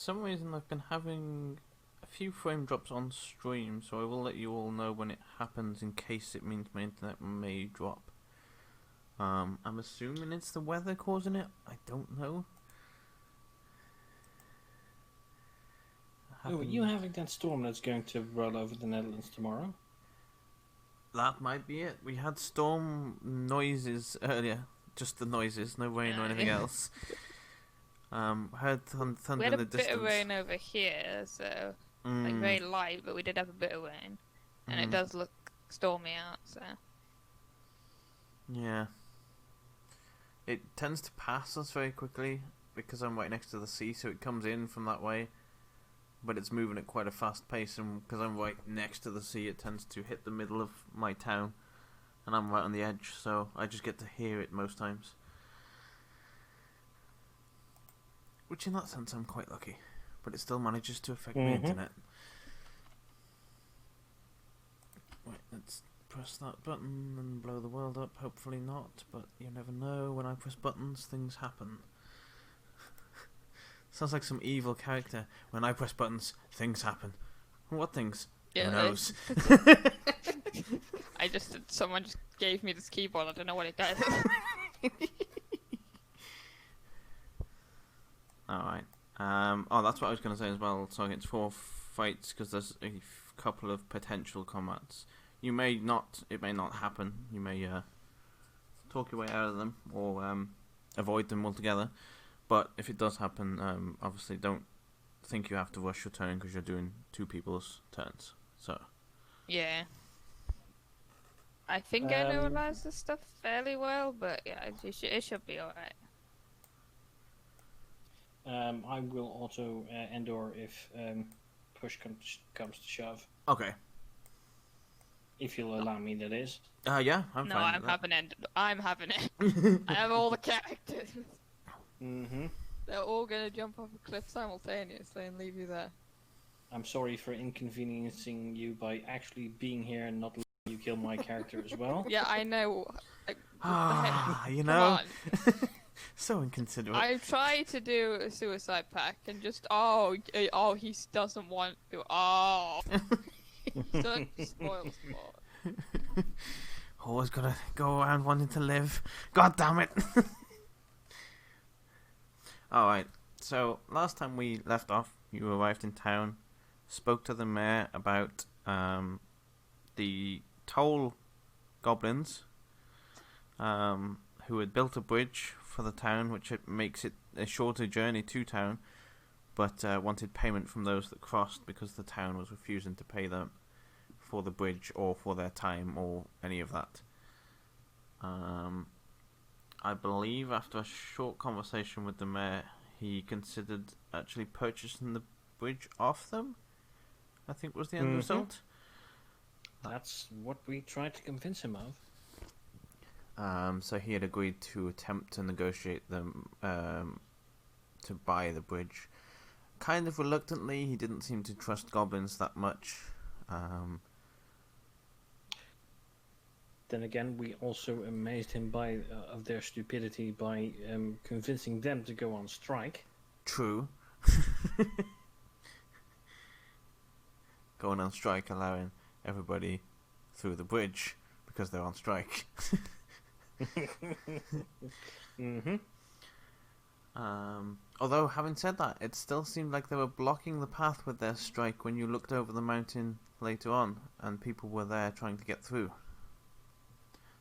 some reason I've been having a few frame drops on stream, so I will let you all know when it happens in case it means my internet may drop. I'm assuming it's the weather causing it. I don't know. Oh, are you having that storm that's going to roll over the Netherlands tomorrow? That might be it. We had storm noises earlier. Just the noises, no rain or anything else. Heard thunder We had in a the bit of distance. rain over here, so like very light, but we did have a bit of rain, and it does look stormy out. So yeah, it tends to pass us very quickly because I'm right next to the sea, so it comes in from that way, but it's moving at quite a fast pace, and because I'm right next to the sea, it tends to hit the middle of my town, and I'm right on the edge, so I just get to hear it most times. Which in that sense I'm quite lucky, but it still manages to affect my internet. Right, let's press that button and blow the world up. Hopefully not, but you never know. When I press buttons, things happen. Sounds like some evil character. When I press buttons, things happen. What things? yeah, Who knows? Someone just gave me this keyboard. I don't know what it does. Alright. That's what I was going to say as well. So it's 4 fights because there's a couple of potential combats. It may not happen. You may talk your way out of them or avoid them altogether. But if it does happen, obviously don't think you have to rush your turn because you're doing 2 people's turns. So Yeah. I think I know this stuff fairly well, but yeah, it should be alright. I will auto endure if push comes to shove. okay. If you'll allow me, that is. Yeah, I'm No, fine. I'm having it. I have all the characters. They're all gonna jump off a cliff simultaneously and leave you there. I'm sorry for inconveniencing you by actually being here and not letting you kill my character as well. Yeah, I know. Like, You Come know, on. so inconsiderate. I tried to do a suicide pact and just he doesn't want to. Such spoil sport. Always gotta go around wanting to live. God damn it. Alright, so last time we left off, you arrived in town, spoke to the mayor about the toll goblins who had built a bridge for the town, which it makes it a shorter journey to town, but wanted payment from those that crossed because the town was refusing to pay them for the bridge or for their time or any of that. I believe after a short conversation with the mayor, he considered actually purchasing the bridge off them. I think was the end result. That's what we tried to convince him of. So he had agreed to attempt to negotiate them to buy the bridge. Kind of reluctantly, he didn't seem to trust goblins that much. Then again, we also amazed him of their stupidity by convincing them to go on strike. True. Going on strike, allowing everybody through the bridge because they're on strike. Although, having said that, it still seemed like they were blocking the path with their strike when you looked over the mountain later on, and people were there trying to get through.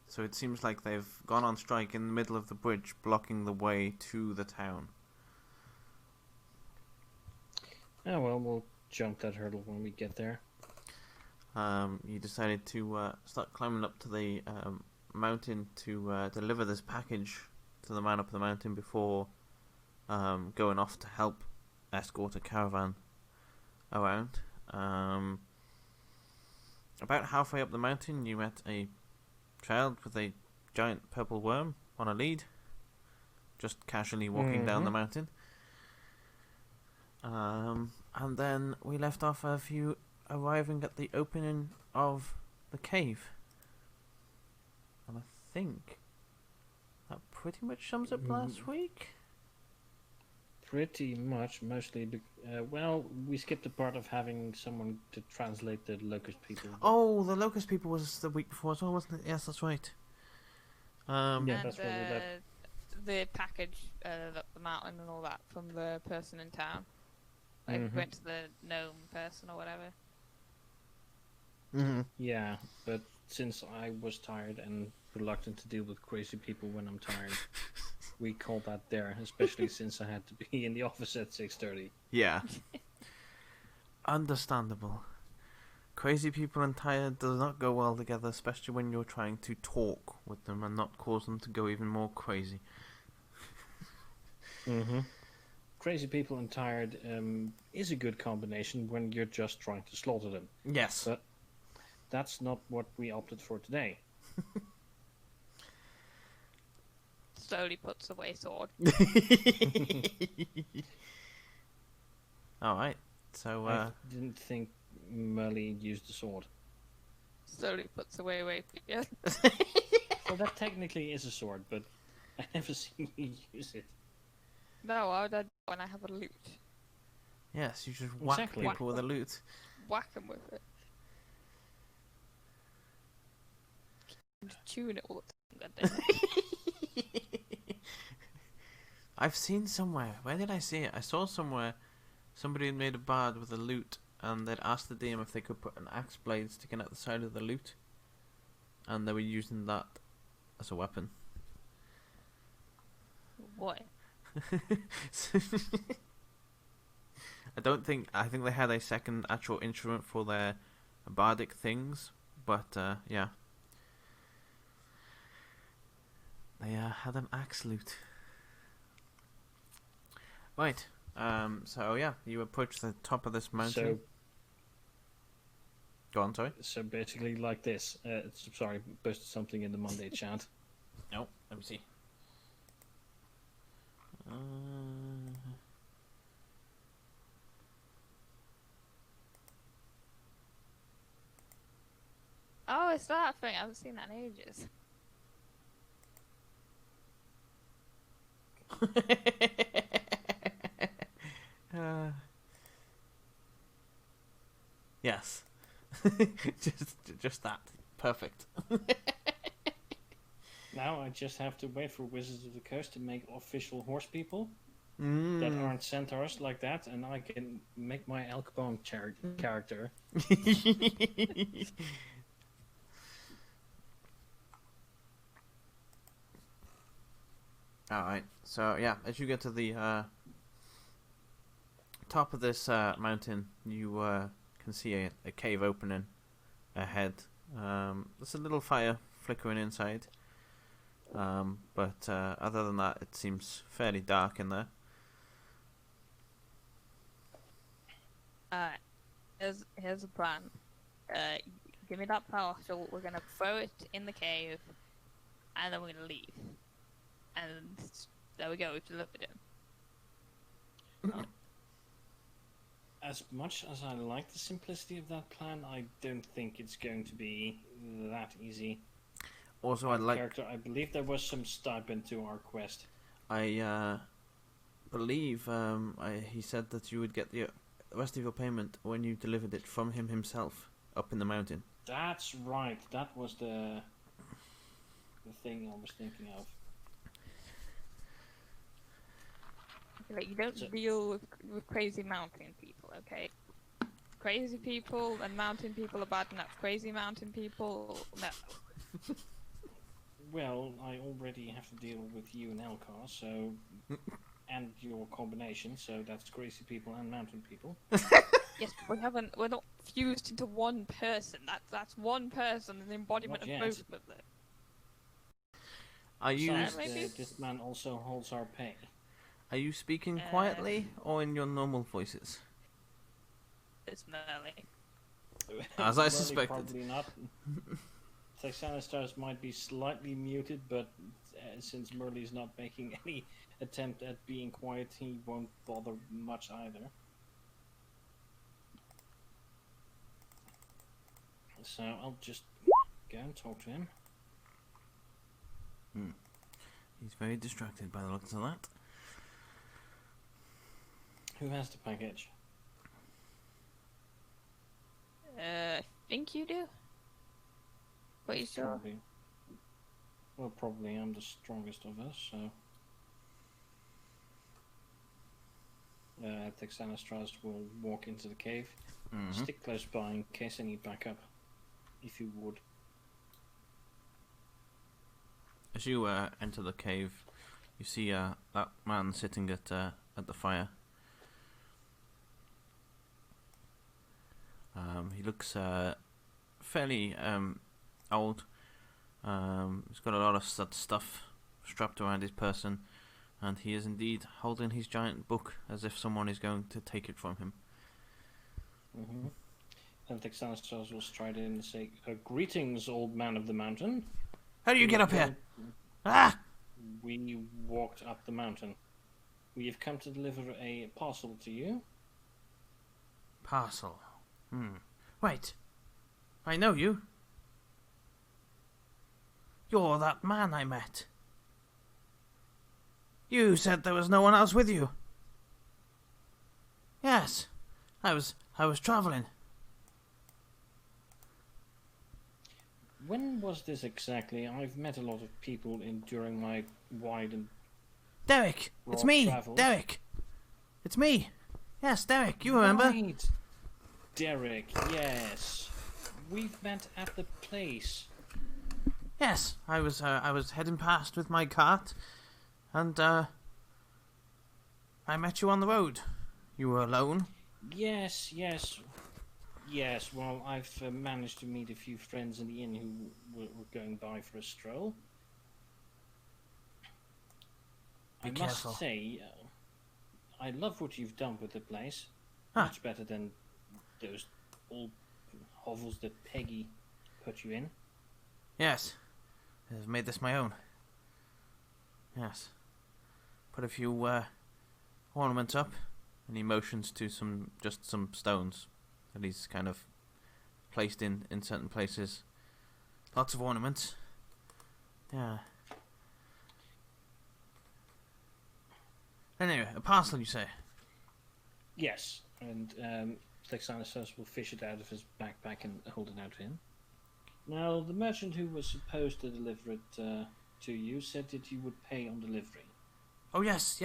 So it seems like they've gone on strike in the middle of the bridge, blocking the way to the town. Oh well, we'll jump that hurdle when we get there. You decided to start climbing up to the mountain to deliver this package to the man up the mountain before going off to help escort a caravan around. About halfway up the mountain, you met a child with a giant purple worm on a lead, just casually walking down the mountain. And then we left off of you arriving at the opening of the cave. And I think that pretty much sums up last week. Pretty much, mostly. Well, we skipped the part of having someone to translate the locust people. Oh, the locust people was the week before as well, wasn't it? Yes, that's right. Yeah, And that's where we left. the package up the mountain and all that from the person in town. Like Mhm. went to the gnome person or whatever. Mm-hmm. Yeah, but since I was tired and reluctant to deal with crazy people when I'm tired, we called that there, especially since I had to be in the office at 6:30. Yeah. Understandable. Crazy people and tired does not go well together, especially when you're trying to talk with them and not cause them to go even more crazy. Mm-hmm. Crazy people and tired is a good combination when you're just trying to slaughter them. Yes. But that's not what we opted for today. Slowly puts away sword. Alright, so, I didn't think Merle used the sword. Slowly puts away rapier. Well, that technically is a sword, but I never seen you use it. No, I would when I have a loot. yes, you just whack Exactly. people with a loot. Whack them with it. Just tune it all the time. I've seen somewhere. Where did I see it? I saw somewhere somebody had made a bard with a lute, and they'd asked the DM if they could put an axe blade sticking out the side of the lute, and they were using that as a weapon. What? I think they had a second actual instrument for their bardic things, but yeah. They had an axe lute. Right. So yeah, you approach the top of this mountain. Go on, sorry. So basically like this. Sorry, posted something in the Monday chat. No, let me see. Oh, it's that thing. I haven't seen that in ages. Yes. just that. Perfect. Now I just have to wait for Wizards of the Coast to make official horse people that Mm. aren't centaurs like that, and I can make my Elkbone character. Alright, so yeah, as you get to the top of this mountain, you can see a cave opening ahead. There's a little fire flickering inside, but other than that, it seems fairly dark in there. Alright. Here's a plan. Give me that parcel. We're gonna throw it in the cave, and then we're gonna leave. And there we go. We've delivered it. As much as I like the simplicity of that plan, I don't think it's going to be that easy. Also, I'd like. Character, I believe there was some stipend to our quest. I believe he said that you would get the rest of your payment when you delivered it from him himself up in the mountain. That's right. That was the thing I was thinking of. Like, you don't deal with crazy mountain people, okay? Crazy people and mountain people are bad enough. Crazy mountain people, no. Well, I already have to deal with you and Elcar, so and your combination, so that's crazy people and mountain people. Yes, we're not fused into one person. That's one person, an embodiment Not of yet. both of them. Are you Besides, this man also holds our pay. are you speaking quietly or in your normal voices? It's Merle. As I Merle suspected. Probably not. Texana Stars might be slightly muted, but since Merle's not making any attempt at being quiet, he won't bother much either. So I'll just go and talk to him. He's very distracted by the looks of that. Who has the package? I think you do. But you sure? Probably. Well, probably I'm the strongest of us, so. Texanastras will walk into the cave. Stick close by in case I need backup. If you would. As you enter the cave, you see that man sitting at the fire. He looks fairly old. He's got a lot of stuff strapped around his person, and he is indeed holding his giant book as if someone is going to take it from him. And Texanastras will stride in and say, "Greetings, old man of the mountain." How do you get up here? Ah! We walked up the mountain. We have come to deliver a parcel to you. Parcel. Wait. I know you. You're that man I met. You said there was no one else with you. Yes. I was travelling. When was this exactly? I've met a lot of people during my wide and Derek! It's me! travels. Derek! It's me! Yes, Derek, you remember? Right. Derek, yes. We've met at the place. Yes, I was heading past with my cart, and I met you on the road. You were alone. Yes. Well, I've managed to meet a few friends in the inn who were going by for a stroll. Be I careful. must say, I love what you've done with the place. Ah. Much better than those old hovels that Peggy put you in. Yes, I've made this my own. Yes, put a few ornaments up, and he motions to some stones that he's kind of placed in certain places. Lots of ornaments. Yeah. Anyway, a parcel, you say? Yes, and Texanastras will fish it out of his backpack and hold it out to him. Now, the merchant who was supposed to deliver it to you said that you would pay on delivery. Oh yes.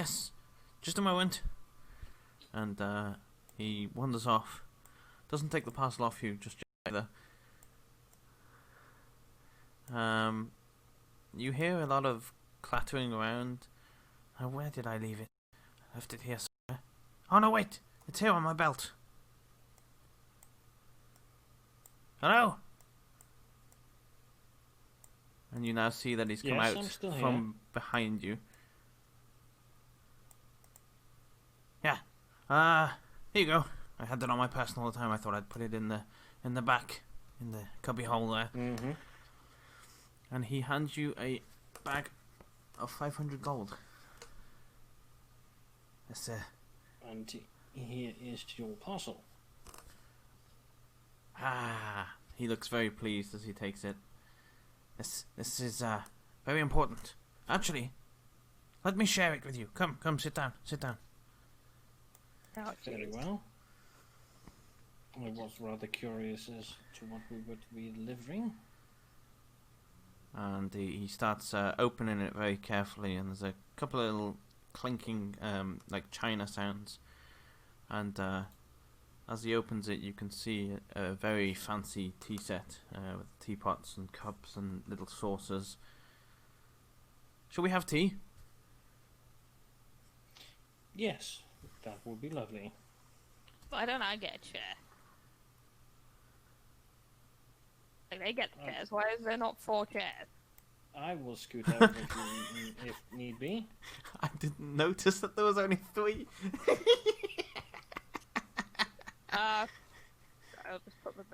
Just a moment. And he wanders off. Doesn't take the parcel off you just yet either. You hear a lot of clattering around. Where did I leave it? I left it here somewhere. Oh no, wait! It's here on my belt. Hello? And you now see that he's come Yes, out I'm still from behind you. Yeah. Here you go. I had that on my person all the time. I thought I'd put it in the back, in the cubby hole there. Mm-hmm. And he hands you a bag of 500 gold. That's And here is your parcel. he looks very pleased as he takes it. This is very important. Actually, let me share it with you. Come, sit down. Oh, Very jeez. well. I was rather curious as to what we would be delivering. And he starts opening it very carefully, and there's a couple of little clinking like china sounds. And as he opens it, you can see a very fancy tea set with teapots and cups and little saucers. Shall we have tea? Yes, that would be lovely. Why don't I get a chair? Like, they get the chairs. Why is there not 4 chairs? I will scoot over if need be. I didn't notice that there was only 3. I'll just put the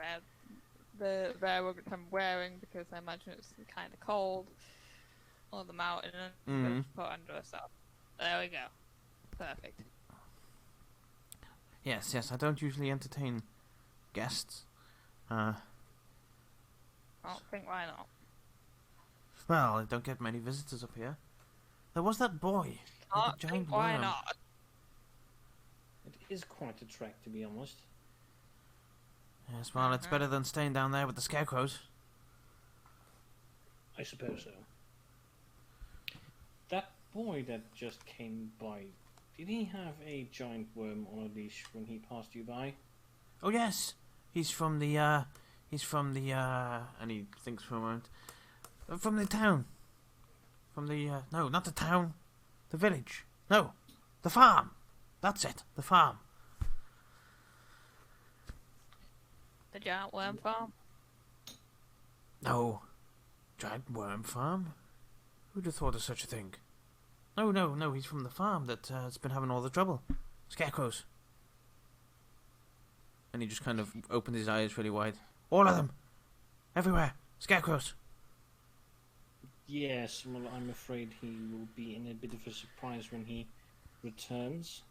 bear rug that I'm wearing because I imagine it's kind of cold on the mountain and just put under a stuff. There we go. Perfect. Yes, I don't usually entertain guests. I don't think why not. Well, I don't get many visitors up here. There was that boy with Can't the giant think why worm. not. It is quite a trek, to be honest. Yes, well, it's better than staying down there with the scarecrows. I suppose so. That boy that just came by, did he have a giant worm on a leash when he passed you by? Oh yes, he's from the and he thinks for a moment. From the town. From the no, not the town, the village. No, the farm. That's it, the farm. The giant worm farm? No, giant worm farm. Who'd have thought of such a thing? No, he's from the farm that has been having all the trouble. Scarecrows. And he just kind of opened his eyes really wide. All of them! Everywhere! Scarecrows! Yes, well, I'm afraid he will be in a bit of a surprise when he returns.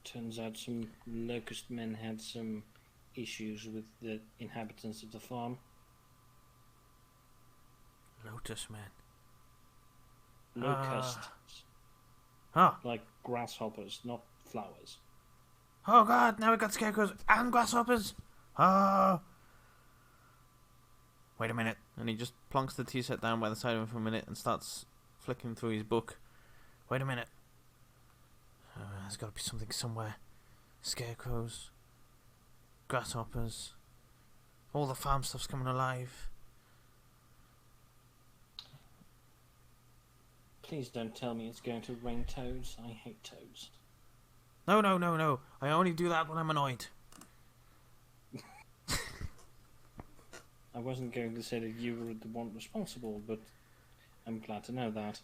Turns out some locust men had some issues with the inhabitants of the farm. Lotus man. Locusts. Oh. Like grasshoppers, not flowers. Oh god, now we got scarecrows and grasshoppers! Oh! Wait a minute. And he just plonks the tea set down by the side of him for a minute and starts flicking through his book. Wait a minute. There's got to be something somewhere. Scarecrows. Grasshoppers. All the farm stuff's coming alive. Please don't tell me it's going to rain toads. I hate toads. No. I only do that when I'm annoyed. I wasn't going to say that you were the one responsible, but I'm glad to know that.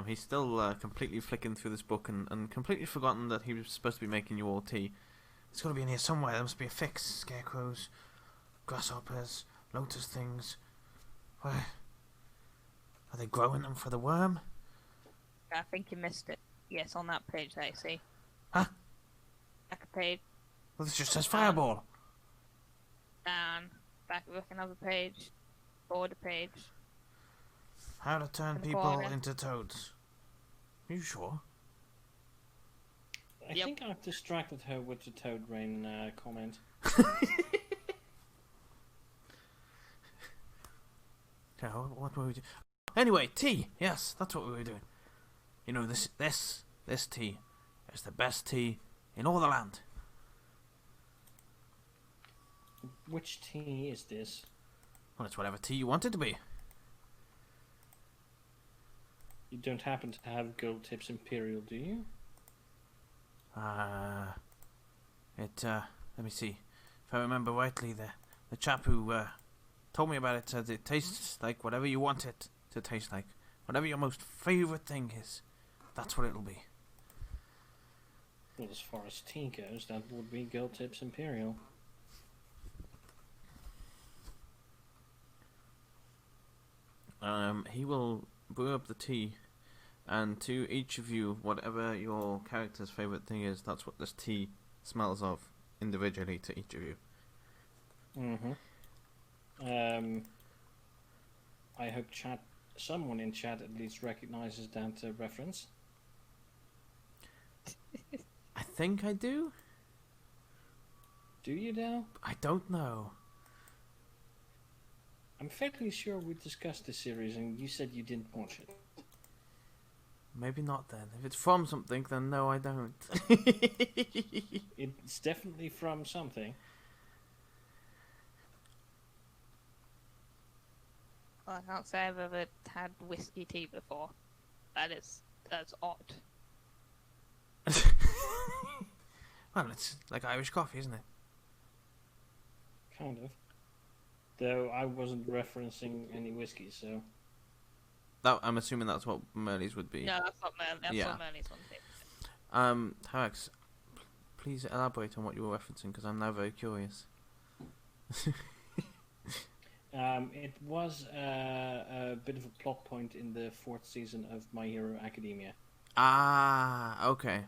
He's still completely flicking through this book and completely forgotten that he was supposed to be making you all tea. It's got to be in here somewhere. There must be a fix. Scarecrows, grasshoppers, lotus things. Where? Are they growing them for the worm? I think you missed it. Yes, on that page there, see? Huh? Back a page. Well, this just says fireball. Down. Back of another page. Forward a page. How to turn people into toads. Are you sure? I think I've distracted her with the toad rain comment. No, what were we doing? Anyway, tea. Yes, that's what we were doing. You know, this tea is the best tea in all the land. Which tea is this? Well, it's whatever tea you want it to be. You don't happen to have Gold Tips Imperial, do you? Let me see. If I remember rightly, the chap who told me about it said it tastes like whatever you want it to taste like. Whatever your most favourite thing is, that's what it'll be. Well, as far as tea goes, that would be Gold Tips Imperial. He will brew up the tea, and to each of you, whatever your character's favourite thing is, that's what this tea smells of individually to each of you. I hope someone in chat at least recognises that reference. I think I do. Do you now? I don't know. I'm fairly sure we discussed this series and you said you didn't watch it. Maybe not then. If it's from something, then no, I don't. It's definitely from something. Well, I can't say I've ever had whiskey tea before. That's odd. Well, it's like Irish coffee, isn't it? Kind of. Though I wasn't referencing any whiskey, so... I'm assuming that's what Merley's would be. No, that's not Merley. That's Yeah. not Merley's one thing. Harex, please elaborate on what you were referencing, because I'm now very curious. It was a bit of a plot point in the 4th season of My Hero Academia. Ah, okay.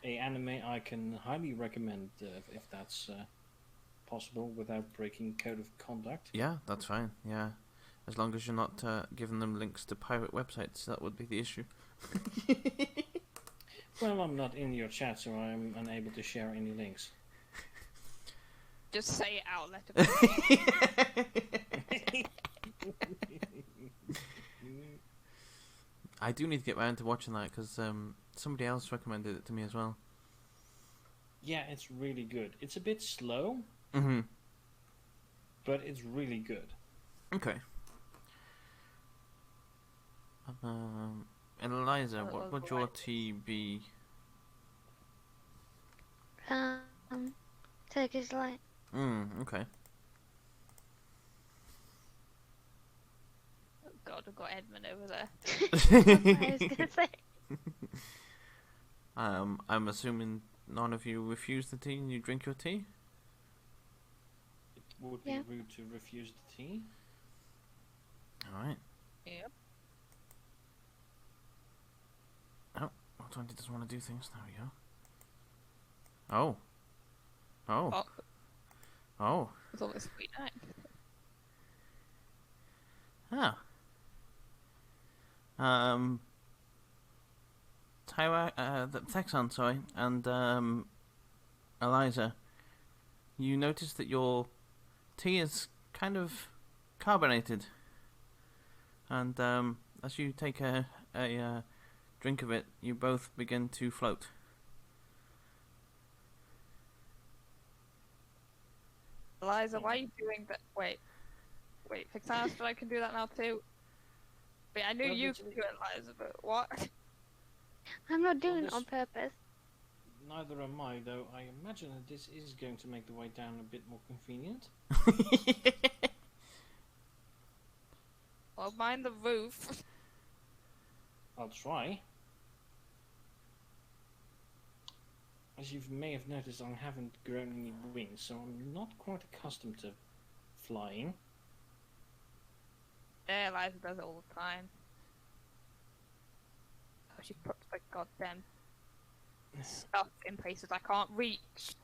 A anime I can highly recommend if that's possible without breaking code of conduct. Yeah, that's fine. Yeah. As long as you're not giving them links to pirate websites, that would be the issue. Well, I'm not in your chat, so I'm unable to share any links. Just say it out, let them I do need to get round to watching that because somebody else recommended it to me as well. Yeah, it's really good. It's a bit slow, Mm-hmm. but it's really good. Okay. And Eliza, what would your tea be? Turkish light. Okay. Oh God, we've got Edmund over there. That's what I was gonna say. I'm assuming none of you refuse the tea and you drink your tea? It would be Yeah. rude to refuse the tea. Alright. Yep. Oh, well, 20 doesn't want to do things. There we go. Oh. Oh. Oh, Oh. it's almost sweet night. Ah. Tyra, Texan, sorry, and Eliza, you notice that your tea is kind of carbonated, and as you take a drink of it, you both begin to float. Eliza, why are you doing that? Wait, Fixanis, I can do that now too. Wait, I knew Well, you but- could do it, Eliza, but what? I'm not doing this- it on purpose. Neither am I, though. I imagine that this is going to make the way down a bit more convenient. Well, mind the roof. I'll try. As you may have noticed, I haven't grown any wings, so I'm not quite accustomed to flying. Yeah, Eliza does it all the time. Oh, she puts like goddamn stuff in places I can't reach.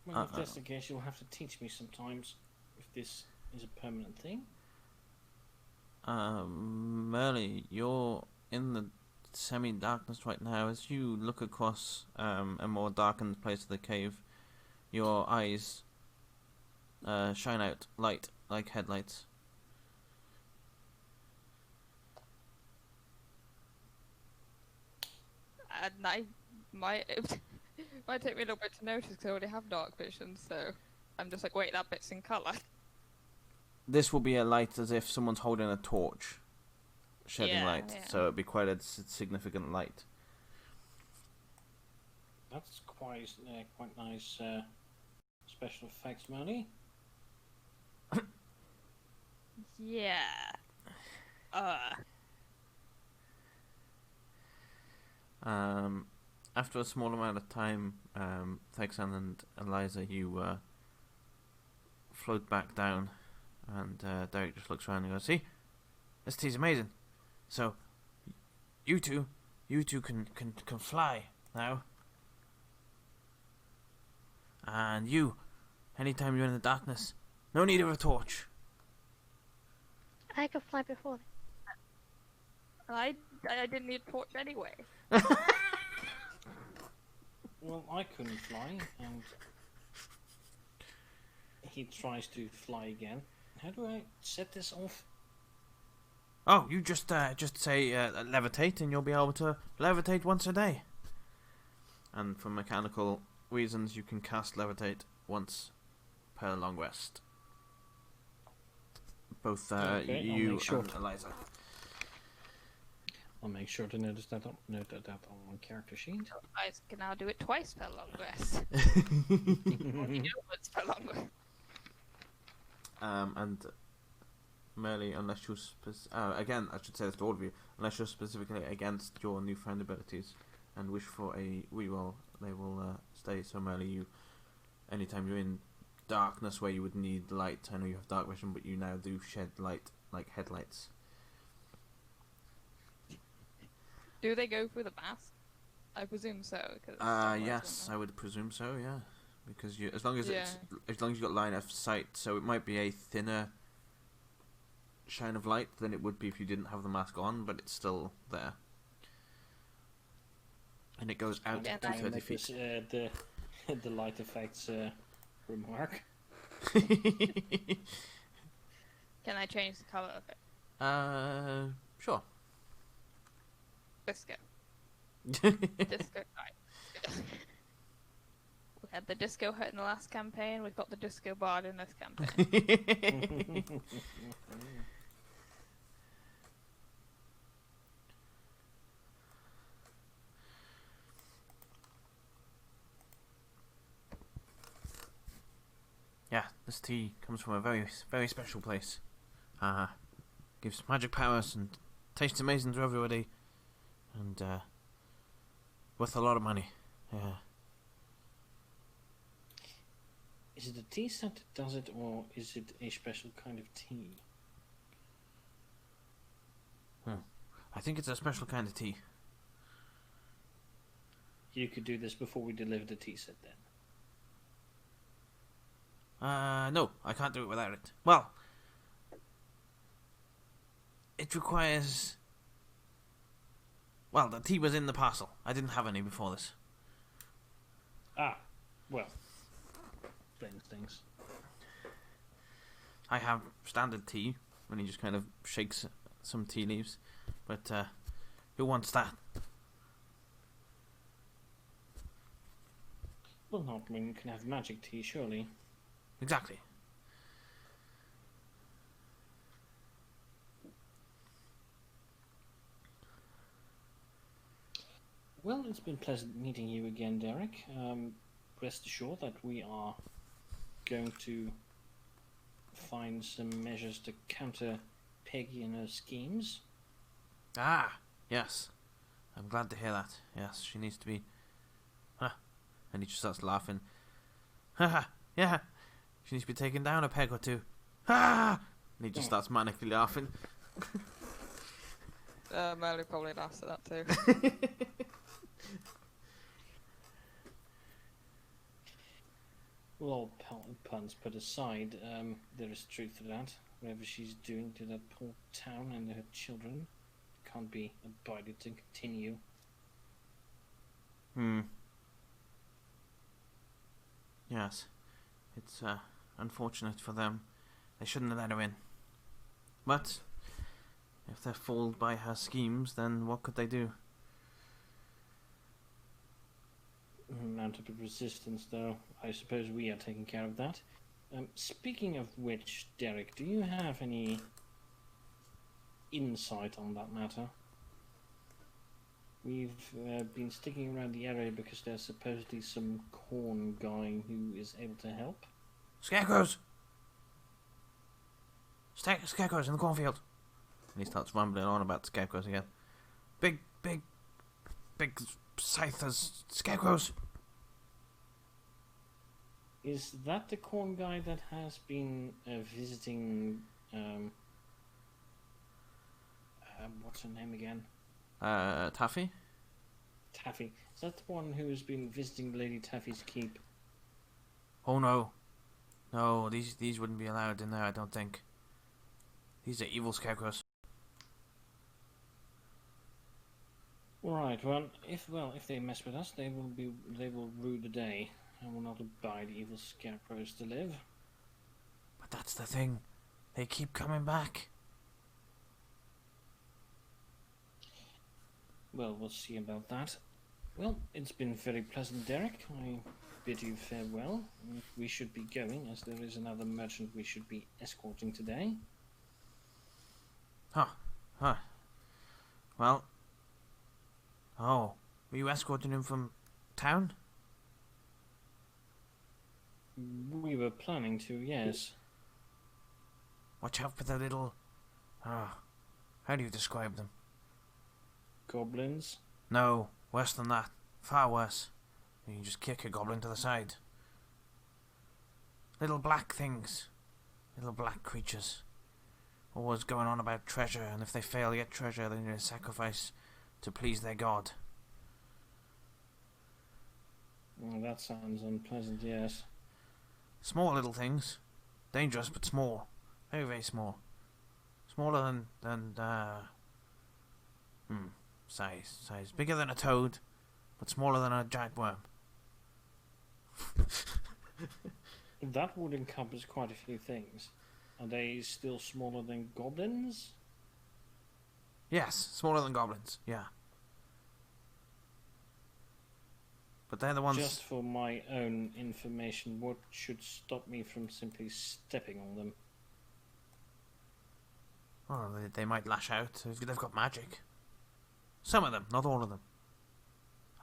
Well, if that's the case, you'll have to teach me sometimes if this is a permanent thing. Merle, you're in the semi-darkness right now. As you look across a more darkened place of the cave, your eyes shine out light like headlights. And I might it might take me a little bit to notice because I already have dark vision, so I'm just like, wait, that bit's in colour. This will be a light as if someone's holding a torch, shedding Yeah, light. yeah. So it'd be quite a significant light. That's quite nice special effects, Melanie. Yeah. After a small amount of time, Thexan and Eliza, you float back down, and Derek just looks around and goes, "See, this tea's amazing. So, you two can fly now, and you, anytime you're in the darkness, no need of a torch." I could fly before. I didn't need a torch anyway. Well, I couldn't fly, and he tries to fly again. How do I set this off? Oh, you just say levitate, and you'll be able to levitate once a day. And for mechanical reasons, you can cast levitate once per long rest. Both Okay, I'll you make sure. and Eliza. I'll make sure to note that on my character sheet. I can now do it twice per long rest. You know once per long rest. And merely unless you're again, I should say this to all of you, unless you're specifically against your newfound abilities and wish for a reroll, they will stay. So merely you, anytime you're in darkness where you would need light, I know you have dark vision, but you now do shed light like headlights. Do they go through the mask? I presume so. Cause Yes, I would presume so. Yeah, because you, as long as Yeah. as long as you got line of sight, so it might be a thinner shine of light than it would be if you didn't have the mask on, but it's still there. And it goes out Yeah, to that- 30 Make feet. this, the light effects remark. Can I change the color of it? Sure. Disco. Disco night. We had the disco hut in the last campaign. We've got the disco bard in this campaign. Yeah, this tea comes from a very, very special place. Gives magic powers and tastes amazing to everybody, and worth a lot of money. Yeah. Is it a tea set that does it, or is it a special kind of tea? I think it's a special kind of tea. You could do this before we deliver the tea set, then. No, I can't do it without it. Well, it requires... Well, the tea was in the parcel. I didn't have any before this. Ah, well, explains things. I have standard tea, when he just kind of shakes some tea leaves. But, who wants that? Well, not when you can have magic tea, surely. Exactly. Well, it's been pleasant meeting you again, Derek. Rest assured that we are going to find some measures to counter Peggy and her schemes. Ah, yes. I'm glad to hear that. Yes, she needs to be... And he just starts laughing. Yeah. She needs to be taken down a peg or two. And he just starts manically laughing. Merle probably laughs at that too. Well, all puns put aside, there is truth to that. Whatever she's doing to that poor town and her children can't be abided to continue. Yes. It's unfortunate for them. They shouldn't have let her in. But if they're fooled by her schemes, then what could they do? Mount up a resistance, though. I suppose we are taking care of that. Speaking of which, Derek, do you have any insight on that matter? We've been sticking around the area because there's supposedly some corn guy who is able to help. Scarecrows! Scarecrows in the cornfield! And he starts rambling on about scarecrows again. Big scythers, scarecrows! Is that the corn guy that has been visiting... what's her name again? Taffy? Taffy. Is that the one who has been visiting Lady Taffy's keep? Oh no. No, these wouldn't be allowed in there, I don't think. These are evil scarecrows. Right. Well, if they mess with us, they will rue the day and will not abide evil scarecrows to live. But that's the thing. They keep coming back. Well, we'll see about that. Well, it's been very pleasant, Derek. I bid you farewell. We should be going, as there is another merchant we should be escorting today. Huh. Well. Oh, were you escorting him from town? We were planning to, yes. Watch out for the little... how do you describe them? Goblins? No, worse than that. Far worse. You can just kick a goblin to the side. Little black things. Little black creatures. Always going on about treasure, and if they fail to get treasure, they need a sacrifice to please their god. Well, that sounds unpleasant, yes. Small little things. Dangerous, but small. Very, very small. smaller than size bigger than a toad, but smaller than a giant worm. That would encompass quite a few things. Are they still smaller than goblins? Yes, smaller than goblins. Yeah, but they're the ones. Just for my own information, what should stop me from simply stepping on them? Oh, they might lash out if they've got magic. Some of them, not all of them.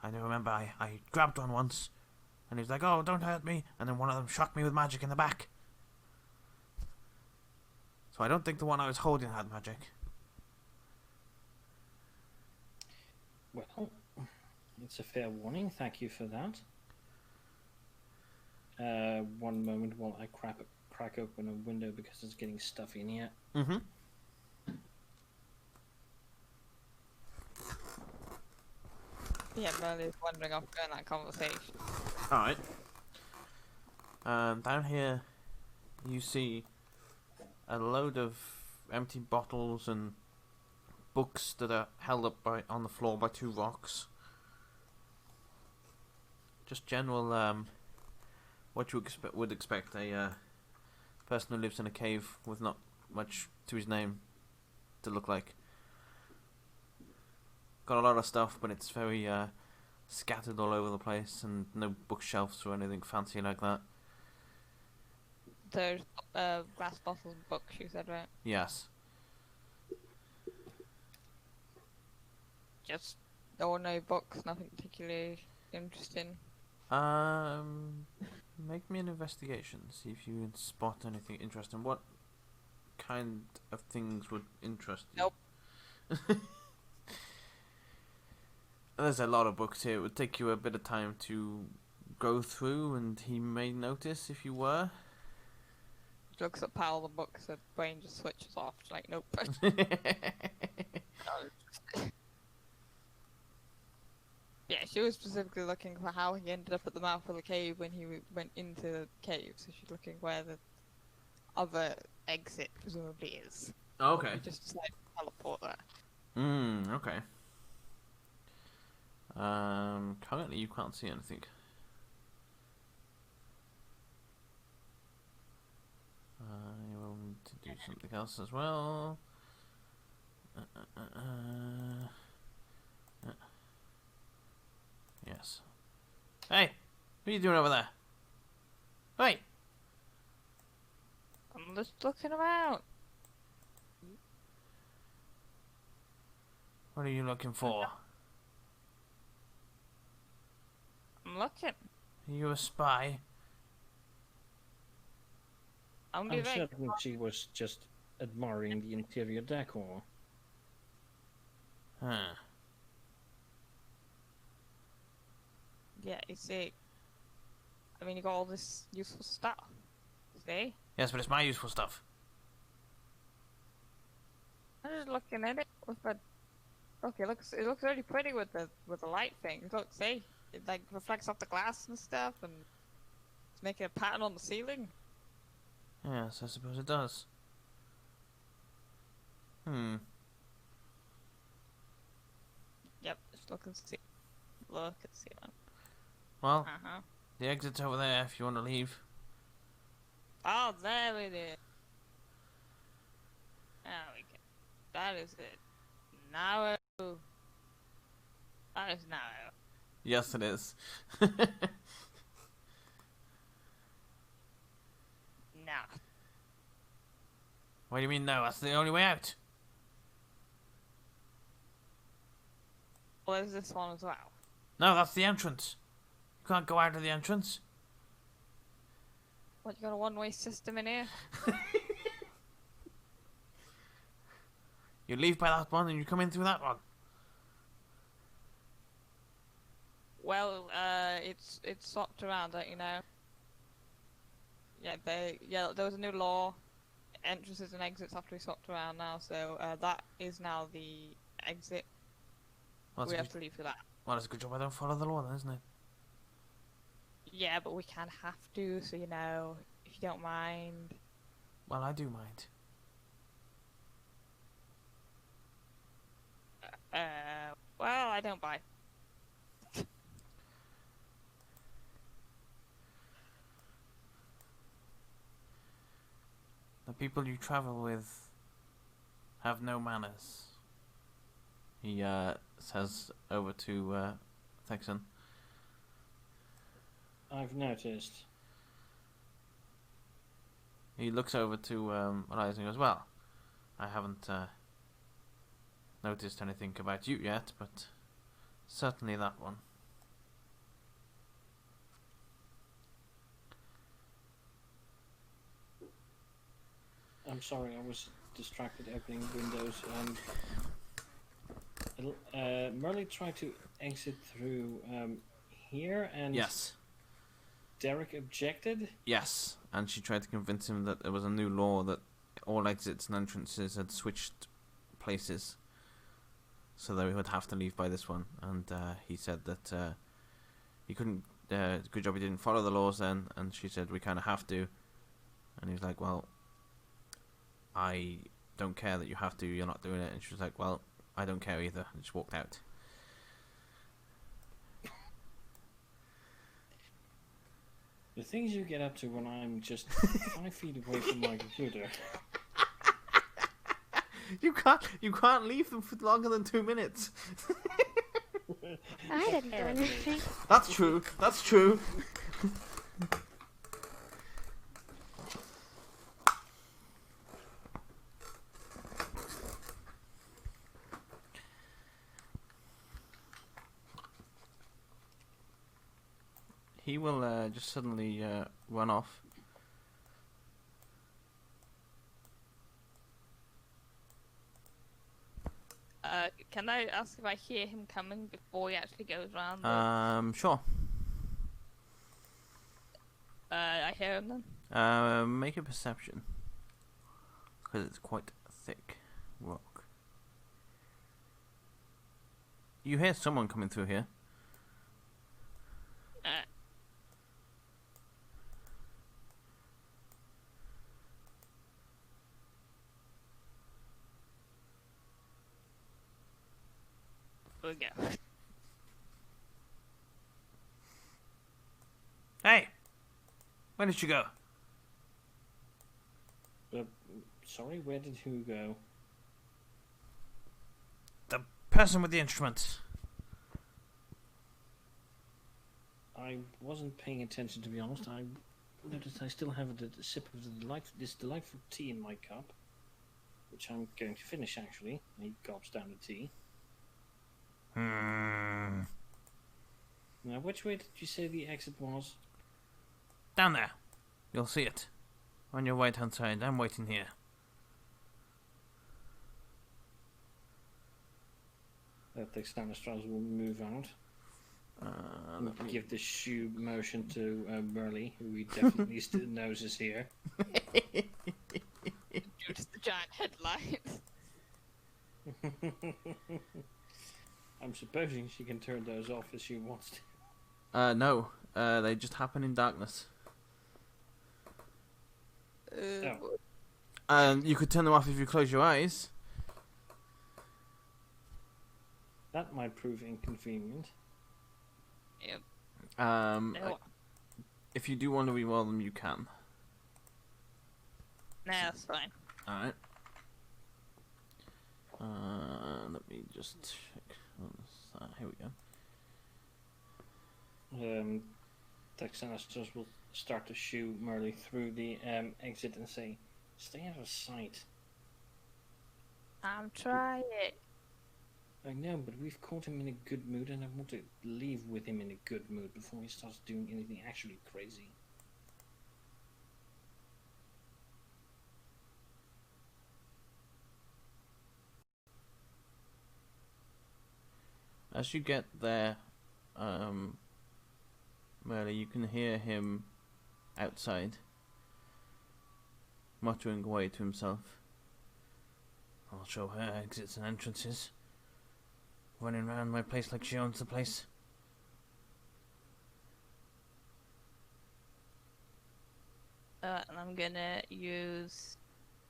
I remember I grabbed one once, and he was like, "Oh, don't hurt me!" And then one of them shot me with magic in the back. So I don't think the one I was holding had magic. Well, it's a fair warning. Thank you for that. One moment while I crack open a window because it's getting stuffy in here. Mm-hmm. Yeah, Merlin's wandering off during that conversation. Alright. Down here, you see a load of empty bottles and books that are held up on the floor by two rocks. Just general, what you would expect a person who lives in a cave with not much to his name to look like. Got a lot of stuff, but it's very scattered all over the place, and no bookshelves or anything fancy like that. There's glass bottles and books, you said, right? Yes. Just ordinary books, nothing particularly interesting. Make me an investigation. See if you can spot anything interesting. What kind of things would interest you? Nope. There's a lot of books here. It would take you a bit of time to go through, and he may notice if you were. Looks at pile of books, the brain just switches off. It's like, nope. Yeah, she was specifically looking for how he ended up at the mouth of the cave when he went into the cave, so she's looking where the other exit presumably is. Okay. He just decided to teleport there. Okay. Currently you can't see anything. You will need to do something else as well. Yes. Hey! What are you doing over there? Hey! I'm just looking around. What are you looking for? I'm looking. Are you a spy? I'm I'm certain certain she was just admiring the interior decor. Huh. Yeah, you see. I mean, you got all this useful stuff. See? Yes, but it's my useful stuff. I'm just looking at it with a. Look, it looks really pretty with the light thing. Look, see, it like reflects off the glass and stuff, and it's making a pattern on the ceiling. Yes, I suppose it does. Yep, just look and see. Look at the ceiling. Well, Uh-huh. the exit's over there if you want to leave. Oh, there it is. There we go. That is it. Narrow. That is narrow. Yes, it is. No. What do you mean no? That's the only way out. Well, there's this one as well. No, that's the entrance. You can't go out of the entrance. What, you got a one-way system in here? You leave by that one and you come in through that one. Well, it's swapped around, don't you know? Yeah, there was a new law. Entrances and exits have to be swapped around now, so that is now the exit. Well, We have to leave for that. well, it's a good job I don't follow the law then, isn't it? Yeah, but we can have to, so you know, if you don't mind. Well, I do mind. Well, I don't buy. The people you travel with have no manners. He says over to Texan. I've noticed. He looks over to Elias and goes, well, I haven't noticed anything about you yet, but certainly that one. I'm sorry, I was distracted opening windows. Merle tried to exit through here, and Yes. Derek objected. Yes, and she tried to convince him that there was a new law that all exits and entrances had switched places, so they would have to leave by this one. And he said that he couldn't. Good job he didn't follow the laws then. And she said we kind of have to. And he was like, well, I don't care that you have to. You're not doing it. And she was like, well, I don't care either. And just walked out. The things you get up to when I'm just 5 feet away from my computer. You can't leave them for longer than 2 minutes. I didn't do anything. That's true. That's true. He will just suddenly run off. Can I ask if I hear him coming before he actually goes around? Sure. I hear him then. Make a perception. Because it's quite thick rock. You hear someone coming through here. We go. Hey! Where did you go? Sorry, where did who go? The person with the instruments. I wasn't paying attention, to be honest. I noticed I still have a sip of this delightful tea in my cup, which I'm going to finish, actually. He gulps down the tea. Now, which way did you say the exit was? Down there. You'll see it. On your right-hand side. I'm waiting here. Texana Strauss will move out. Give the shoe motion to Burley, who he definitely still knows is here. Just the giant headlights. I'm supposing she can turn those off if she wants to. No. They just happen in darkness. You could turn them off if you close your eyes. That might prove inconvenient. Yep. If you do want to reroll them, you can. Nah, that's fine. Alright. Let me just check. Here we go. Texana Strauss will start to shoo Merle through the exit and say, "Stay out of sight." I'm trying. I know, but we've caught him in a good mood, and I want to leave with him in a good mood before he starts doing anything actually crazy. As you get there, Merle, you can hear him outside, muttering away to himself. I'll show her exits and entrances. Running around my place like she owns the place. And I'm gonna use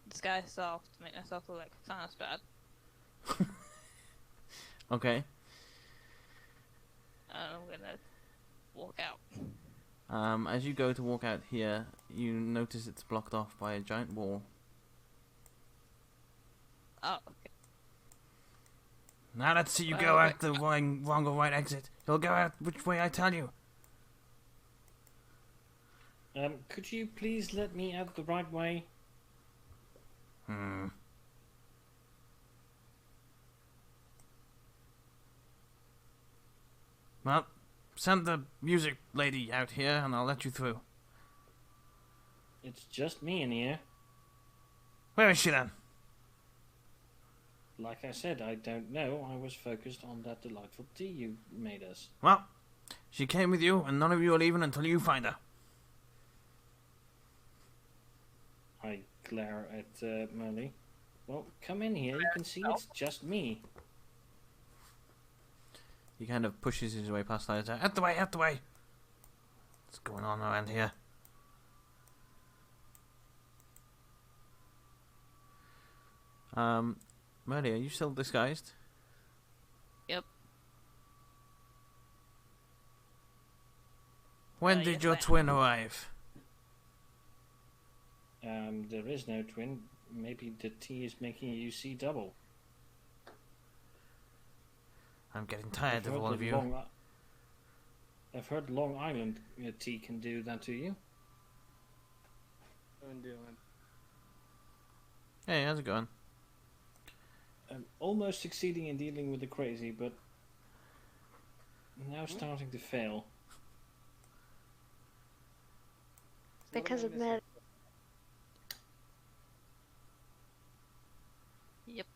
disguise self to make myself look like Thanos bad. Okay. And I'm gonna walk out. As you go to walk out here, you notice it's blocked off by a giant wall. Oh, okay. Now let's see you Well, go wait. out the wrong or right exit. You'll go out which way I tell you. Could you please let me out the right way? Well, send the music lady out here and I'll let you through. It's just me in here. Where is she then? Like I said, I don't know. I was focused on that delightful tea you made us. Well, she came with you and none of you are leaving until you find her. I glare at Merle. Well, come in here. You can see it's just me. He kind of pushes his way past Liza. Out the way, out the way. What's going on around here? Merle, are you still disguised? Yep. When yes, did your I am. twin arrive? There is no twin. Maybe the tea is making you see double. I'm getting tired of all of you. I've heard Long Island tea can do that to you. I'm doing. Hey, how's it going? I'm almost succeeding in dealing with the crazy, but now starting to fail. Because of Mel. Yep.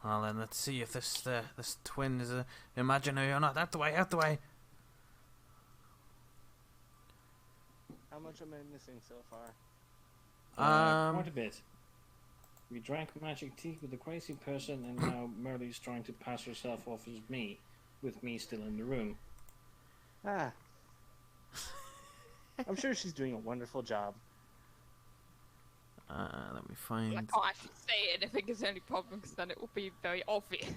Well then, let's see if this twin is imaginary or not. Out the way, out the way. How much am I missing so far? Quite a bit. We drank magic tea with the crazy person, and now Merle's trying to pass herself off as me, with me still in the room. Ah. I'm sure she's doing a wonderful job. Let me I find. can't actually say it if it gives any problem, because then it will be very obvious.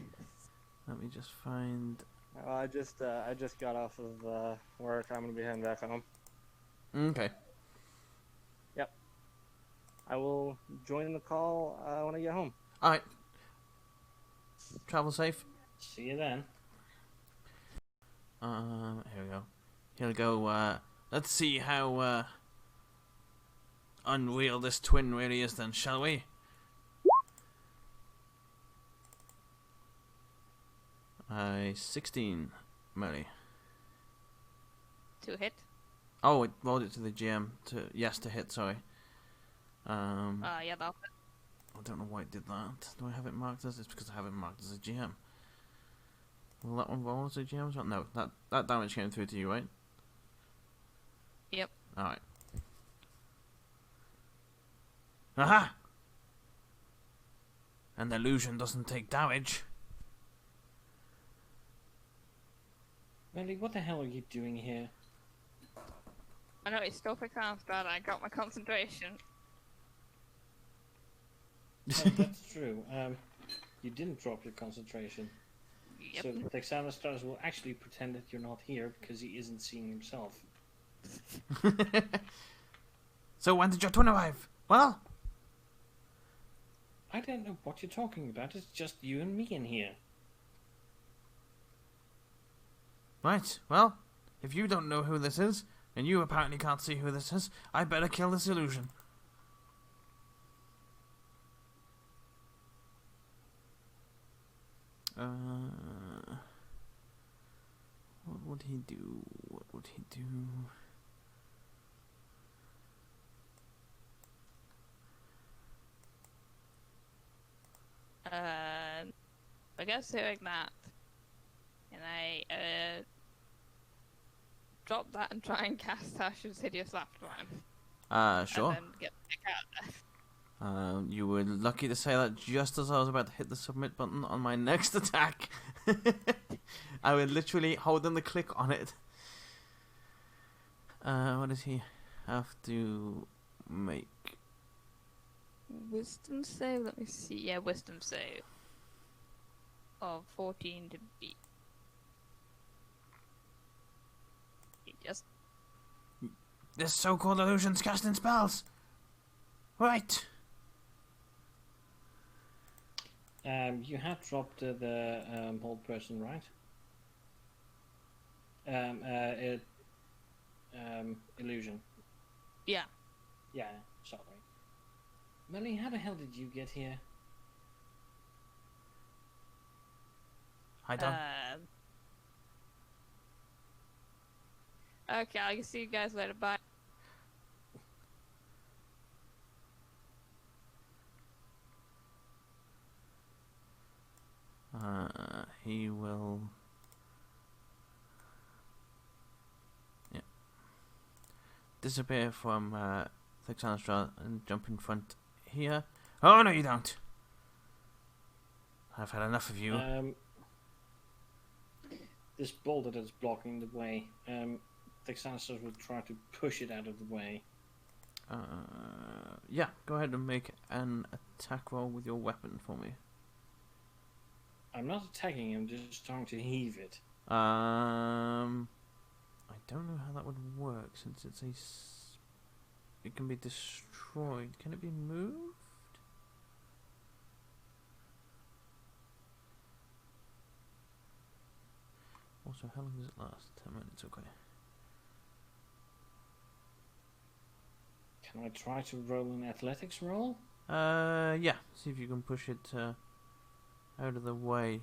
Let me just find. I just got off of work. I'm gonna be heading back home. Okay. I will join the call when I get home. All right. Travel safe. See you then. Here we go. He'll go. Let's see how unreal this twin really is, then, shall we? I 16, Mary. To hit. Oh, it rolled it to the GM to hit. Sorry. Yeah, that'll hit. I don't know why it did that. Do I have it marked as? It's because I have it marked as a GM. Will that one roll as a GM as well? No, that damage came through to you, right? Yep. Alright. Aha! An illusion doesn't take damage. Merle, what the hell are you doing here? I know it still sounds bad. I got my concentration. Oh, that's true. You didn't drop your concentration. Yep. So Texana Stars will actually pretend that you're not here because he isn't seeing himself. So when did your twin arrive? Well, I don't know what you're talking about. It's just you and me in here. right. Well, if you don't know who this is, and you apparently can't see who this is, I better kill this illusion. What would he do? What would he do? I guess doing that, and I drop that and try and cast Tasha's Hideous Laughter one. Sure. And then get the heck out of there. You were lucky to say that just as I was about to hit the submit button on my next attack. I would literally hold on the click on it. What does he have to make? Wisdom save? Let me see. Yeah, wisdom save. of 14 to beat. You just This so-called illusion's casting spells. Right. You have dropped the hold person, right? Illusion. yeah. Yeah, sorry. Melly, how the hell did you get here? I don't. Okay, I'll see you guys later. Bye. He will. Yeah. Disappear from Thixanostra and jump in front here. Oh, no, you don't. I've had enough of you. This boulder that's blocking the way, Texanos will try to push it out of the way. Yeah, go ahead and make an attack roll with your weapon for me. I'm not attacking him, just trying to heave it. I don't know how that would work since it's it can be destroyed. Can it be moved? Also, how long does it last? 10 minutes, okay. Can I try to roll an athletics roll? Yeah. See if you can push it out of the way.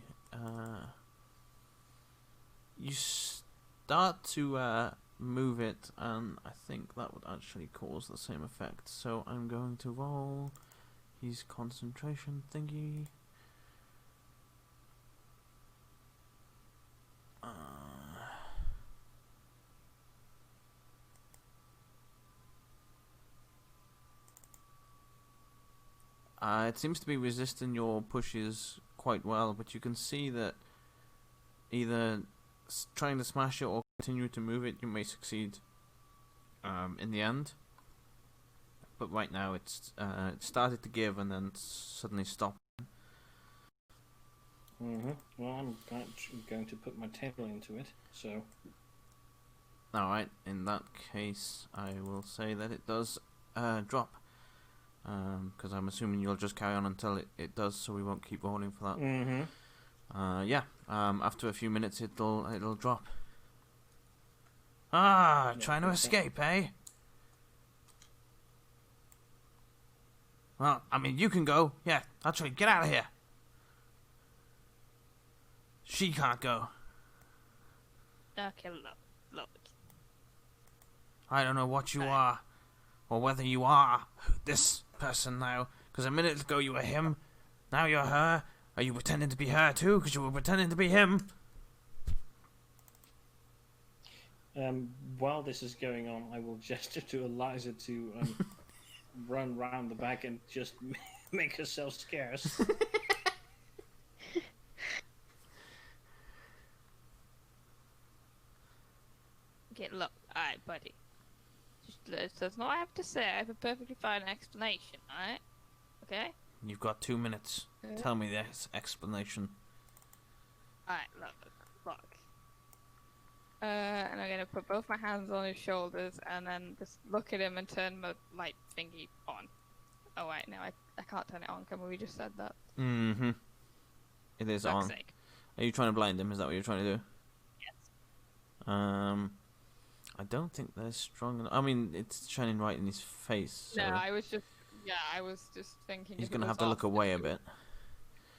You start to move it, and I think that would actually cause the same effect. So I'm going to roll his concentration thingy. It seems to be resisting your pushes quite well, but you can see that either trying to smash it or continue to move it, you may succeed in the end. But right now it's it started to give and then suddenly stopped. Well, I'm going to put my table into it, so... Alright, in that case, I will say that it does drop. Because I'm assuming you'll just carry on until it does, so we won't keep rolling for that. After a few minutes, it'll drop. Ah, trying to escape, eh? Well, I mean, you can go. Yeah, actually, get out of here. She can't go. Okay, look. I don't know what you Right. are, or whether you are this person now. Because a minute ago you were him, now you're her. Are you pretending to be her too? Because you were pretending to be him. While this is going on, I will gesture to Eliza to run round the back and just make herself scarce. Okay, look. Alright, buddy. Just that's not what I have to say. I have a perfectly fine explanation, alright? Okay? You've got 2 minutes. Tell me this explanation. Alright, look. And I'm gonna put both my hands on his shoulders and then just look at him and turn my light thingy on. Oh wait, no, I can't turn it on. Can we just said that? Mm-hmm. It is Fuck's on. sake. Are you trying to blind him? Is that what you're trying to do? Yes. I don't think they're strong enough. I mean, it's shining right in his face. So No, I was just thinking. he's if it gonna was have to look off, away a bit.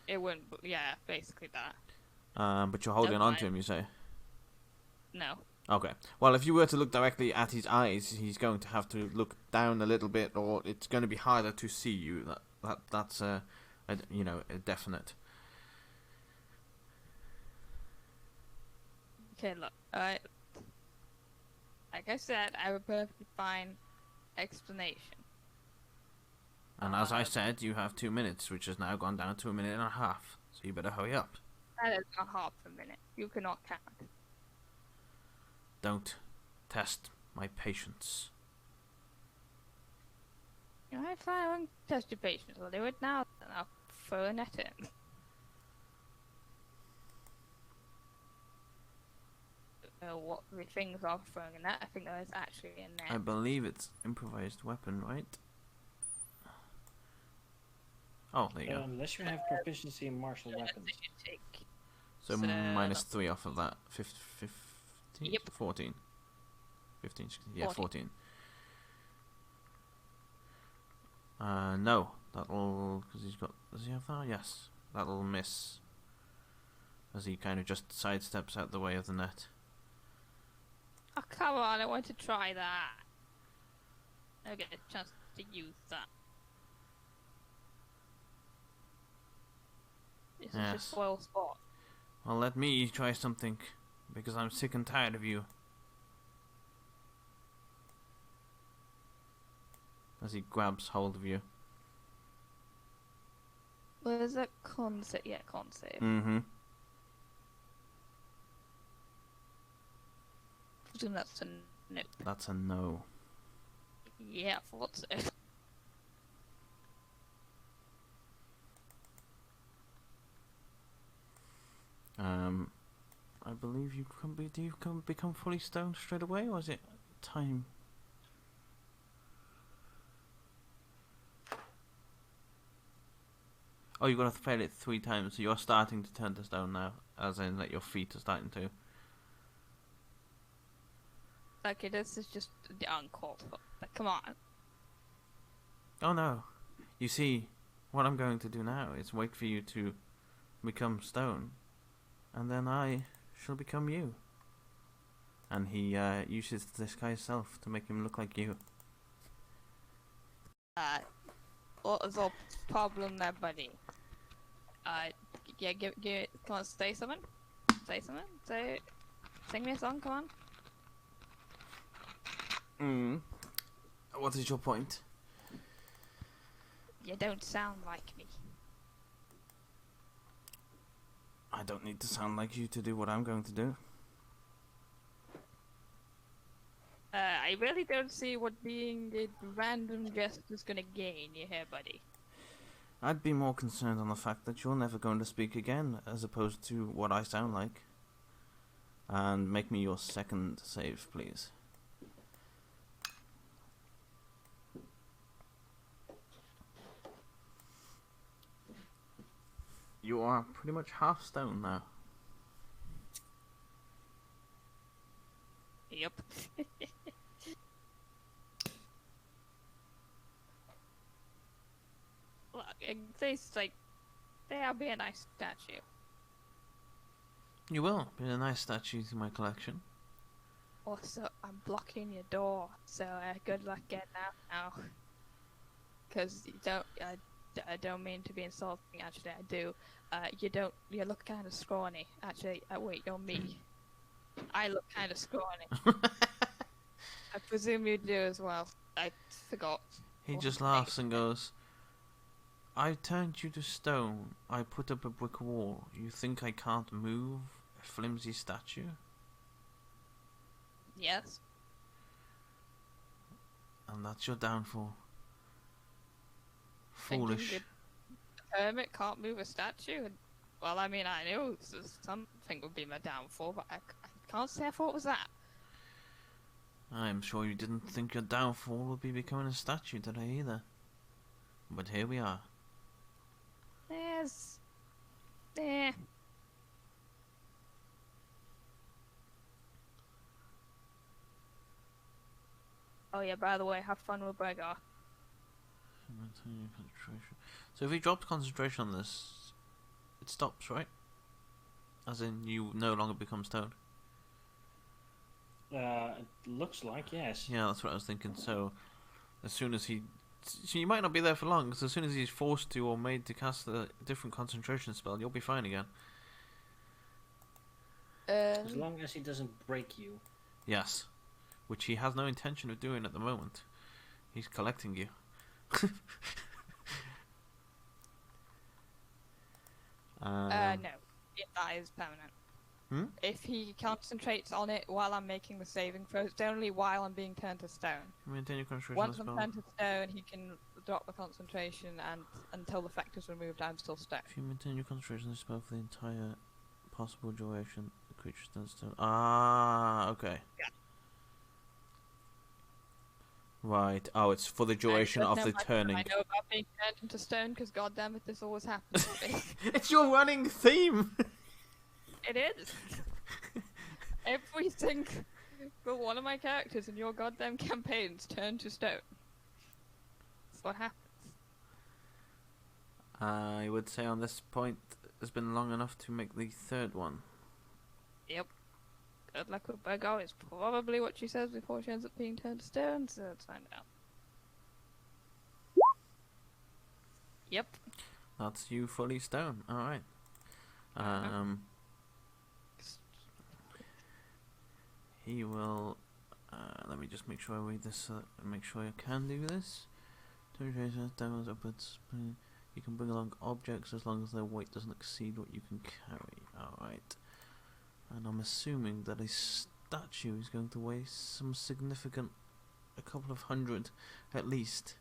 It wouldn't. Yeah, basically that. But you're holding Don't on to mind. him, you say? No. Okay. Well, if you were to look directly at his eyes, he's going to have to look down a little bit, or it's going to be harder to see you. That's a definite. Okay, look. Alright. Like I said, I have a perfectly fine explanation. And as I said, you have 2 minutes, which has now gone down to 1.5 minutes. So you better hurry up. That is not half a minute. You cannot count. Don't test my patience. Alright, fine. I won't test your patience. I'll do it now. Then I'll throw a net in. what the things are throwing a net. I think there is actually a net. I believe it's improvised weapon, right? Oh, there you go. Unless you have proficiency in martial weapons. That you take. So so -3 off of that. 15? Yep. 14. 15, 16, yeah, 14. No. That'll... Because he's got... Does he have that? Yes. That'll miss. As he kind of just sidesteps out the way of the net. Oh, come on, I want to try that. I'll get a chance to use that. This is Yes. just spoil spot. Well, let me try something. Because I'm sick and tired of you. As he grabs hold of you. Where's that con save? Yeah, con save. Mm-hmm. I presume that's a no. That's a no. Yeah, I thought so. I believe you can be. Do you become fully stoned straight away, or is it time? Oh, you've got to fail it 3 times, so you're starting to turn to stone now, as in that your feet are starting to. Okay, this is just the uncalled for. Like, come on. Oh no! You see, what I'm going to do now is wait for you to become stone, and then I shall become you. And he uses this guy's self to make him look like you. What is the problem there, buddy? Yeah, give it. Come on, say something. Say something. Sing me a song. Come on. What is your point? You don't sound like me. I don't need to sound like you to do what I'm going to do. I really don't see what being a random jest is gonna gain you here, buddy. I'd be more concerned on the fact that you're never going to speak again, as opposed to what I sound like. And make me your second save, please. You are pretty much half stone now. Yep. Look, it tastes like that'll be a nice statue. You will be a nice statue to my collection. Also, I'm blocking your door, so good luck getting out now. Because you don't, I don't mean to be insulting. Actually, I do. You look kind of scrawny. Actually, wait, you're me. I look kind of scrawny. I presume you do as well. I forgot. He just laughs and goes, I turned you to stone. I put up a brick wall. You think I can't move a flimsy statue? Yes. And that's your downfall. Thinking Foolish. the hermit can't move a statue? Well, I mean, I knew something would be my downfall, but I can't say I thought it was that. I'm sure you didn't think your downfall would be becoming a statue today either. But here we are. Yes. Eh. Oh yeah, by the way, have fun with Bregar. Maintain concentration. So if he drops concentration on this, it stops, right? As in, you no longer become stone. It looks like, yes. Yeah, that's what I was thinking. So, as soon as so you might not be there for long, because as soon as he's forced to or made to cast a different concentration spell, you'll be fine again. As long as he doesn't break you. Yes. Which he has no intention of doing at the moment. He's collecting you. No, that is permanent. Hmm? If he concentrates on it while I'm making the saving throw, it's only while I'm being turned to stone. Maintain your concentration Once I'm spell. turned to stone, he can drop the concentration, and until the effect is removed, I'm still stone. If you maintain your concentration on the spell for the entire possible duration, the creatures turned to stone. Ah, okay. Yeah. Right. Oh, it's for the duration of the turning. I know about being turned into stone because goddamn it, this always happens to me. It's your running theme. It is. Every single one of my characters in your goddamn campaigns turn to stone. That's what happens. I would say on this point has been long enough to make the third one. Yep. Good luck with Virgo is probably what she says before she ends up being turned to stone, so let's find out. Yep. That's you fully stone. Alright. He will... let me just make sure I read this and make sure I can do this. Downwards, upwards. You can bring along objects as long as their weight doesn't exceed what you can carry. Alright. And I'm assuming that a statue is going to weigh some significant... a couple of hundred at least.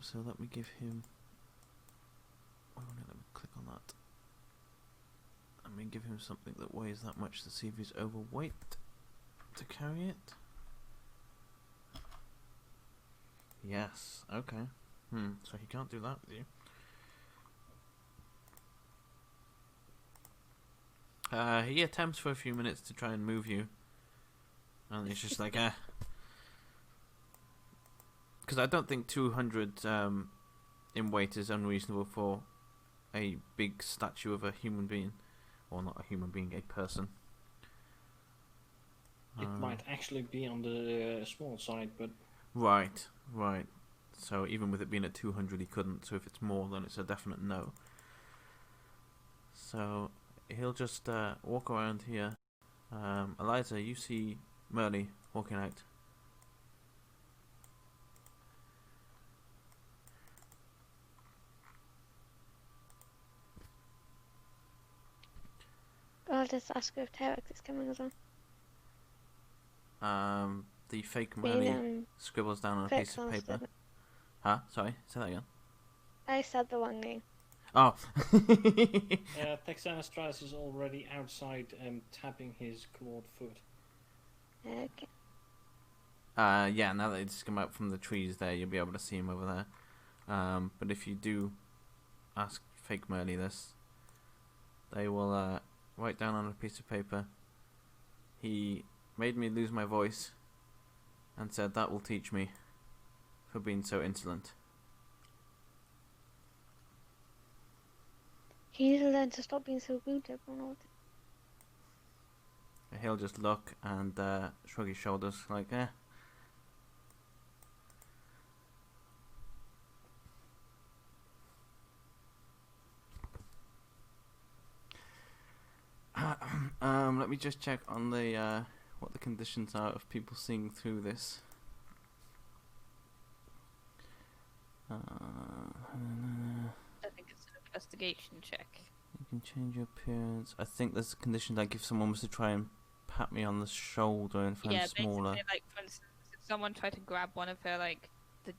So let me give him... oh, no, let me click on that. Let me give him something that weighs that much to see if he's overweight to carry it. Yes, okay. So he can't do that with you. He attempts for a few minutes to try and move you. And it's just like, because I don't think 200 in weight is unreasonable for a big statue of a human being. Or not a human being, a person. It might actually be on the small side, but... Right. So even with it being at 200 he couldn't, so if it's more then it's a definite no. So he'll just walk around here. Eliza, you see Merle walking out. I'll just ask her if Tarek is coming as well. The fake Me and, Merle scribbles down on a piece of paper. Huh? Sorry, say that again. I said the wrong name. Oh. Texana Strauss is already outside tapping his clawed foot. Okay. Yeah, now that it's come out from the trees there, you'll be able to see him over there. But if you do ask fake Merle this, they will write down on a piece of paper, he made me lose my voice and said that will teach me for being so insolent. He needs to learn to stop being so rude to everyone. He'll just look and shrug his shoulders like, eh. Let me just check on the what the conditions are of people seeing through this. I think it's an investigation check. You can change your appearance. I think there's a condition like if someone was to try and pat me on the shoulder and if I'm smaller. Basically, like for instance, if someone tried to grab one of her like the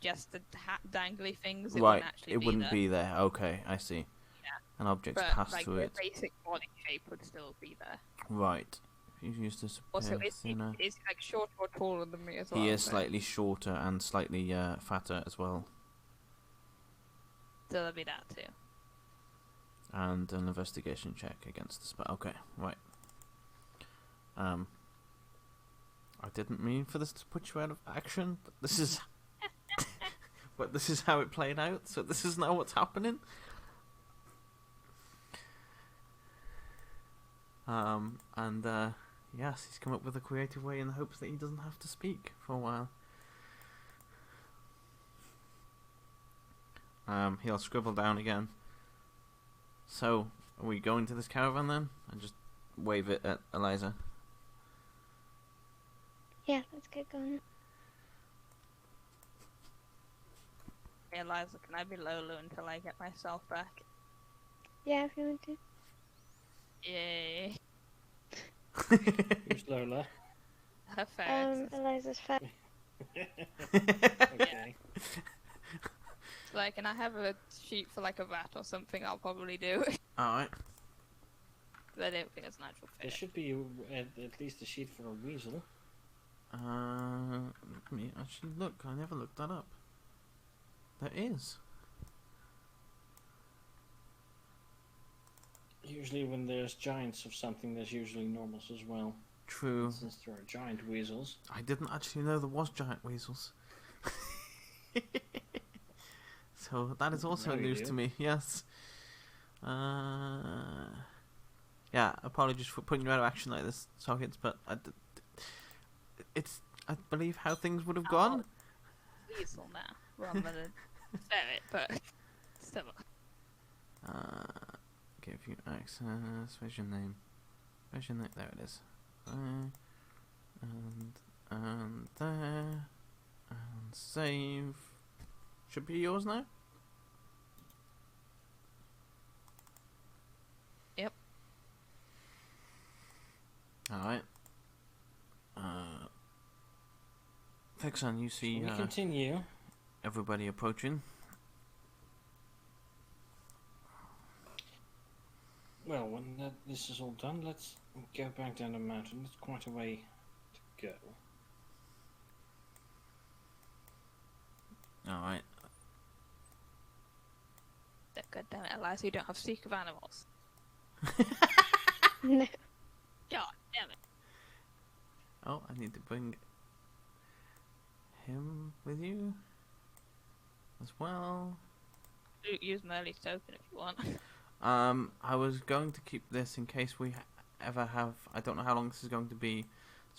dangly things, it right, wouldn't actually it wouldn't be there. Okay, I see. Yeah. An object's But passed like through the it. basic body shape would still be there. Right. If you use this Also, appear is thinner. he like shorter or taller than me as well? He is so- slightly shorter and slightly fatter as well. So there'll be that too. And an investigation check against the spell. Okay, right. I didn't mean for this to put you out of action. This is... but this is how it played out, so this is now what's happening. Yes, he's come up with a creative way in the hopes that he doesn't have to speak for a while. He'll scribble down again. So, are we going to this caravan then? And just wave it at Eliza. Yeah, let's get going. Hey, Eliza, can I be Lolo until I get myself back? Yeah, if you want to. Yay. Who's Lola? Her ferret. Eliza's fat. Okay. Like, and I have a sheet for like a rat or something. I'll probably do. Alright. But I don't think it's natural There fit. should be at least a sheet for a weasel. Let me actually look. I never looked that up. There is. Usually when there's giants of something, there's usually normals as well. True. Since there are giant weasels. I didn't actually know there was giant weasels. So that is also Now you news do. to me. Yes. Yeah. Apologies for putting you out of action like this, Sockets, but it's I believe how things would have gone. Weasel now, rather than ferret, but still. Give you access. Where's your name? Where's your name? There it is. And there, and save. Should be yours now. Yep. All right. Vexan, you see We continue. everybody approaching. Well, when this is all done, let's go back down the mountain. It's quite a way to go. All right. God damn it, Elias, you don't have secret animals. No. God damn it. Oh, I need to bring him with you as well. Use Merly's token if you want. I was going to keep this in case we ever have. I don't know how long this is going to be,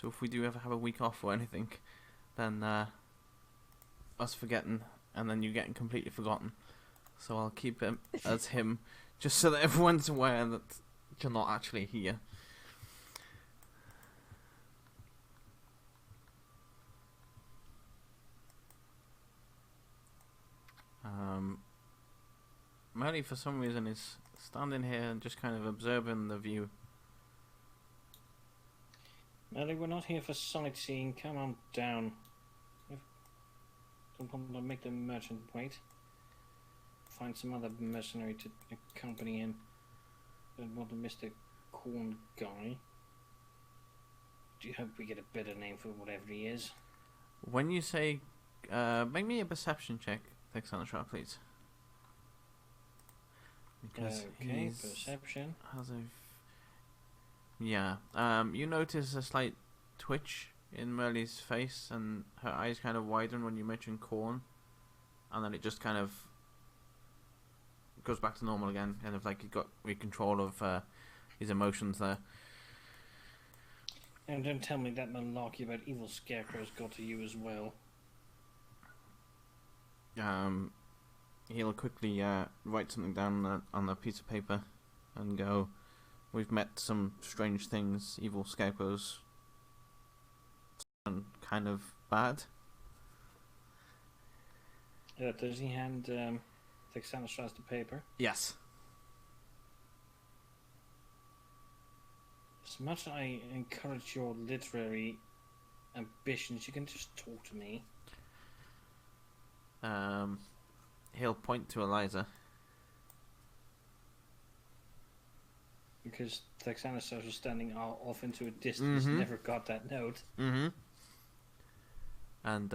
so if we do ever have a week off or anything, then us forgetting and then you getting completely forgotten. So I'll keep him as him, just so that everyone's aware that you're not actually here. Merly, for some reason, is standing here and just kind of observing the view. Melly, we're not here for sightseeing. Come on down. Don't want to make the merchant wait. Find some other mercenary to accompany him. Don't want to miss the corn guy. Do you hope we get a better name for whatever he is? When you say, make me a perception check, Alexandra, please. Because Okay, he's perception. has a. Yeah. You notice a slight twitch in Merly's face, and her eyes kind of widen when you mention corn, and then it just kind of goes back to normal again, kind of like he got control of his emotions there. And don't tell me that malarkey about evil scarecrows got to you as well. He'll quickly write something down on a piece of paper and go, "We've met some strange things, evil scarecrows, and kind of bad." Does he hand Texanus the paper? Yes. As much as I encourage your literary ambitions, you can just talk to me. He'll point to Eliza. Because Texanus was standing off into a distance, Mhm. never got that note. Mm-hmm. And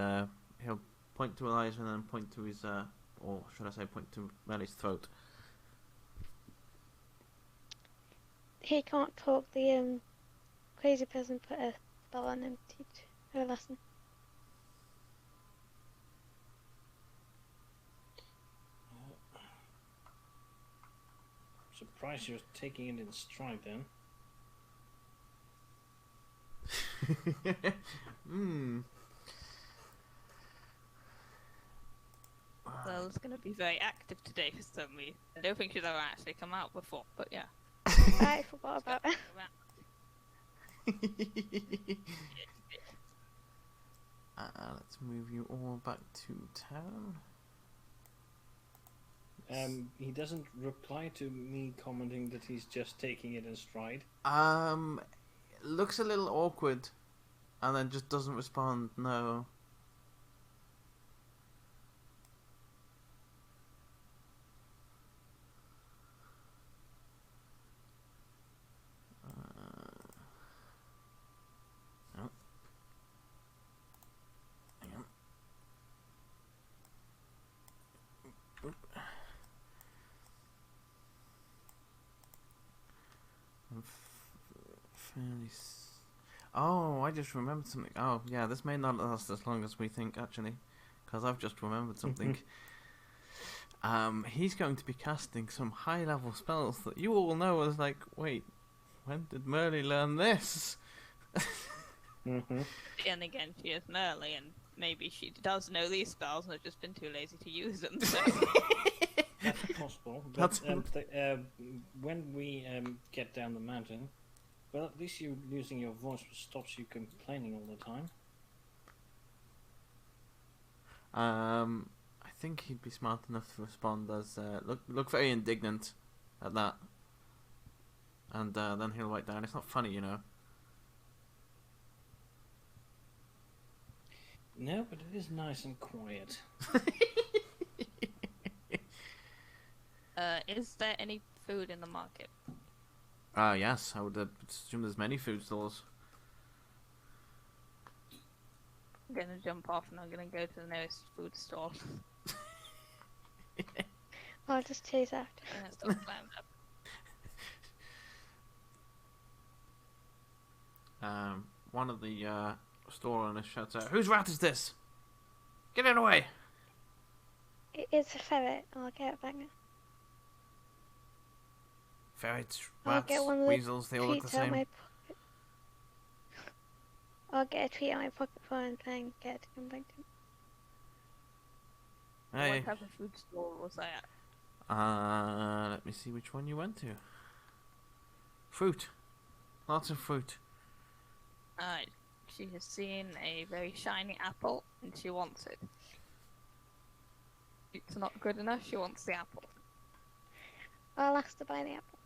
he'll point to Eliza and then point to his, or should I say, point to Melly's throat. He can't talk. The crazy person put a spell on him to teach her a lesson. Surprised you're taking it in stride then. Well, it's going to be very active today for some reason. I don't think she's ever actually come out before, but yeah. I forgot about it. Let's move you all back to town. He doesn't reply to me commenting that he's just taking it in stride. Looks a little awkward, and then just doesn't respond. No. Oh, I just remembered something. Oh, yeah, this may not last as long as we think, actually, because I've just remembered something. He's going to be casting some high-level spells that you all know as like, wait, when did Merle learn this? And again, she is Merle, and maybe she does know these spells and has just been too lazy to use them. So. That's possible. But when we get down the mountain, well, at least you using your voice stops you complaining all the time. I think he'd be smart enough to respond as look very indignant at that, and then he'll write down. It's not funny, you know. No, but it is nice and quiet. Is there any food in the market? Yes, I would assume there's many food stalls. I'm gonna jump off and I'm gonna go to the nearest food stall. I'll just chase after. And start climbing up. One of the stall owners shouts out, "Whose rat is this? Get it away!" It's a ferret. I'll get it back now. Ferrets, I'll rats, get one of the weasels, they all look the treats out same. my pocket. I'll get a treat out my pocket for him and get it to come back to me. Hey. What type of food stall was that? Let me see which one you went to. Fruit. Lots of fruit. Alright. She has seen a very shiny apple and she wants it. It's not good enough, she wants the apple. I'll ask to buy the apple.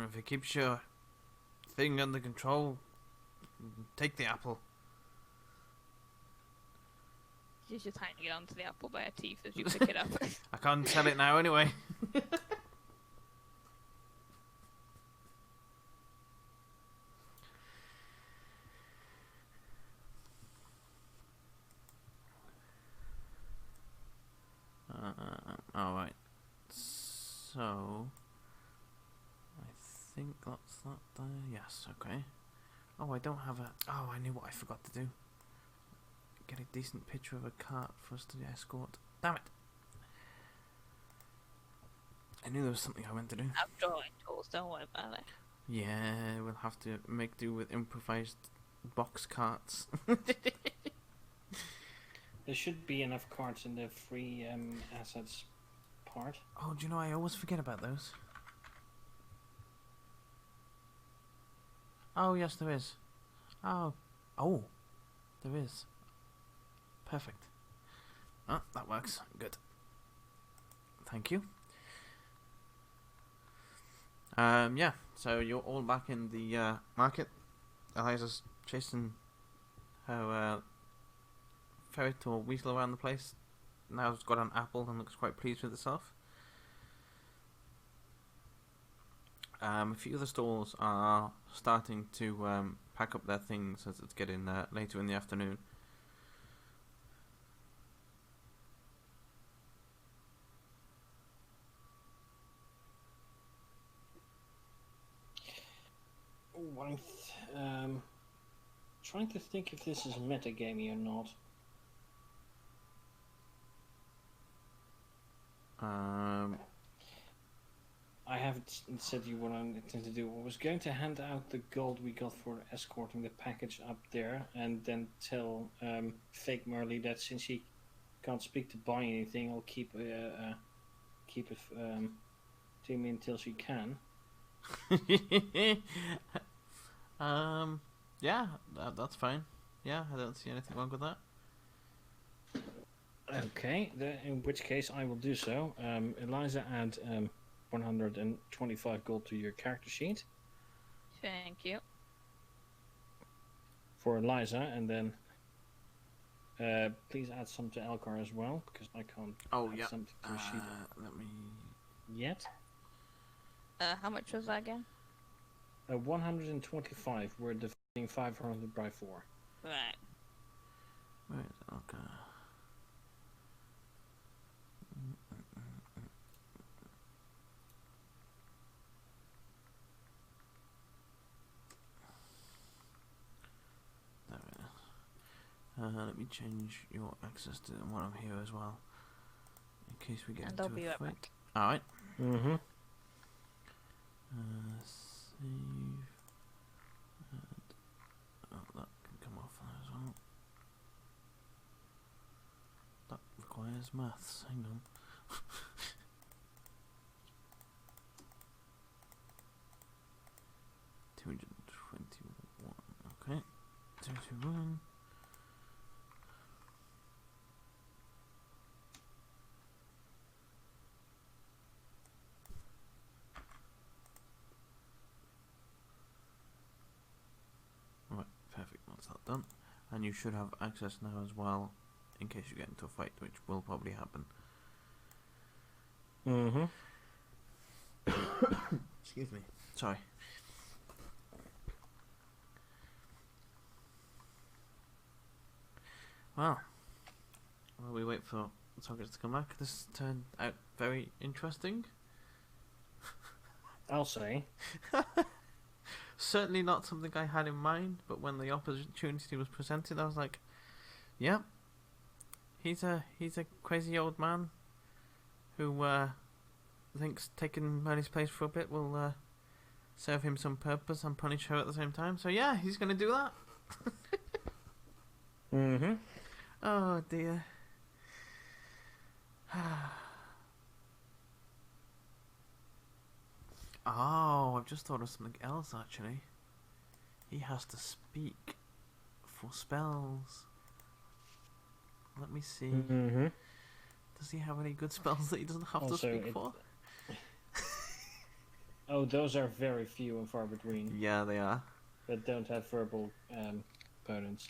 If it keeps your thing under control, take the apple. She's just hanging onto the apple by her teeth as you pick it up. I can't sell it now anyway. Alright. So I think that's that there. Yes, okay. Oh, I don't have a... Oh, I knew what I forgot to do. Get a decent picture of a cart for us to escort. Damn it! I knew there was something I meant to do. I have drawing tools, don't worry about it. Yeah, we'll have to make do with improvised box carts. There should be enough cards in the free assets part. Oh, do you know, I always forget about those. Oh, yes, there is. Oh, there is. Perfect. Oh, that works. Good. Thank you. Yeah, so you're all back in the market. Eliza's chasing her ferret or weasel around the place. Now it's got an apple and looks quite pleased with itself. A few of the stalls are starting to pack up their things as it's getting later in the afternoon. I'm trying to think if this is metagamey or not. I haven't said you what I intend to do. I was going to hand out the gold we got for escorting the package up there, and then tell fake Merle that since he can't speak to buy anything, I'll keep it to me until she can. Yeah, that's fine. Yeah, I don't see anything wrong with that. Okay, in which case I will do so. Eliza, add 125 gold to your character sheet Thank you. for Eliza, and then please add some to Elgar as well, because I can't add something to her sheet Let me... yet. How much was that again? 125, we're dividing 500 by 4. Right. Where is it? Okay. let me change your access to while I'm here as well, in case we get And I'll into be a right fight. back. All right. Mm-hmm. Save. And, that can come off there as well. That requires maths. Hang on. 221. Okay. 221. Right, perfect. That's that done. And you should have access now as well, in case you get into a fight, which will probably happen. Mm-hmm. Excuse me. Sorry. Well, while we wait for the targets to come back, this turned out very interesting. I'll say. Certainly not something I had in mind, but when the opportunity was presented, I was like, "Yep, he's a crazy old man who thinks taking Molly's place for a bit will serve him some purpose and punish her at the same time. So yeah, he's gonna do that." Mm-hmm. Oh dear. Oh, I've just thought of something else actually. He has to speak for spells. Let me see. Mm-hmm. Does he have any good spells that he doesn't have to Also, speak it- for? Oh, those are very few and far between Yeah, they are. that don't have verbal opponents.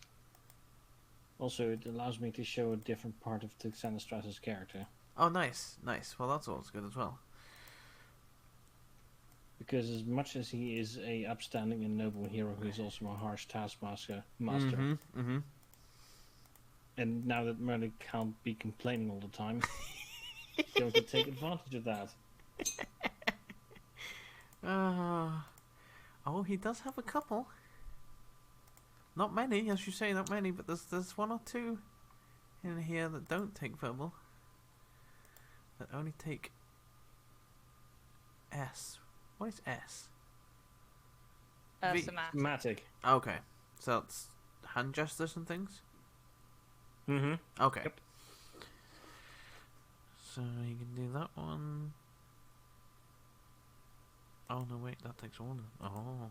Also, it allows me to show a different part of Xanastras's character. Oh, nice, nice. Well, that's always good as well. Because as much as he is a upstanding and noble hero, he's also a harsh taskmaster. Mm-hmm. And now that Merlin can't be complaining all the time, he's going to take advantage of that. Oh, he does have a couple. Not many, as you say, not many, but there's one or two in here that don't take verbal. That only take S. What is S? V- Somatic. Somatic. Okay, so that's hand gestures and things. Mm-hmm. Okay. Yep. So you can do that one. Oh no, wait, that takes all of them. Oh.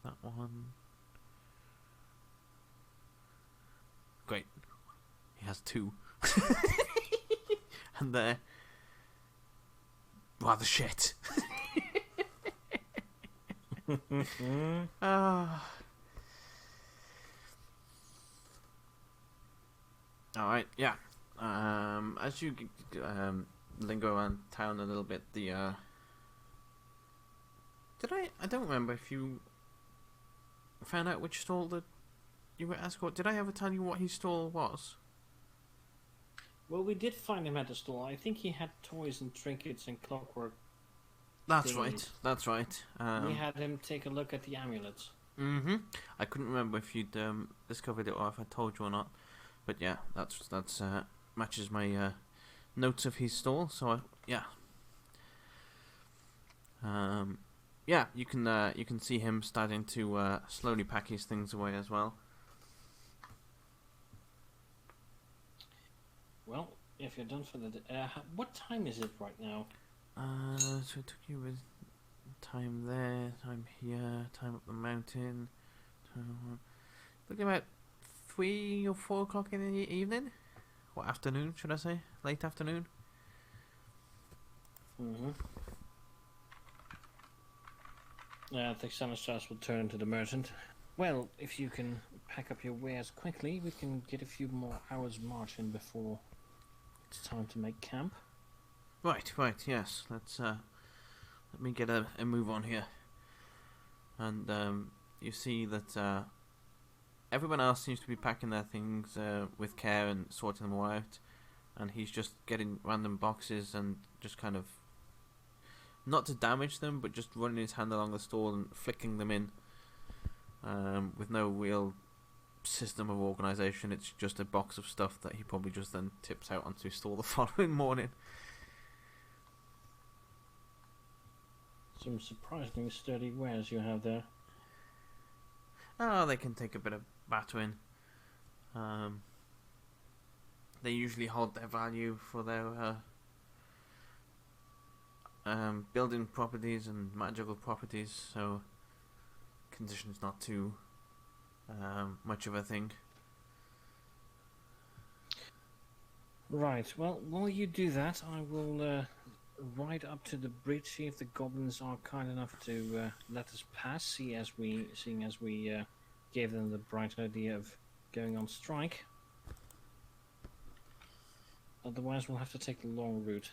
That one. Great. He has two. And they're rather shit. Ah. Alright, yeah. As you linger around town a little bit, the I don't remember if you found out which stall that you were escort. Did I ever tell you what his stall was? Well, we did find him at the store. I think he had toys and trinkets and clockwork. That's Things. right. That's right. We had him take a look at the amulets. Mm-hmm. I couldn't remember if you'd discovered it or if I told you or not. But yeah, that's matches my notes of his stall. So yeah. Yeah, you can see him starting to slowly pack his things away as well. Well, if you're done for the day, what time is it right now? So it took you with time there, time here, time up the mountain. Looking about 3 or 4 o'clock in the evening, or afternoon, should I say? Late afternoon. Mm-hmm. Xanastras's will turn to the merchant. Well, if you can pack up your wares quickly, we can get a few more hours marching before it's time to make camp. Right, yes. Let's let me get a move on here. And you see that everyone else seems to be packing their things with care and sorting them all out, and he's just getting random boxes and just kind of, not to damage them, but just running his hand along the stall and flicking them in. with no real system of organisation. It's just a box of stuff that he probably just then tips out onto his store the following morning. Some surprisingly sturdy wares you have there. Oh, they can take a bit of battering. They usually hold their value for their building properties and magical properties, so condition's not too much of a thing. Right, well, while you do that, I will ride up to the bridge, see if the goblins are kind enough to let us pass, seeing as we gave them the bright idea of going on strike. Otherwise, we'll have to take the long route.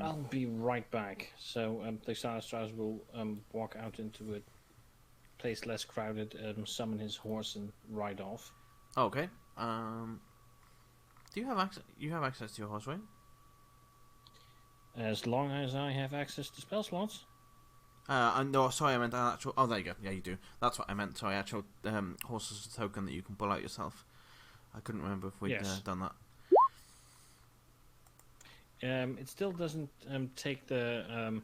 I'll be right back. So, the Xanastraz will walk out into a place less crowded, summon his horse, and ride off. Okay. Do you have access? You have access to your horse, right? As long as I have access to spell slots. No, sorry, I meant an actual. Oh, there you go. Yeah, you do. That's what I meant. Sorry, actual horse is a token that you can pull out yourself. I couldn't remember if we'd done that. It still doesn't take the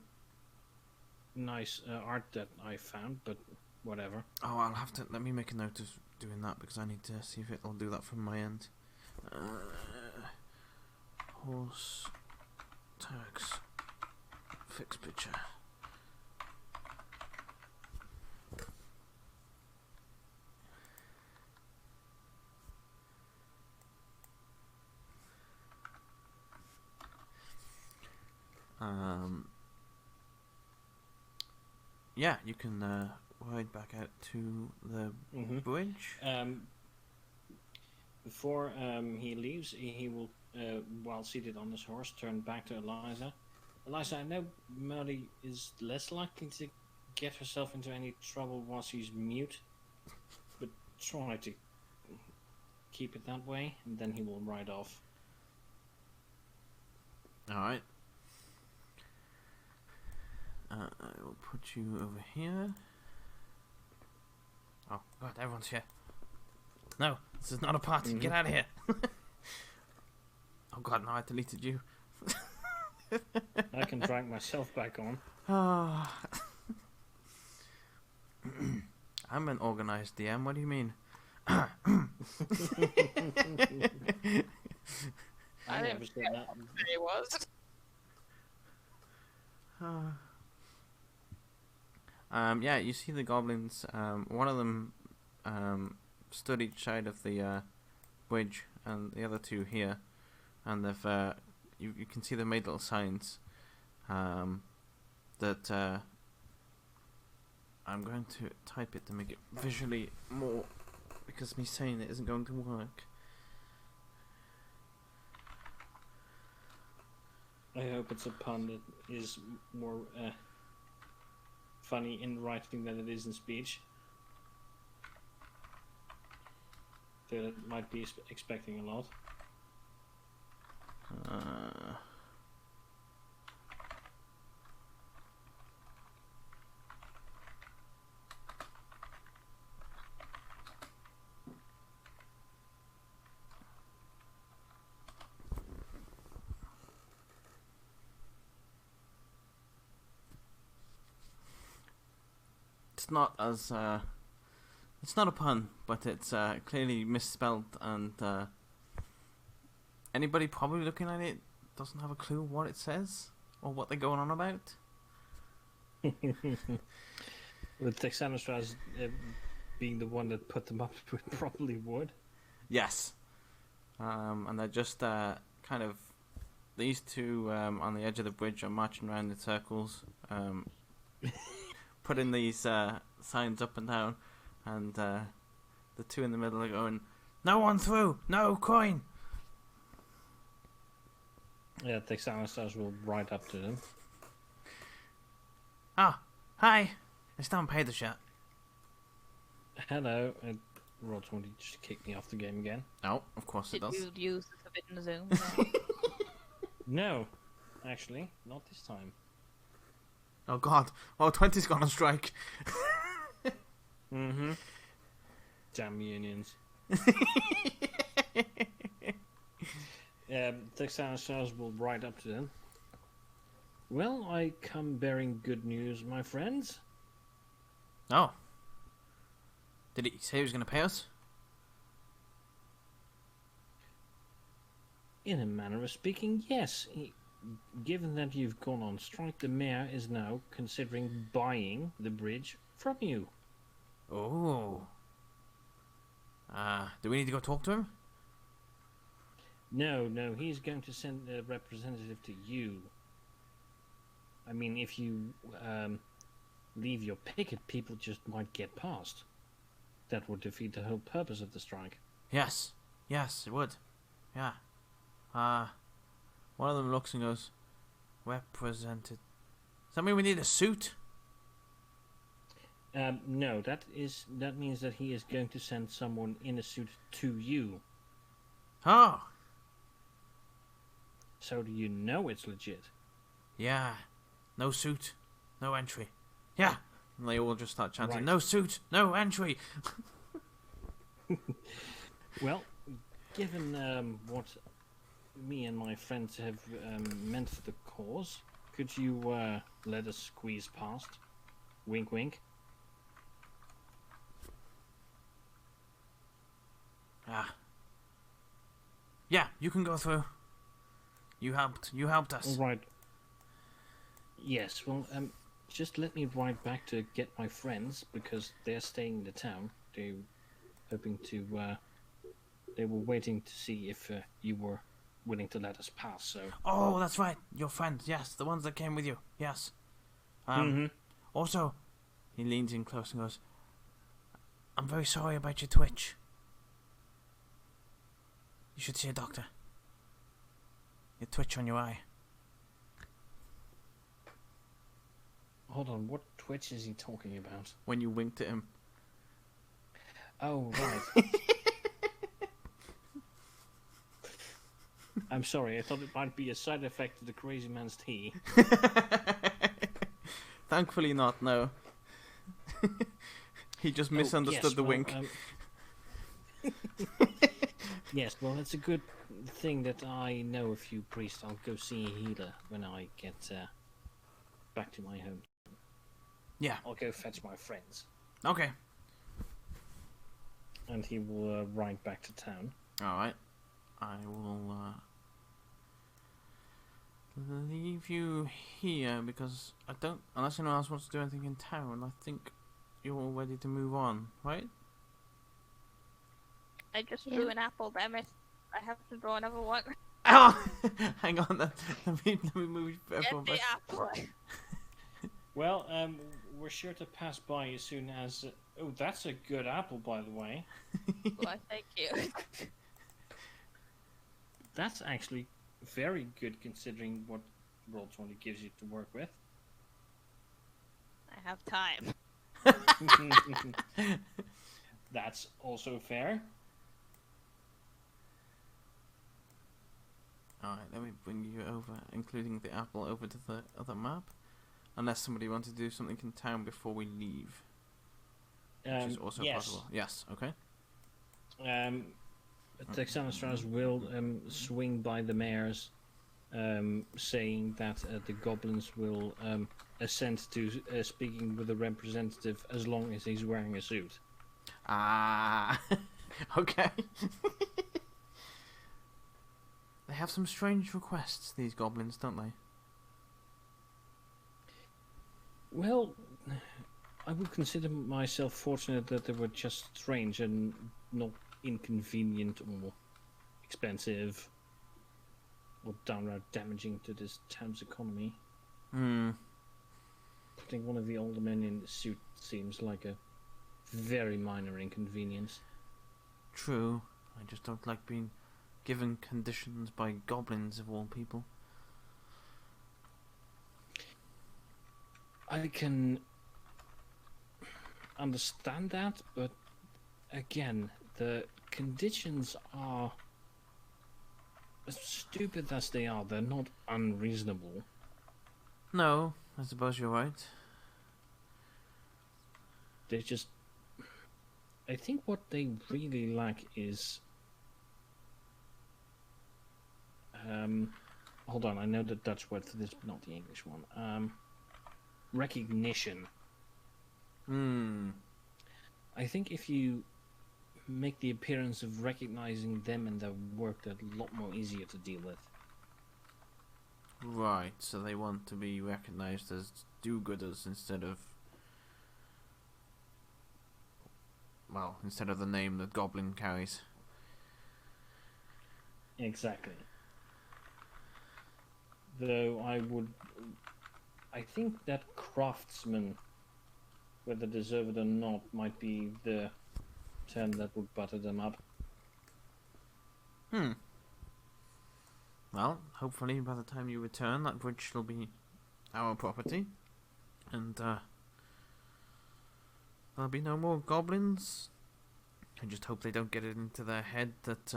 nice art that I found, but whatever. Oh, I'll have to. Let me make a note of doing that because I need to see if it'll do that from my end. Horse tags. Fix picture. Yeah, you can ride back out to the bridge. Before he leaves, he will, while seated on his horse, turn back to Eliza. Eliza, I know Molly is less likely to get herself into any trouble while she's mute, but try to keep it that way, and then he will ride off. Alright. I will put you over here. Oh god, everyone's here. No, this is not a party. Get out of here. Oh god, no, I deleted you. I can drag myself back on. I'm an organized DM, what do you mean? I I never didn't said that. it was. Yeah, you see the goblins. One of them stood each side of the bridge, and the other two here, and they've you can see they made little signs that I'm going to type it to make it visually more, because me saying it isn't going to work. I hope it's a pun that is more funny in writing than it is in speech. That might be expecting a lot. It's not as it's not a pun, but it's clearly misspelled, and anybody probably looking at it doesn't have a clue what it says or what they're going on about. The Texanostras being the one that put them up probably would. Yes, and they're just kind of, these two on the edge of the bridge are marching around in circles, putting these signs up and down, and the two in the middle are going, No one through! No coin! Yeah, Texanostras will ride up to them. Ah, hi! I still haven't paid the shit. Hello, and Rod's wanted to just kick me off the game again. oh, of course it Did does. you use the forbidden zoom? No, actually, not this time. Oh God! Oh, 20's gone on strike. Mm-hmm. Damn unions. Texanosaurus will ride up to them. Well, I come bearing good news, my friends. Oh. Did he say he was going to pay us? In a manner of speaking, yes. Given that you've gone on strike, the mayor is now considering buying the bridge from you. Oh. Do we need to go talk to him? No, he's going to send a representative to you. I mean, if you leave your picket, people just might get past. That would defeat the whole purpose of the strike. Yes, it would. Yeah. One of them looks and goes, represented. Does that mean we need a suit? No, that means that he is going to send someone in a suit to you. Oh. So do you know it's legit? Yeah. No suit, no entry. Yeah. And they all just start chanting, Right. No suit, no entry. Well, given what me and my friends have meant for the cause, could you let us squeeze past? Wink, wink. Yeah, you can go through. You helped us. All right. Yes, well, just let me ride back to get my friends because they're staying in the town. They were waiting to see if you were willing to let us pass. So. Oh, that's right. Your friends, yes, the ones that came with you. Yes. Mhm. Also, he leans in close and goes, I'm very sorry about your twitch. You should see a doctor. Your twitch on your eye. Hold on, what twitch is he talking about? When you winked at him. Oh, right. I'm sorry, I thought it might be a side effect of the crazy man's tea. Thankfully not, no. He just misunderstood the wink. Yes, well, it's a good thing that I know a few priests. I'll go see a healer when I get back to my home. Yeah. I'll go fetch my friends. Okay. And he will ride back to town. Alright. I will leave you here because I don't, unless anyone else wants to do anything in town, I think you're all ready to move on, right? I just drew an apple, damn it. I have to draw another one. Oh! Hang on, let me move Get everyone the back. apple. Well, we're sure to pass by as soon as... oh, that's a good apple, by the way. Well, thank you. That's actually very good considering what Roll20 gives you to work with. I have time. That's also fair. Alright, let me bring you over, including the apple, over to the other map. Unless somebody wants to do something in town before we leave. Which is also yes. possible. Yes, okay. Texanosaurus will swing by the mayor's, saying that the goblins will assent to speaking with a representative as long as he's wearing a suit. Okay. They have some strange requests, these goblins, don't they? Well, I would consider myself fortunate that they were just strange and not inconvenient or expensive or downright damaging to this town's economy. Putting one of the older men in a suit seems like a very minor inconvenience. True. I just don't like being given conditions by goblins of all people. I can understand that, but again, the conditions are, as stupid as they are, they're not unreasonable. No, I suppose you're right. They just... I think what they really lack is... hold on, I know the Dutch word for this, but not the English one. Recognition. I think if you make the appearance of recognizing them and their work, that's a lot more easier to deal with. Right, so they want to be recognized as do-gooders instead of... well, instead of the name that Goblin carries. Exactly. Though I think that craftsman, whether deserved or not, might be the term that would butter them up. Well, hopefully by the time you return, that bridge will be our property. And, there'll be no more goblins. I just hope they don't get it into their head that,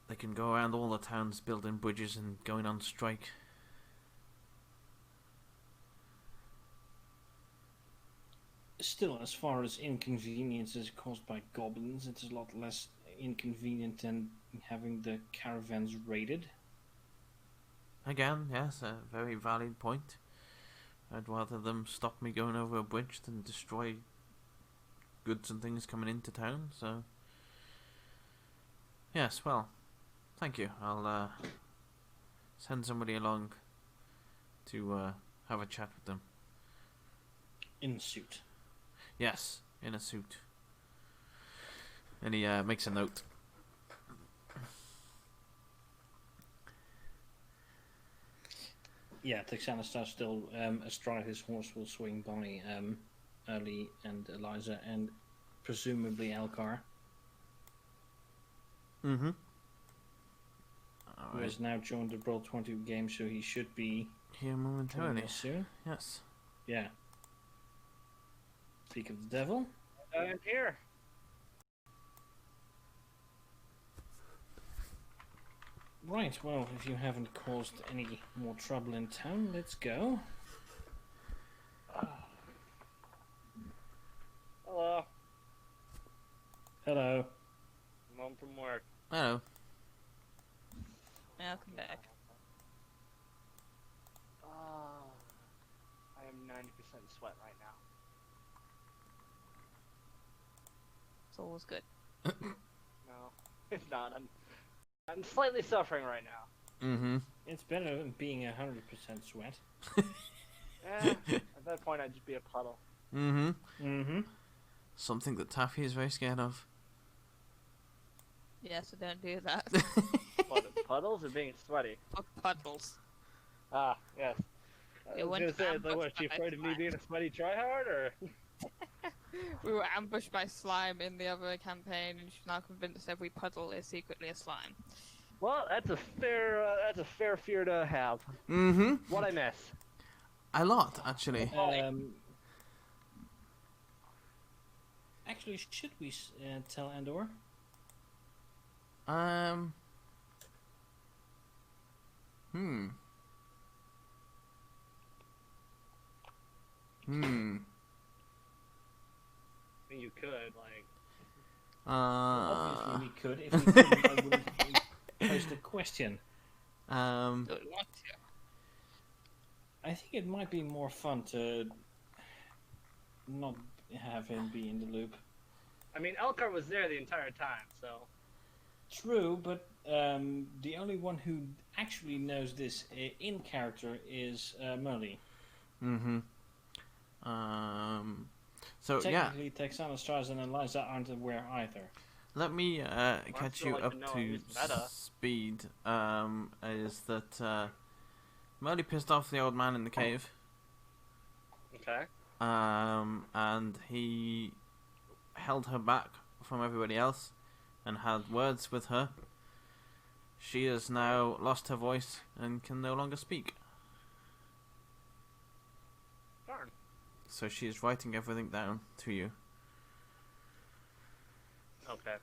they can go around all the towns building bridges and going on strike. Still, as far as inconveniences caused by goblins, it's a lot less inconvenient than having the caravans raided. Again, yes, a very valid point. I'd rather them stop me going over a bridge than destroy goods and things coming into town, so... yes, well, thank you. I'll send somebody along to have a chat with them. In suit. Yes, in a suit. And he makes a note. Yeah, Texanistar still astride his horse will swing by Early and Eliza and presumably Elcar, Mm-hmm. who has now joined the Brawl 22 game, so he should be Here joining momentarily. us soon. Yes. Yeah. Speak of the devil. I'm here. Right, well, if you haven't caused any more trouble in town, let's go. Hello. Hello. I'm home from work. Hello. Welcome back. I am 90% sweat right now. It's always good. No, it's not. I'm slightly suffering right now. Mm-hmm. It's better than being 100% sweat. At that point, I'd just be a puddle. Mm-hmm. Mm-hmm. Something that Taffy is very scared of. Yeah, so don't do that. What, puddles or being sweaty? Fuck puddles. Ah, yes. I You was went gonna say, to like, what, ambush she by afraid of me slime. being a sweaty tryhard, or? We were ambushed by slime in the other campaign, and she's now convinced every puddle is secretly a slime. Well, that's a fair fear to have. Mm-hmm. What I miss? A lot, actually. Actually, should we tell Andor? Hmm. I mean, you could, like... Obviously we could. If we couldn't, I wouldn't post a question. Um. Don't want to. I think it might be more fun to not have him be in the loop. I mean, Elcar was there the entire time, so... True, but the only one who actually knows this in character is Merly. Mm-hmm. So yeah, Technically, Texana, Stars, and Eliza aren't aware either. let me catch still you like up to know to who's meta. speed. Is that Merly pissed off the old man in the cave? Okay. And he held her back from everybody else and had words with her. She has now lost her voice and can no longer speak. Darn. So she is writing everything down to you. Okay.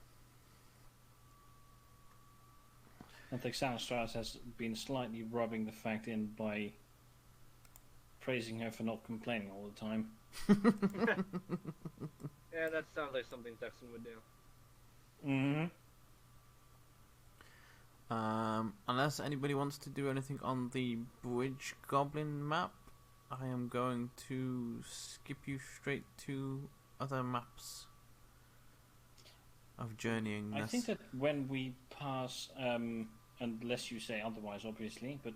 And Texana Stars has been slightly rubbing the fact in by praising her for not complaining all the time. Yeah, that sounds like something Dexon would do. Mm-hmm. Unless anybody wants to do anything on the Bridge Goblin map, I am going to skip you straight to other maps of journeying. I think that when we pass, unless you say otherwise, obviously, but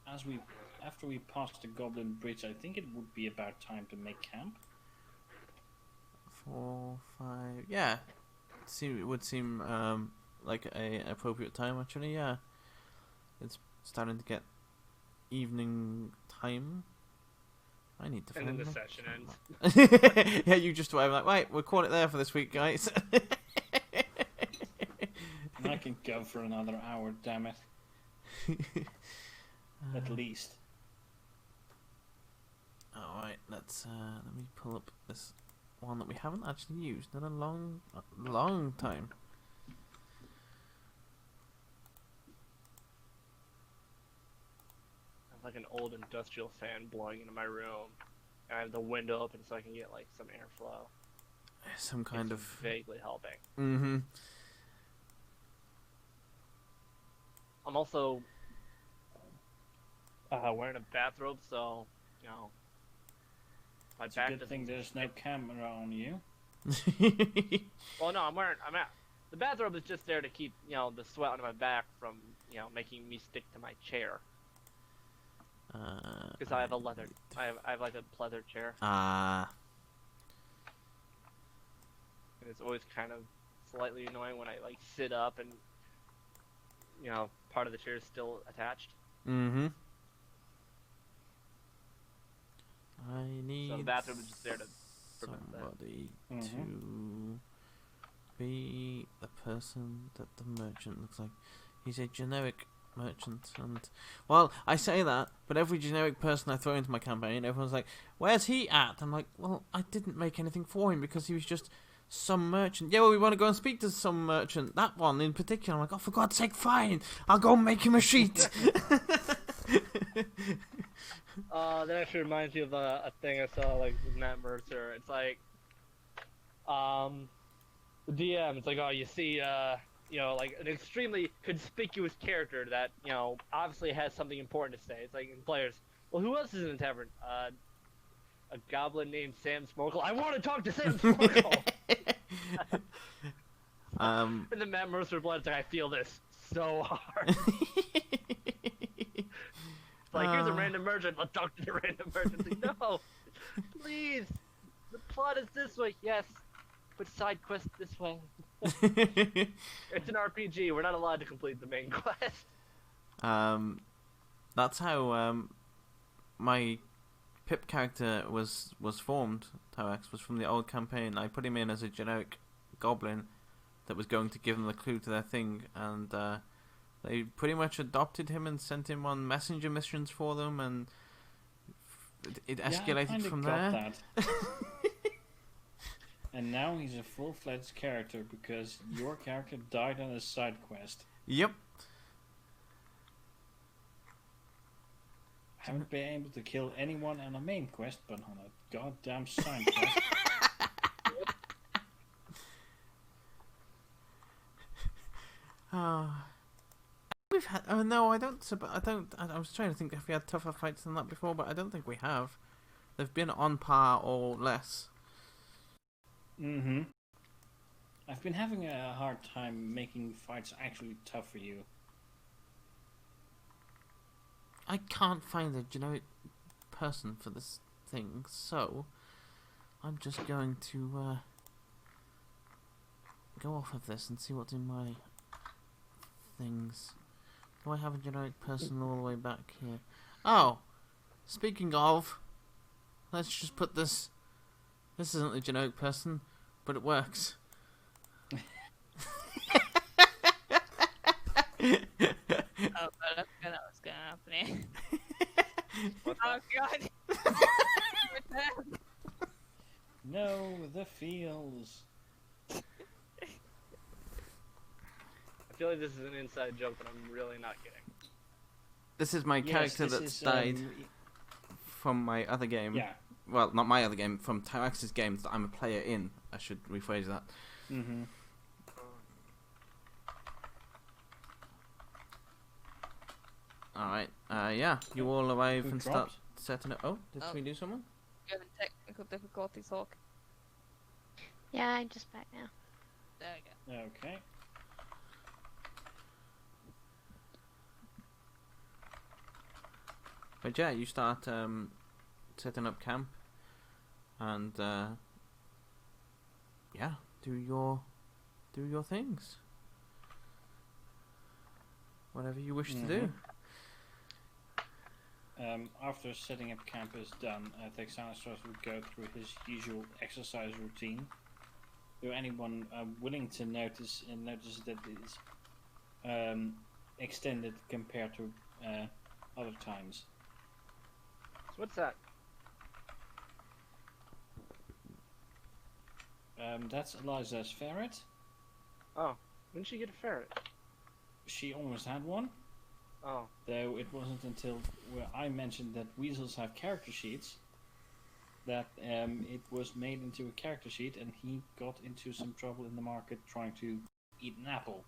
after we pass the Goblin Bridge, I think it would be about time to make camp. 4, 5, yeah. It would seem like a appropriate time actually. Yeah, it's starting to get evening time. I need to And find then the my session camp. ends. Yeah, you just were like, right, we'll call it there for this week, guys. And I can go for another hour, damn it. At least. Alright, let me pull up this one that we haven't actually used in a long time. I have like an old industrial fan blowing into my room. And I have the window open so I can get like some airflow. Some kind It's of vaguely helping. Mm-hmm. I'm also wearing a bathrobe, so you know my It's a back good doesn't. thing there's no camera on you. Well, no, the bathrobe is just there to keep the sweat on my back from making me stick to my chair because I have a leather. I have like a pleather chair, and it's always kind of slightly annoying when I like sit up and part of the chair is still attached. Mm-hmm. I need So the bathroom is just there to prevent that. somebody Mm-hmm. to be the person that the merchant looks like. He's a generic merchant, and well, I say that, but every generic person I throw into my campaign, everyone's like, "Where's he at?" I'm like, "Well, I didn't make anything for him because he was just some merchant." "Yeah, well, we want to go and speak to some merchant. That one in particular." I'm like, "Oh, for God's sake, fine. I'll go and make him a sheet." That actually reminds me of a thing I saw like with Matt Mercer. It's like, the DM. It's like, oh, you see, like an extremely conspicuous character that obviously has something important to say. It's like in players. Well, who else is in the tavern? A goblin named Sam Snorkel. I want to talk to Sam Snorkel. And then Matt Mercer replies, like, I feel this so hard. Like, here's a random merchant. Let's talk to the random merchant. It's like, no, please. The plot is this way. Yes, but side quest this way. It's an RPG. We're not allowed to complete the main quest. That's how my Pip character was formed. Tarex was from the old campaign. I put him in as a generic goblin that was going to give them the clue to their thing, and they pretty much adopted him and sent him on messenger missions for them, and it escalated from there. That. And now he's a full-fledged character because your character died on a side quest. Yep. Haven't been able to kill anyone on a main quest, but on a goddamn side quest. We've had. Oh no, I don't. I was trying to think if we had tougher fights than that before, but I don't think we have. They've been on par or less. Mm-hmm. I've been having a hard time making fights actually tough for you. I can't find a generic person for this thing, so I'm just going to go off of this and see what's in my things. Do I have a generic person all the way back here? Oh, speaking of, let's just put this. This isn't a generic person, but it works. Oh, but I forgot what's going to happen here. What's Oh that? god! No, the feels. I feel like this is an inside joke that I'm really not getting. This is my character that's died from my other game. Yeah. Well, not my other game, from Tyrax's games that I'm a player in. I should rephrase that. Mm-hmm. Alright, yeah, you all arrive Who and dropped? start setting it. Oh, did Oh. we lose someone? You're having technical difficulties, Hawk. Yeah, I'm just back now. There we go. Okay. But yeah, you start setting up camp, and yeah, do your things. Whatever you wish to do. After setting up camp is done, Texanastros would go through his usual exercise routine. To anyone willing to notice that it's extended compared to other times. So what's that? That's Eliza's ferret. Oh, when did she get a ferret? She almost had one, Oh. though it wasn't until where I mentioned that weasels have character sheets that it was made into a character sheet, and he got into some trouble in the market trying to eat an apple.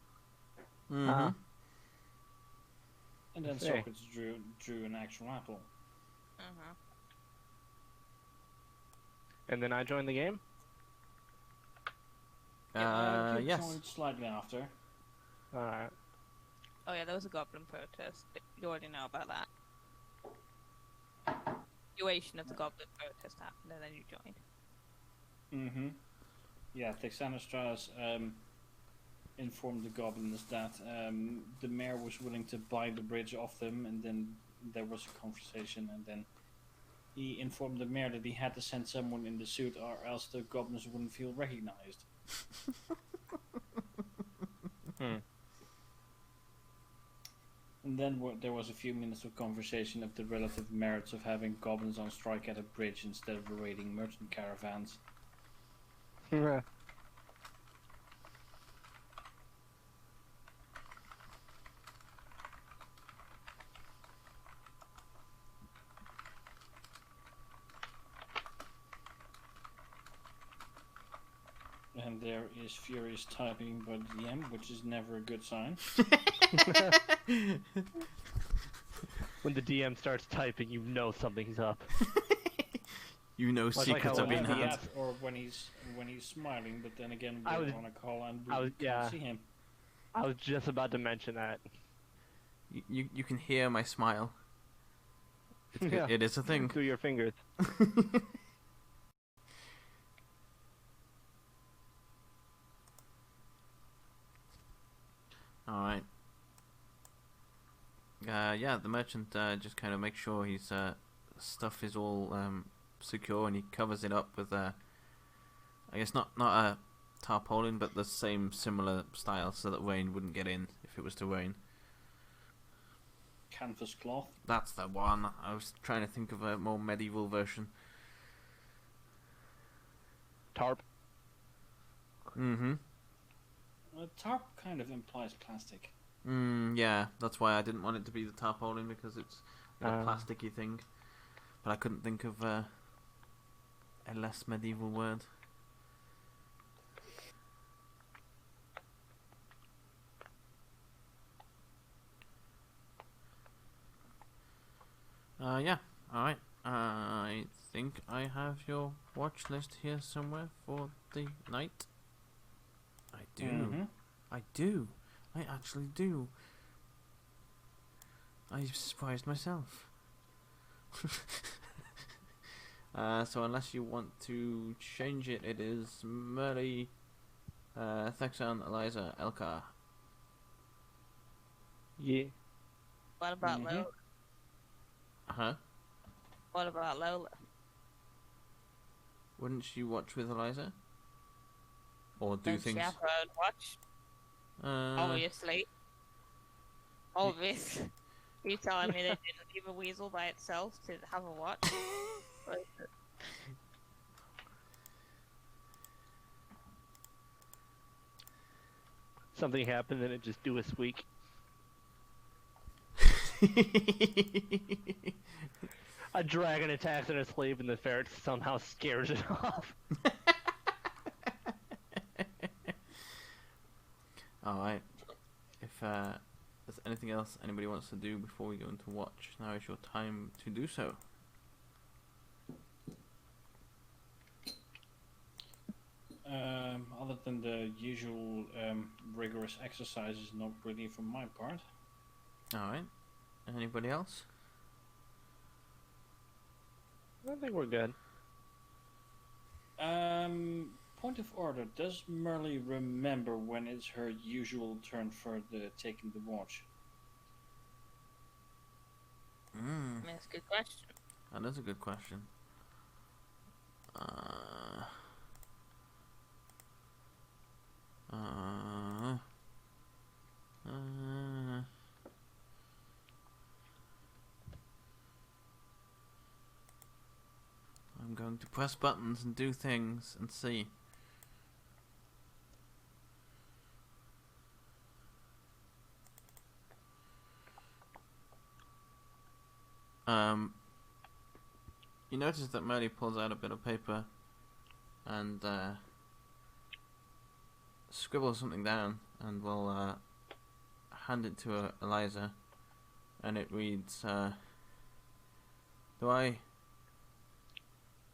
Mm-hmm. And then I see. Socrates drew an actual apple. Uh-huh. And then I joined the game? You Yes. joined slightly after. Alright. Oh yeah, there was a goblin protest. You already know about that. Duration of the goblin protest happened, and then you joined. Mm-hmm. Yeah, Texanastras informed the goblins that the mayor was willing to buy the bridge off them, and then there was a conversation, and then he informed the mayor that he had to send someone in the suit, or else the goblins wouldn't feel recognized. And then there was a few minutes of conversation of the relative merits of having goblins on strike at a bridge instead of raiding merchant caravans. And there is furious typing by the DM, which is never a good sign. When the DM starts typing, you know something's up. You know like secrets how are being when had. Or when he's smiling, but then again I we're was- on a call and we I was- can't yeah. see him. I was just about to mention that. You can hear my smile. Yeah. It is a thing. Through your fingers. Alright. Yeah, the merchant just kind of makes sure his stuff is all secure, and he covers it up with I guess not a tarpaulin, but the same similar style, so that rain wouldn't get in if it was to rain. Canvas cloth. That's the one. I was trying to think of a more medieval version. Tarp. Mm-hmm. Tarp kind of implies plastic. Yeah, that's why I didn't want it to be the tarpaulin, because it's a plasticky thing. But I couldn't think of a less medieval word. Yeah, alright. I think I have your watch list here somewhere for the night. I do. Mm-hmm. I do. I actually do. I surprised myself. So unless you want to change it, it is Merly, Thexan, Eliza, Elka. Yeah. What about Mhm. Lola? Huh? What about Lola? Wouldn't she watch with Eliza? Or do Don't things? she have her own watch? Obviously. Obvious. Are you telling me they didn't leave a weasel by itself to have a watch? What is it? Something happened and it just do a squeak. A dragon attacks in its sleep, and the ferret somehow scares it off. Alright. If there's anything else anybody wants to do before we go into watch, now is your time to do so. Other than the usual rigorous exercises, not really from my part. Alright. Anybody else? I think we're good. Point of order. Does Merle remember when it's her usual turn for the taking the watch? That's a good question. That is a good question. I'm going to press buttons and do things and see. You notice that Merle pulls out a bit of paper and scribbles something down and will hand it to Eliza, and it reads, do I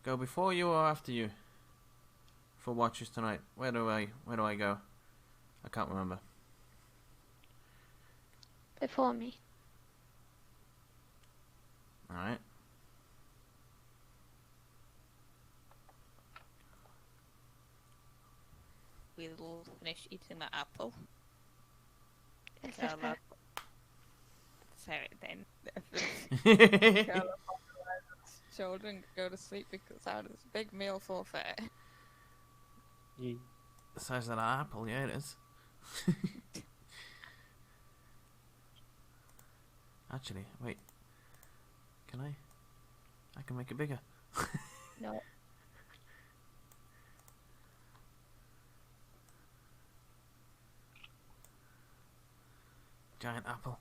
go before you or after you for watches tonight? Where do I go? I can't remember. Before me. Alright. We'll finish eating that apple. Yes, Curl that's up. Sorry, then. Curl up on Eliza's shoulder and go to sleep because I had this big meal forfeit. The size of that apple, yeah, it is. Actually, wait. Can I? I can make it bigger. No. Giant apple.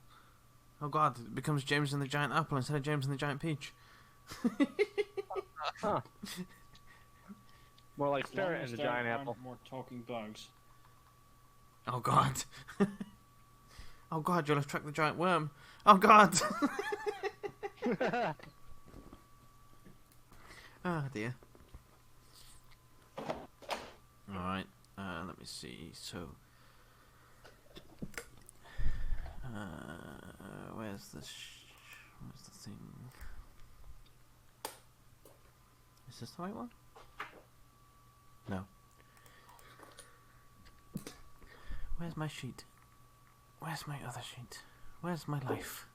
Oh god, it becomes James and the Giant Apple instead of James and the Giant Peach. Huh. More like As long ferret as and the there giant aren't apple. more talking bugs. Oh god. Oh god, you'll attract the giant worm. Oh god. Oh dear. Alright, let me see. So, where's the thing? Is this the right one? No. Where's my sheet? Where's my other sheet? Where's my life?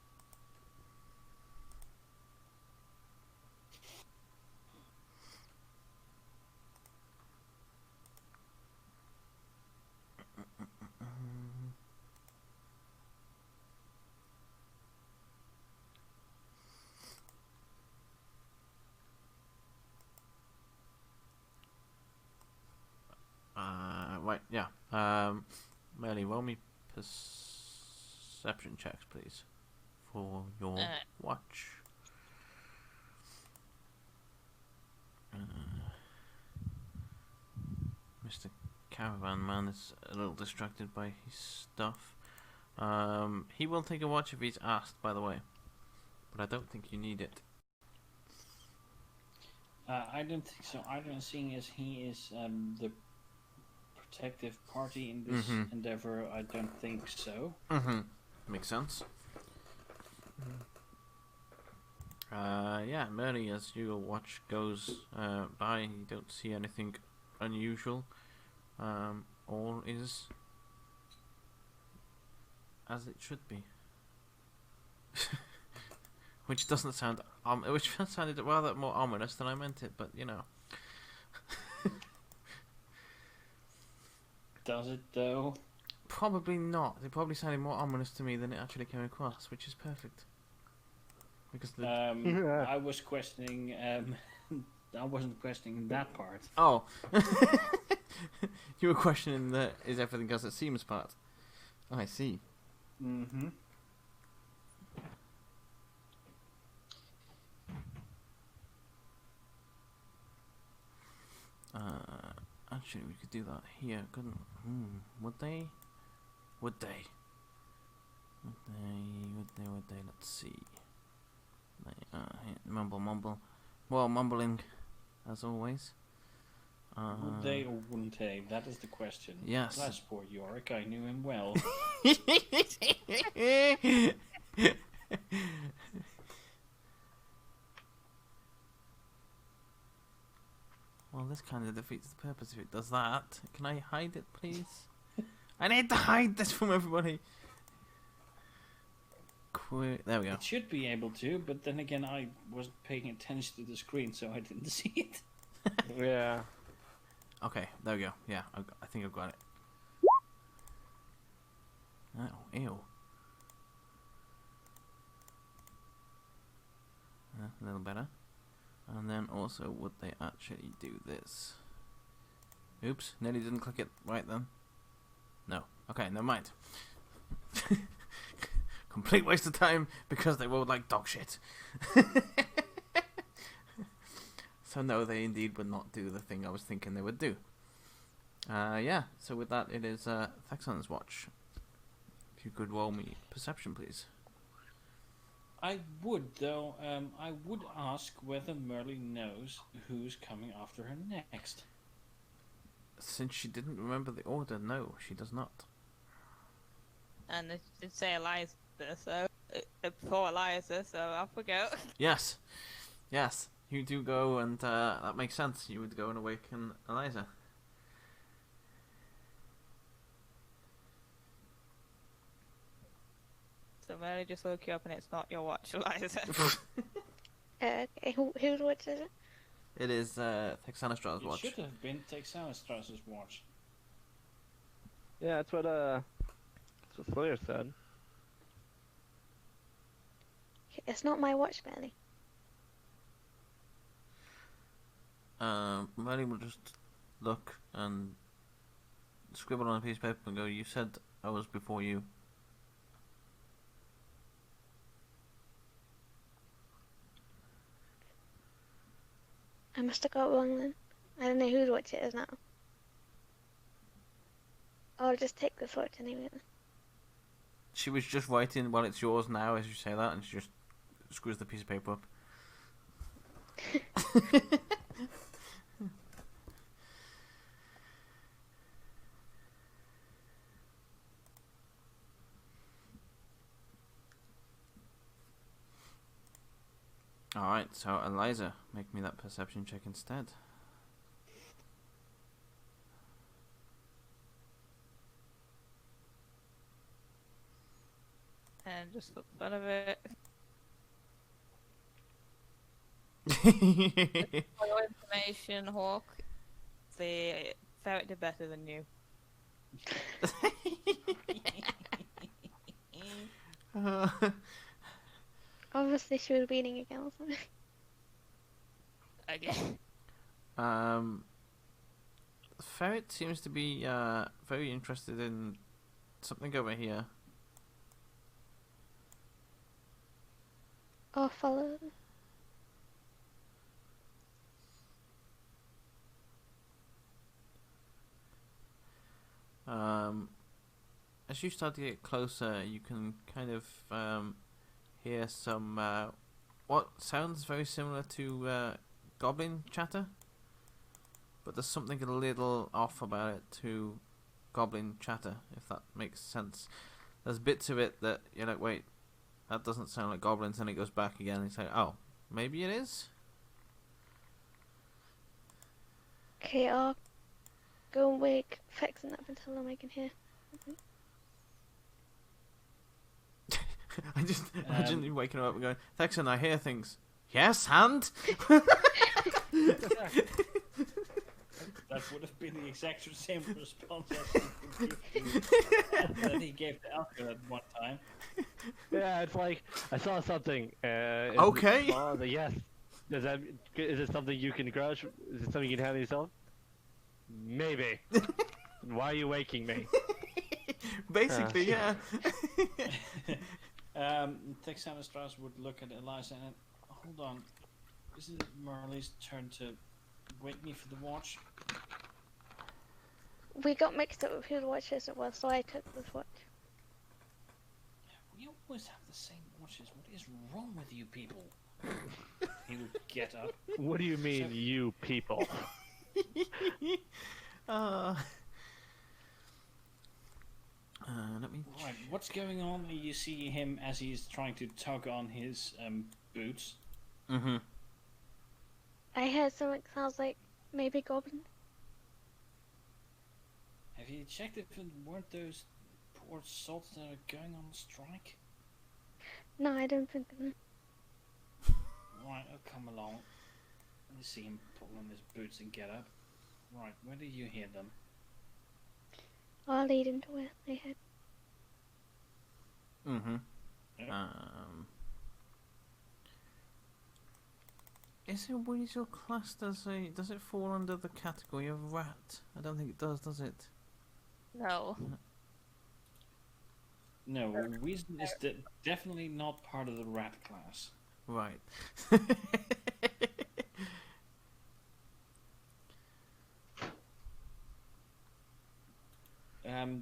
Right, yeah. Melly, roll me perception checks, please, for your watch. Mr. Caravan Man is a little distracted by his stuff. He will take a watch if he's asked, by the way, but I don't think you need it. I don't think so either, seeing as he is the protective party in this endeavor. I don't think so. Makes sense. Yeah, Merly, as your watch goes by, you don't see anything unusual. All is as it should be. Which doesn't sound which sounded rather more ominous than I meant it, but you know. Does it though? Probably not. It probably sounded more ominous to me than it actually came across, which is perfect. Because the I was questioning. I wasn't questioning that part. oh, you were questioning the is everything as it seems part. I see. Actually, we could do that here, couldn't? Would they? Would they? Would they? Let's see. Mumble, mumble. Well, mumbling, as always. Would they or wouldn't they? That is the question. Yes. That's poor Yorick. I knew him well. Well, this kind of defeats the purpose if it does that. Can I hide it, please? I need to hide this from everybody. There we go. It should be able to, but then again, I wasn't paying attention to the screen, so I didn't see it. Yeah. Okay, there we go. Yeah, I think I've got it. Oh, ew. A little better. And then also, would they actually do this? Oops, nearly didn't click it right then. No. Okay, never mind. Complete waste of time because they rolled like dog shit. So no, they indeed would not do the thing I was thinking they would do. Yeah, so with that, it is Thexan's watch. If you could roll me perception, please. I would, though. I would ask whether Merlin knows who's coming after her next. Since she didn't remember the order, no, she does not. And it did say Eliza, so before Eliza, so off we go. Yes, yes, you do go, and that makes sense. You would go and awaken Eliza. So Mary just woke you up, and it's not your watch, Eliza. Okay, whose watch is it? It is Thexanastra's It watch. should have been Texanastras's watch. Yeah, that's what Slayer said. It's not my watch, Melly. Melly will just look and scribble on a piece of paper and go, "You said I was before you." I must have got wrong then. I don't know whose watch it is now. I'll just take this watch anyway. She was just writing, "Well, it's yours now," as you say that, and she just screws the piece of paper up. Alright, so Eliza, make me that perception check instead. And just for the fun of it. For your information, Hawk, the ferret did better than you. Obviously she was reading again or something. Again. Ferret seems to be very interested in something over here. Or follow. As you start to get closer, you can kind of hear some what sounds very similar to goblin chatter, but there's something a little off about it to goblin chatter, if that makes sense. There's bits of it that you're like, wait, that doesn't sound like goblins, and it goes back again, and you say, oh, maybe it is? Okay, I'll go and wake Fexen up and tell him I can hear. I just imagine you waking up and going, Thexan, I hear things. Yes, and? That would have been the exact same response that he gave to Alka at one time. Yeah, it's like I saw something. Okay. Yes. Is it something you can grudge? Is it something you can handle yourself? Maybe. Why are you waking me? Basically, yeah. Texanastras would look at Eliza and hold on. Isn't it Marley's turn to wake me for the watch. We got mixed up with whose watch as it was, so I took this watch. We always have the same watches. What is wrong with you people? He will get up. What do you mean, So- you people? Let me. Right, what's going on? You see him as he's trying to tug on his boots. Mm-hmm. I heard something sounds like maybe goblin. Have you checked if it weren't those poor salts that are going on strike? No, I don't think of them. Right, I'll come along. Let me see him pull on his boots and get up. Right, where do you hear them? I'll lead into where they head. Mm-hmm. Yep. Is it weasel class? Does it fall under the category of rat? I don't think it does it? No. No, Weasel is definitely not part of the rat class. Right.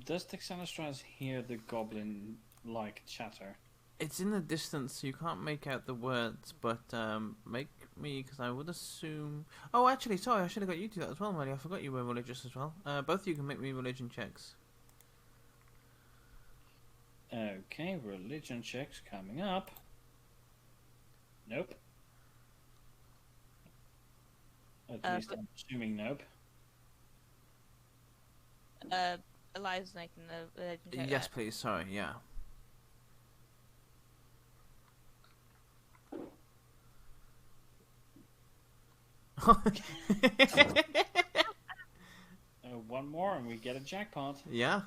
Does Texanastras hear the goblin-like chatter? It's in the distance, so you can't make out the words, but make me, because I would assume... Oh, actually, sorry, I should have got you to that as well, Molly. I forgot you were religious as well. Both of you can make me religion checks. Okay, religion checks coming up. Nope. At least I'm assuming nope. Eliza's making the religion check. Yes, please, sorry, yeah. One more and we get a jackpot. Yeah.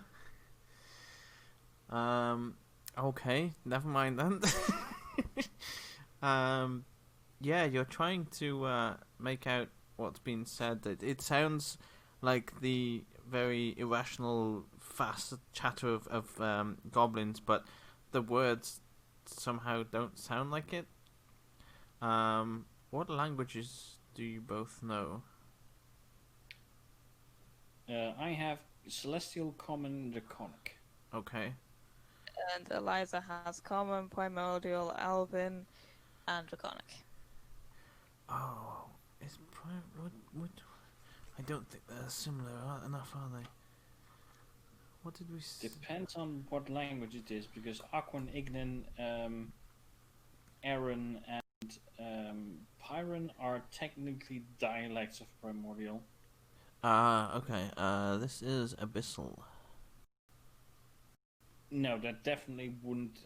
Okay, never mind then. Yeah, you're trying to make out what's being said. It sounds like the very irrational, fast chatter of goblins, but the words somehow don't sound like it. What languages do you both know? I have Celestial, Common, Draconic. Okay. And Eliza has Common, Primordial, Elven, and Draconic. Oh, would I don't think they're similar enough, are they? What did we? Depends on what language it is, because Aquan, Ignan, Aaron, and Pyron are technically dialects of Primordial. Okay. This is Abyssal. No, that definitely wouldn't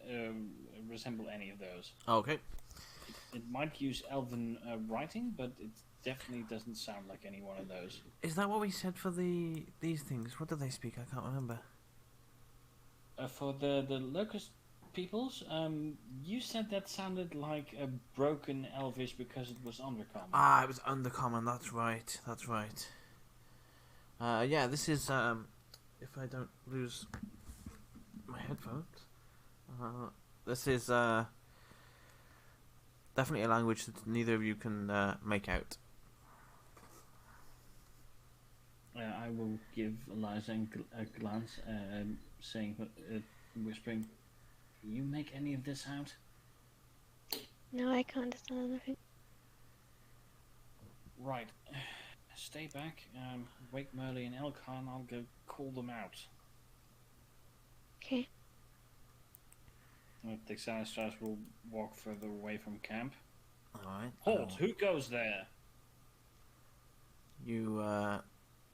resemble any of those. Okay. It might use Elven writing, but it definitely doesn't sound like any one of those. Is that what we said for these things? What do they speak? I can't remember. For the Locust peoples, you said that sounded like a broken Elvish because it was undercommon. Ah, it was Undercommon. That's right. That's right. Yeah, this is if I don't lose my headphones. This is definitely a language that neither of you can make out. I will give Eliza a glance, saying, whispering, "Can you make any of this out?" No, I can't understand anything. Right. Stay back. Wake Merle and Elkhan. I'll go call them out. Okay. Texanastras will walk further away from camp. Alright. Halt! Who goes there? You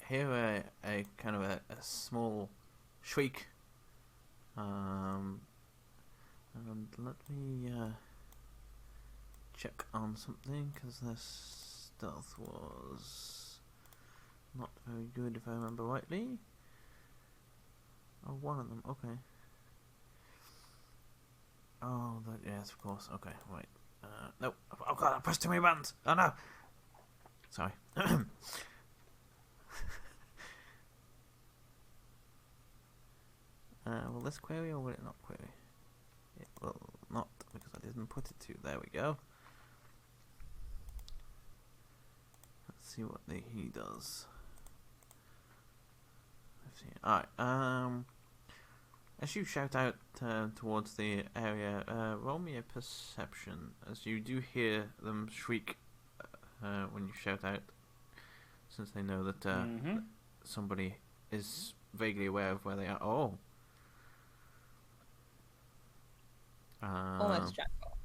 hear a kind of a small shriek. And let me check on something, because their stealth was not very good if I remember rightly. Oh, one of them, okay. Oh, that, yes, of course, okay, right. Nope, oh god, I pressed too many buttons! Oh no! Sorry. Will this query or will it not query? It will not, because I didn't put it to. There we go. Let's see what he does. Let's see. Alright, as you shout out towards the area, roll me a perception, as you do hear them shriek when you shout out, since they know that somebody is vaguely aware of where they are. Oh. Almost jackpot.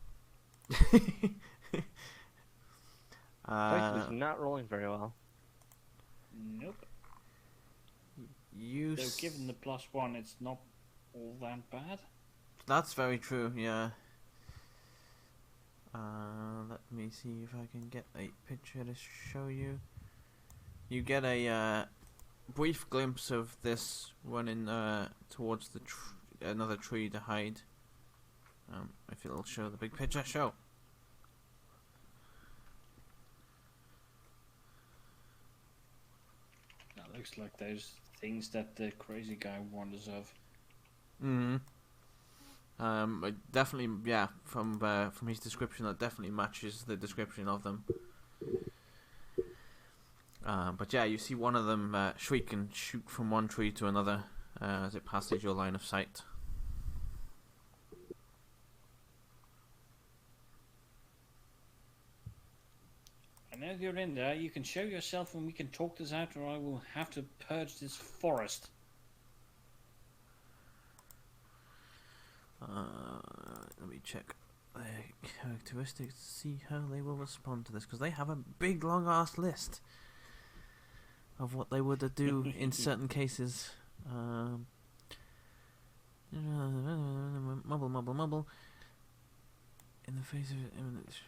Dice was not rolling very well. Nope. You Though given the +1, it's not all that bad. That's very true, yeah. Let me see if I can get a picture to show you. You get a brief glimpse of this running towards the another tree to hide. If it'll show the big picture, show. That looks like those things that the crazy guy warned us of. Definitely, yeah. From his description, that definitely matches the description of them. But yeah, you see one of them shriek and shoot from one tree to another as it passes your line of sight. I know you're in there. You can show yourself and we can talk this out, or I will have to purge this forest. Let me check their characteristics to see how they will respond to this, because they have a big long ass list of what they would do in certain cases. Mumble, mumble, mumble. In the face of imminent.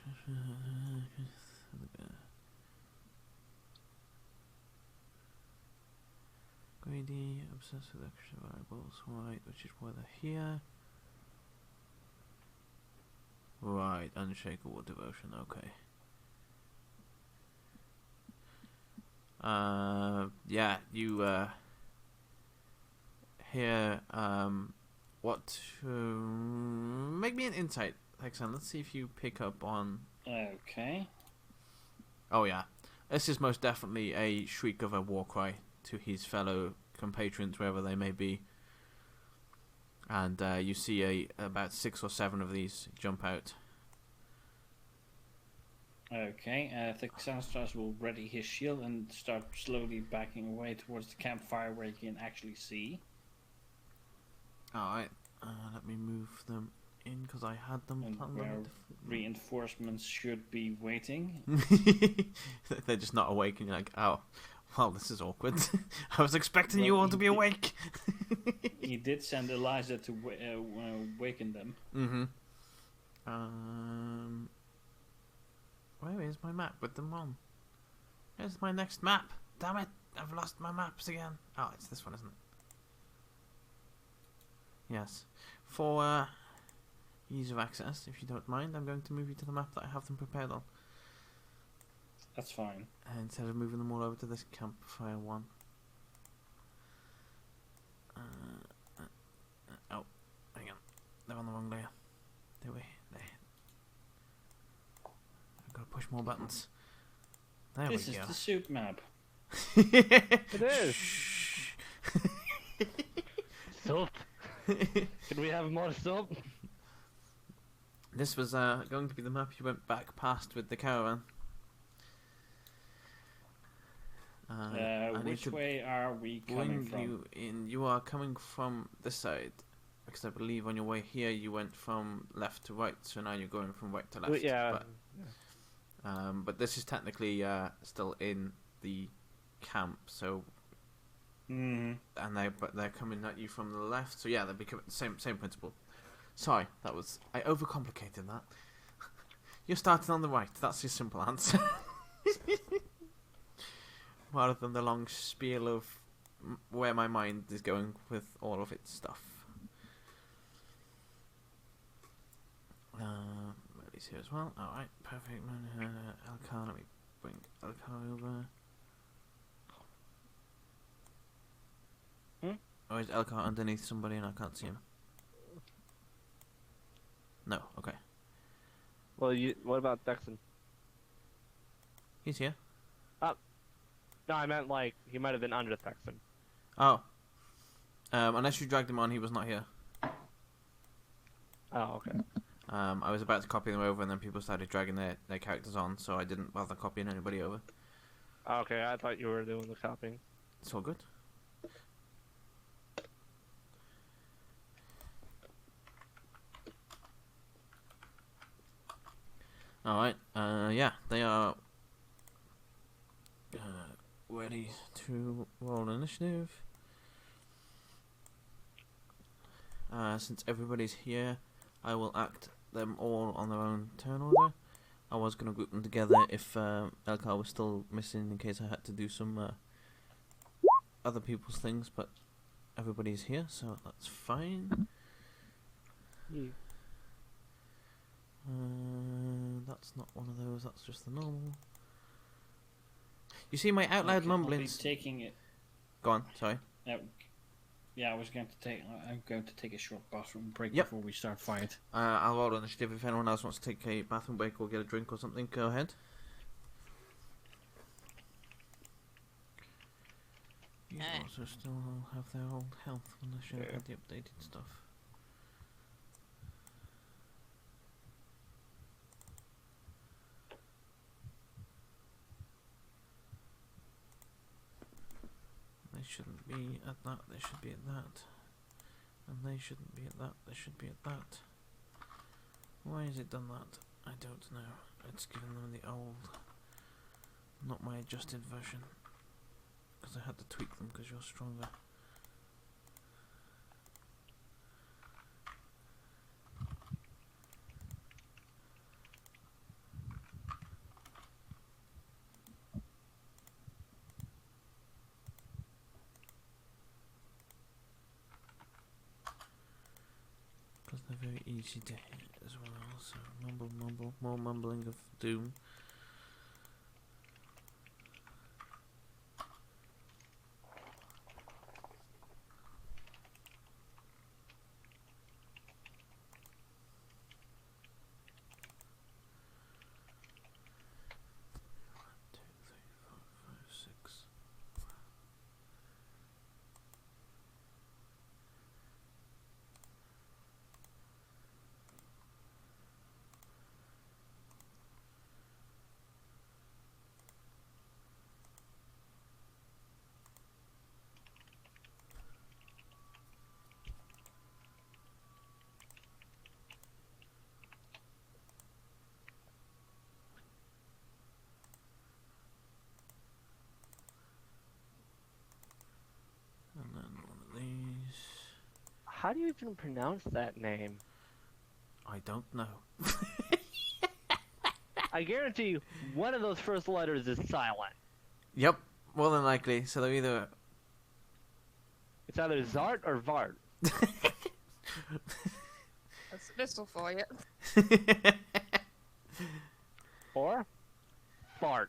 Greedy, obsessed with extra variables, right, which is why they're here. Right, unshakable devotion, okay. Yeah, you hear what make me an insight, Hexan. Let's see if you pick up on. Okay. Oh yeah, this is most definitely a shriek of a war cry to his fellow compatriots wherever they may be. And you see about 6 or 7 of these jump out. Okay, Thixanastras will ready his shield and start slowly backing away towards the campfire where he can actually see. Alright, let me move them in because I had them And planned where on reinforcements should be waiting. They're just not awake and you're like, oh, well, this is awkward. I was expecting you all to be awake. He did send Eliza to waken them. Where is my map with them on? Where's my next map? Damn it, I've lost my maps again. Oh, it's this one, isn't it? Yes. For ease of access, if you don't mind, I'm going to move you to the map that I have them prepared on. That's fine. Instead of moving them all over to this campfire one. Oh, hang on. They're on the wrong layer. There. I've got to push more buttons. There This we is go. the soup map. It is. Soap. Can we have more soap? This was going to be the map you went back past with the caravan. Which way are we coming from? You in. You are coming from this side, because I believe on your way here you went from left to right, so now you're going from right to left. Yeah. But this is technically still in the camp, so. And they're coming at you from the left, so yeah, they'll be same principle. Sorry, I overcomplicated that. You're starting on the right. That's your simple answer. Rather than the long spiel of where my mind is going with all of its stuff. Ready's here as well. Alright, perfect. Elkar, let me bring Elkar over. Or is Elkar underneath somebody and I can't see him? No, okay. Well, what about Dexon? He's here. No, I meant like he might have been under Thexan. Oh. Unless you dragged him on, he was not here. Oh, okay. I was about to copy them over, and then people started dragging their characters on, so I didn't bother copying anybody over. Okay, I thought you were doing the copying. It's all good. Alright, yeah, they are ready to roll initiative. Since everybody's here, I will act them all on their own turn order. I was going to group them together if Elkar was still missing in case I had to do some other people's things, but everybody's here, so that's fine. Yeah. That's not one of those, that's just the normal. You see my out loud Okay, mumblings? I'll be taking it. Go on, sorry. Yeah, I'm going to take a short bathroom break Yep. before we start fight. I'll roll initiative if anyone else wants to take a bathroom break or get a drink or something. Go ahead. You also still have their old health when they should have had the updated stuff. They shouldn't be at that, they should be at that. And they shouldn't be at that, they should be at that. Why has it done that? I don't know. It's given them the old, not my adjusted version. Because I had to tweak them because you're stronger. Because they're very easy to hit as well, so mumble mumble, more mumbling of doom. And then one of these. How do you even pronounce that name? I don't know. I guarantee you, one of those first letters is silent. Yep, more than likely. So they're either It's either Zart or Vart. That's this will for you. Or Fart.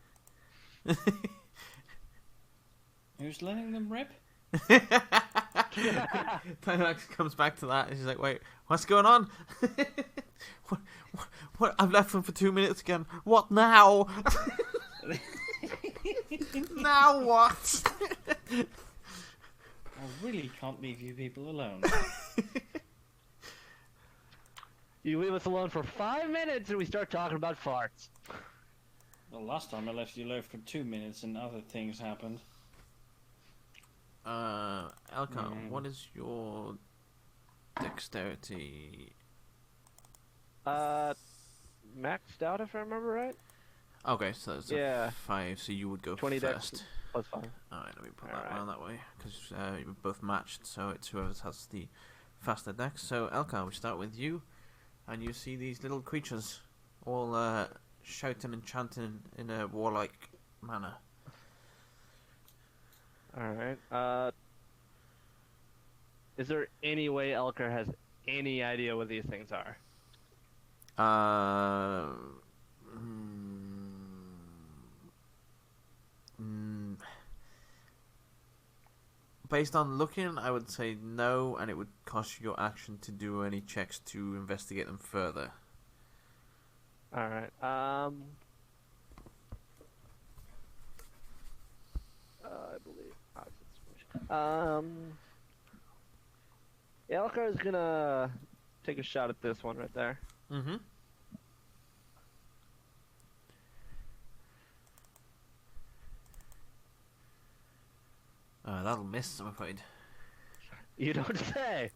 Who's letting them rip? Tynax comes back to that and she's like, wait, what's going on? what? I've left them for 2 minutes again. What now? Now what? I really can't leave you people alone. You leave us alone for 5 minutes and we start talking about farts. Well, last time I left you alone for 2 minutes and other things happened. Elka, what is your dexterity? Maxed out if I remember right. Okay, so it's Yeah. 5, so you would go 20 first. dex plus 5. Alright, let me put that Alright. around that way, because you're both matched, so it's whoever has the faster dex. So, Elka, we start with you, and you see these little creatures all shouting and chanting in a warlike manner. Alright. Is there any way Elker has any idea what these things are? Based on looking, I would say no, and it would cost you your action to do any checks to investigate them further. Alright. I believe. Yeah, Elkar's gonna take a shot at this one right there. Mm-hmm. That'll miss, I'm afraid. You don't say.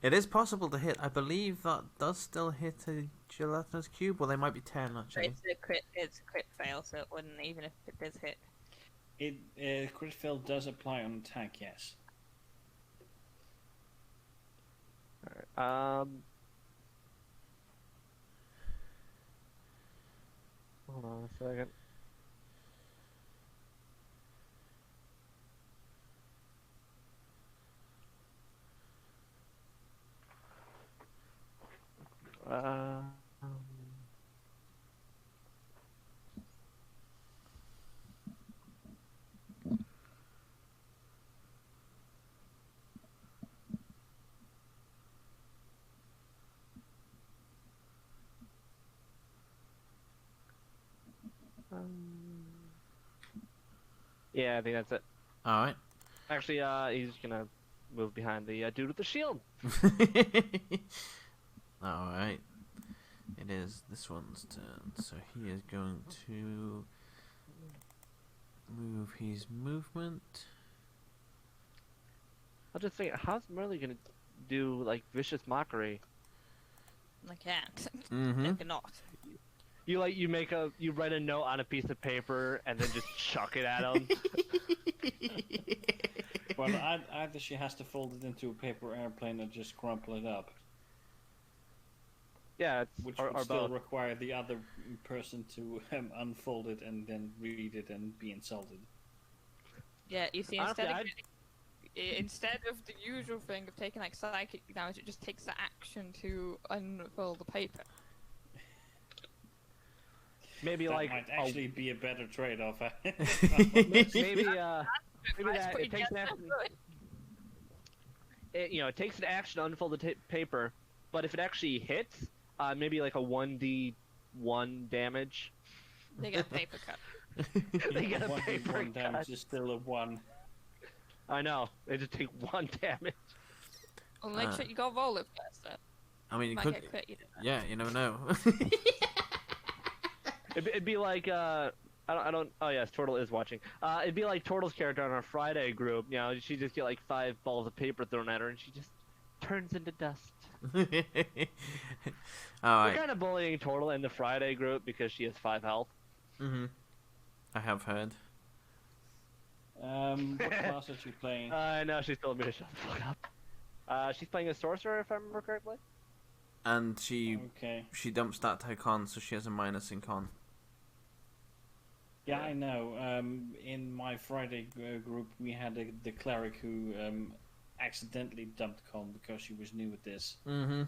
It is possible to hit. I believe that does still hit a gelatinous cube, or they might be 10 actually. It's a crit fail, so it wouldn't even if it does hit. Crit fail does apply on attack, yes. Alright, hold on a second. Um, yeah, I think that's it. Alright. Actually, he's gonna move behind the dude with the shield. Alright. It is this one's turn. So he is going to move his movement. I'll just think, how's Merle gonna do like vicious mockery? I can't. Mm-hmm. I cannot. You write a note on a piece of paper and then just chuck it at him. Well, either she has to fold it into a paper airplane or just crumple it up, Yeah, it's which or would still both. require the other person to unfold it and then read it and be insulted. Yeah, you see, Honestly, instead of the usual thing of taking like psychic damage, it just takes the action to unfold the paper. Maybe That like might actually be a better trade-off. maybe maybe That's that pretty it takes an damn action. good. It takes an action to unfold the paper, but if it actually hits, maybe like a 1d1 damage. They get paper cut. They get a paper one cut. damage is still a 1. I know. They just take 1 damage. Well, make sure you go roll it first. I mean, you Might could. get crit, you don't know. Yeah, you never know. It'd be like I don't. Oh yes, Turtle is watching. It'd be like Turtle's character on our Friday group. You know, she just get like 5 balls of paper thrown at her, and she just turns into dust. We're Alright. kind of bullying Turtle in the Friday group because she has 5 health. Mm-hmm. I have heard. What class are you playing? I know she's told me to shut the fuck up. She's playing a sorcerer, if I remember correctly. And she Okay. dumps that to con, so she has a minus in con. Yeah, I know. In my Friday group, we had the cleric who accidentally dumped con because she was new at this. Mm-hmm.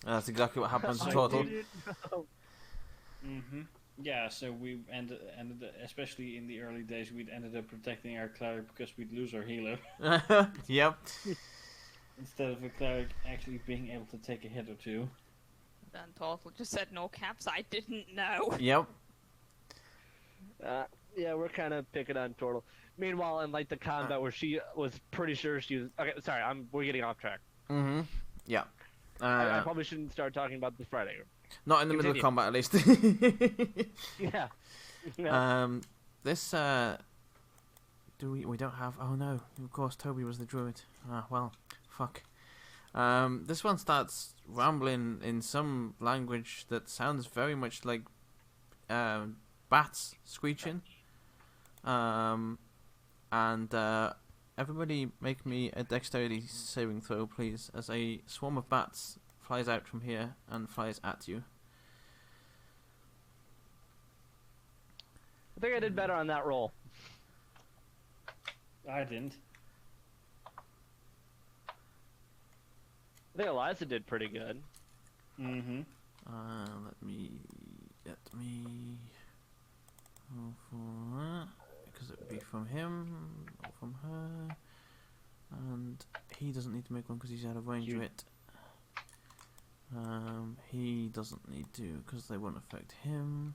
That's exactly what happens to I Turtle. didn't know. Mm-hmm. Yeah, so we ended especially in the early days, we'd ended up protecting our cleric because we'd lose our healer Yep. instead of a cleric actually being able to take a hit or two. Then Tortle just said no caps. I didn't know. Yep. Yeah, we're kind of picking on Turtle. Meanwhile, in like the combat where she was pretty sure she was. Okay, sorry, we're getting off track. Mm-hmm. Yeah. I probably shouldn't start talking about the Friday group. Not in the middle of Continue. combat, at least. Yeah. Yeah. This we don't have. Oh no! Of course, Toby was the druid. Ah, well, fuck. This one starts rambling in some language that sounds very much like bats screeching. And everybody make me a dexterity saving throw, please, as a swarm of bats flies out from here and flies at you. I think I did better on that roll. I didn't. I think Eliza did pretty good. Mm-hmm. Let me go for that, because it would be from him or from her, and he doesn't need to make one because he's out of range of it. He doesn't need to because they won't affect him.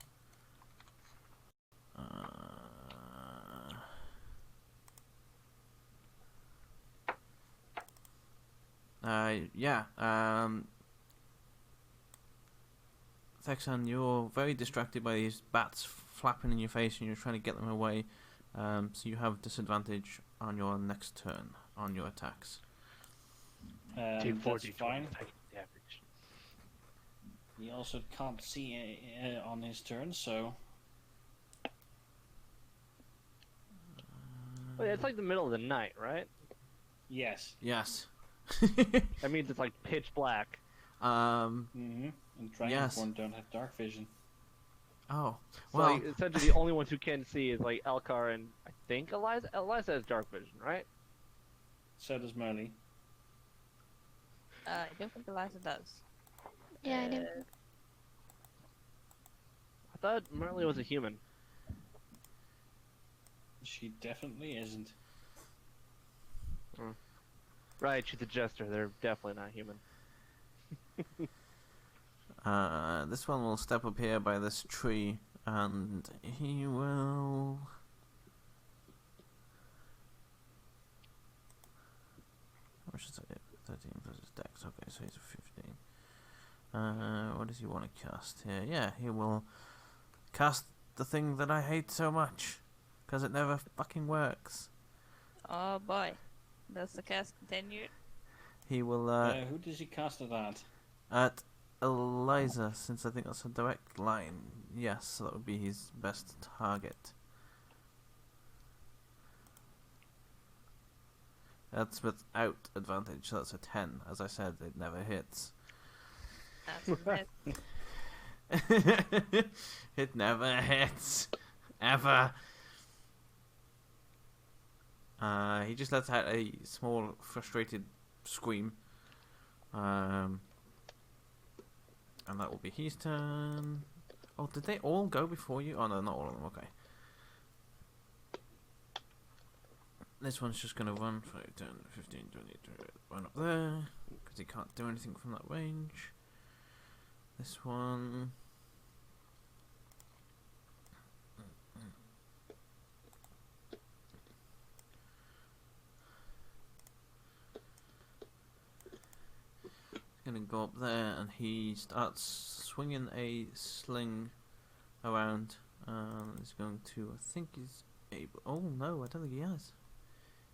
Yeah. Thexan, you're very distracted by these bats flapping in your face, and you're trying to get them away. So you have disadvantage on your next turn on your attacks. Take That's 40 fine. damage. He also can't see on his turn, so Wait, it's like the middle of the night, right? yes. Yes. That means it's like pitch black. Mm-hmm. And Yes. Dragonborn don't have dark vision. Oh. So Well. like, essentially the only ones who can see is like Elkar and I think Eliza. Eliza has dark vision, right? So does Merly. I don't think Eliza does. Yeah, I know. I thought Merle was a human. She definitely isn't. Right, she's a jester. They're definitely not human. This one will step up here by this tree, and he will. How much is it? 13 plus his dex. Okay, so he's a 15. What does he want to cast here? Yeah, he will cast the thing that I hate so much, because it never fucking works. Oh boy. Does the cast continue? He will, Who does he cast it at? at Eliza, since I think that's a direct line. Yes, so that would be his best target. That's without advantage, so that's a 10. As I said, it never hits. That's a miss. It never hits. Ever. He just lets out a small, frustrated scream. And that will be his turn. Oh, did they all go before you? Oh, no, not all of them. Okay. This one's just going to run for 10, 15, 20, run up there. Because he can't do anything from that range. This one... Gonna go up there, and he starts swinging a sling around. He's going to, I think he's able. Oh no, I don't think he has.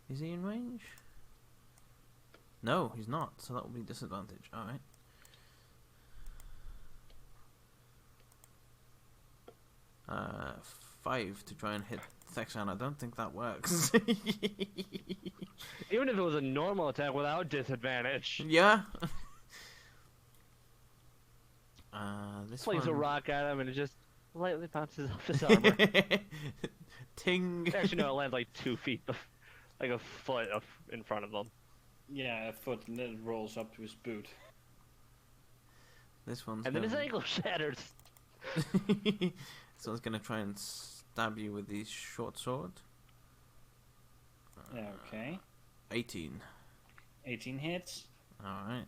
Is he in range? No, he's not. So that will be disadvantage. All right. Uh, 5 to try and hit Thexan. I don't think that works. Even if it was a normal attack without disadvantage. Yeah. This Slings a one... rock at him and it just lightly bounces off his armor. Ting. Actually, no, it lands like 2 feet, like a foot in front of him. Yeah, a foot, and then it rolls up to his boot. This one's And then his gonna... ankle shatters. This one's gonna try and stab you with the short sword. Okay. 18. 18 hits. Alright.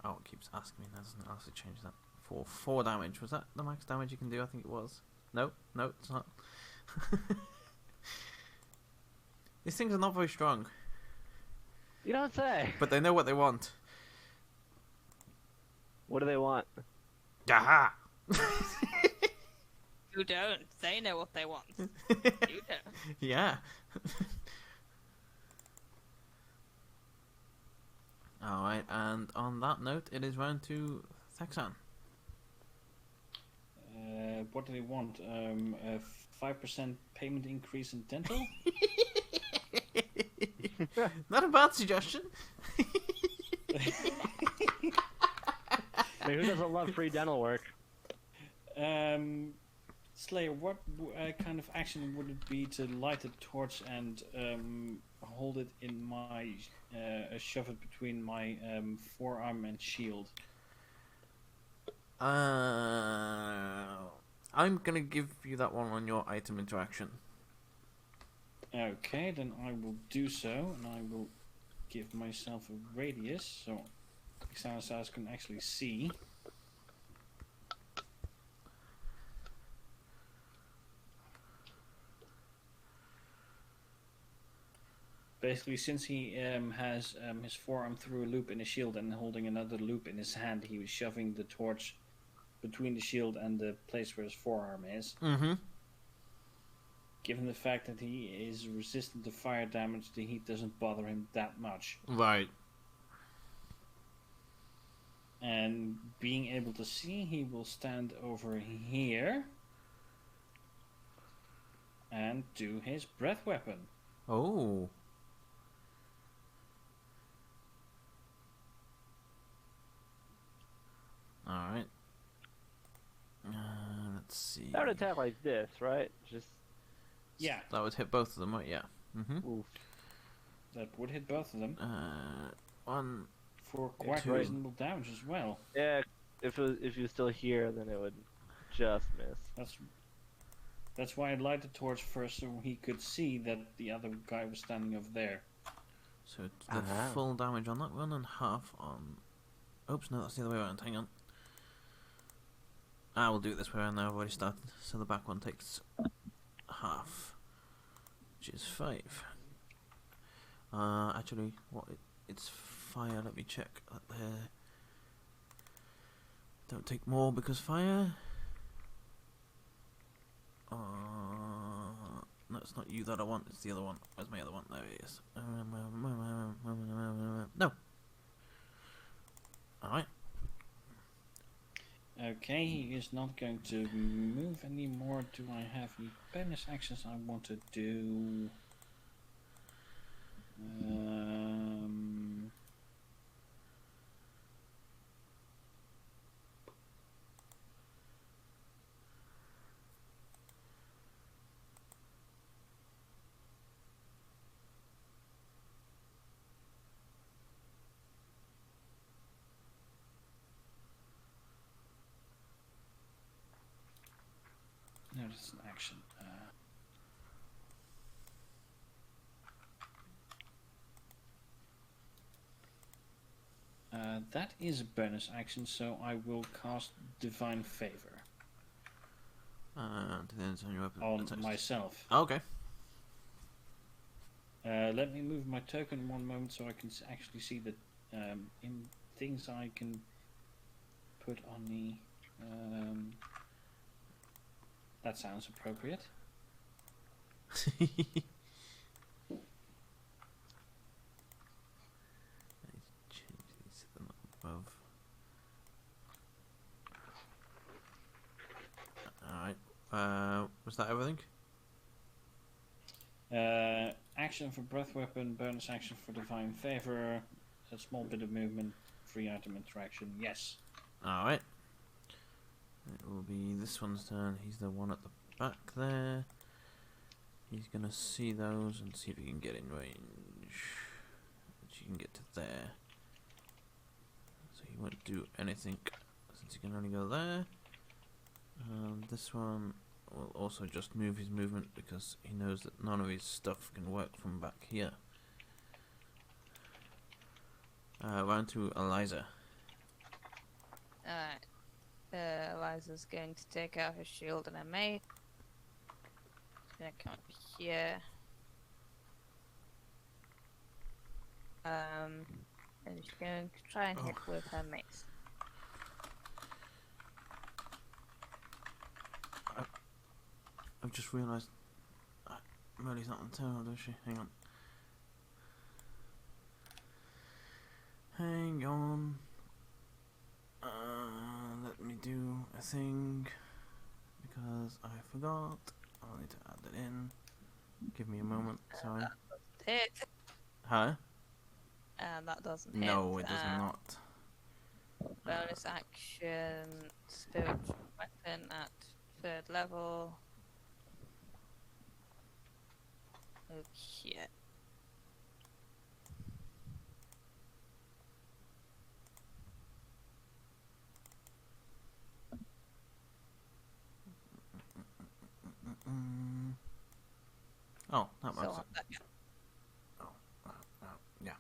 Oh, it keeps asking me. That doesn't actually change that. For 4 damage. Was that the max damage you can do? I think it was. No, it's not. These things are not very strong. You don't say. But they know what they want. What do they want? Aha! You don't. They know what they want. You don't. Yeah. Alright, and on that note, it is round to Thexan. What do they want? A 5% payment increase in dental? Not a bad suggestion. I mean, who doesn't love free dental work? Slayer, what kind of action would it be to light a torch and hold it in my, shove it between my forearm and shield? I'm gonna give you that one on your item interaction. Okay, then I will do so, and I will give myself a radius, so Xanasaurus can actually see. Basically, since he has his forearm through a loop in his shield and holding another loop in his hand, he was shoving the torch between the shield and the place where his forearm is. Mm-hmm. Given the fact that he is resistant to fire damage, the heat doesn't bother him that much. Right. And being able to see, he will stand over here and do his breath weapon. Oh. Alright. Let's see. That would attack like this, right? Just Yeah, That would hit both of them, right? Yeah. Mm-hmm. oof. that would hit both of them One. for quite Two. reasonable damage as well. Yeah, if he was still here, then it would just miss. That's why I light the torch first, so he could see that the other guy was standing over there. So the full damage on that one and half on. Oops, no, that's the other way around. Hang on. I will do it this way around now. I've already started. So the back one takes half, which is 5. Actually, it's fire. Let me check that there. Don't take more because fire. No, it's not you that I want. It's the other one. Where's my other one? There it is. No. All right. Okay, he is not going to move anymore. Do I have any bonus actions I want to do? No, that's an action. That is a bonus action, so I will cast Divine Favor Depends on your weapon. on attacks. myself. Okay. Let me move my token one moment so I can actually see the things I can put on the. That sounds appropriate. Change these to them above. Alright. Was that everything? Action for breath weapon, bonus action for divine favor, a small bit of movement, free item interaction. Yes. Alright. It will be this one's turn. He's the one at the back there. He's gonna see those and see if he can get in range. Which he can get to there. So he won't do anything since he can only go there. This one will also just move his movement because he knows that none of his stuff can work from back here. Round to Eliza. Alright. Eliza's going to take out her shield and her mate. She's gonna come up here. And she's going to try and hit with her mace. I've just realised Molly's not on turn, does she? Hang on. Hang on. Let me do a thing because I forgot. I need to add that in. Give me a moment. Sorry. Hit! Huh? And that doesn't hit. No, it does not. Bonus action, spiritual weapon at 3rd level. Okay. Oh, that So works. on that, Yeah.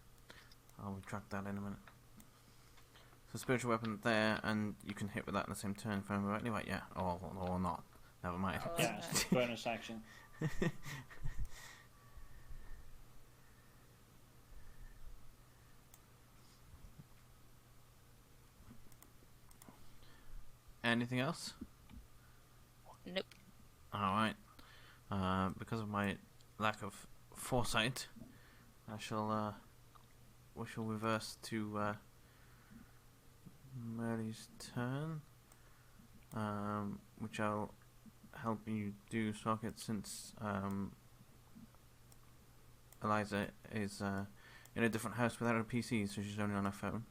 I'll retract that in a minute. So spiritual weapon there, and you can hit with that in the same turn, if I remember rightly. Right, yeah. Or not. Never mind. Yeah, it's a bonus action. Anything else? Nope. Alright. Because of my lack of foresight, we shall reverse to Merle's turn, which I'll help you do, Socket, since Eliza is in a different house without a PC, so she's only on her phone.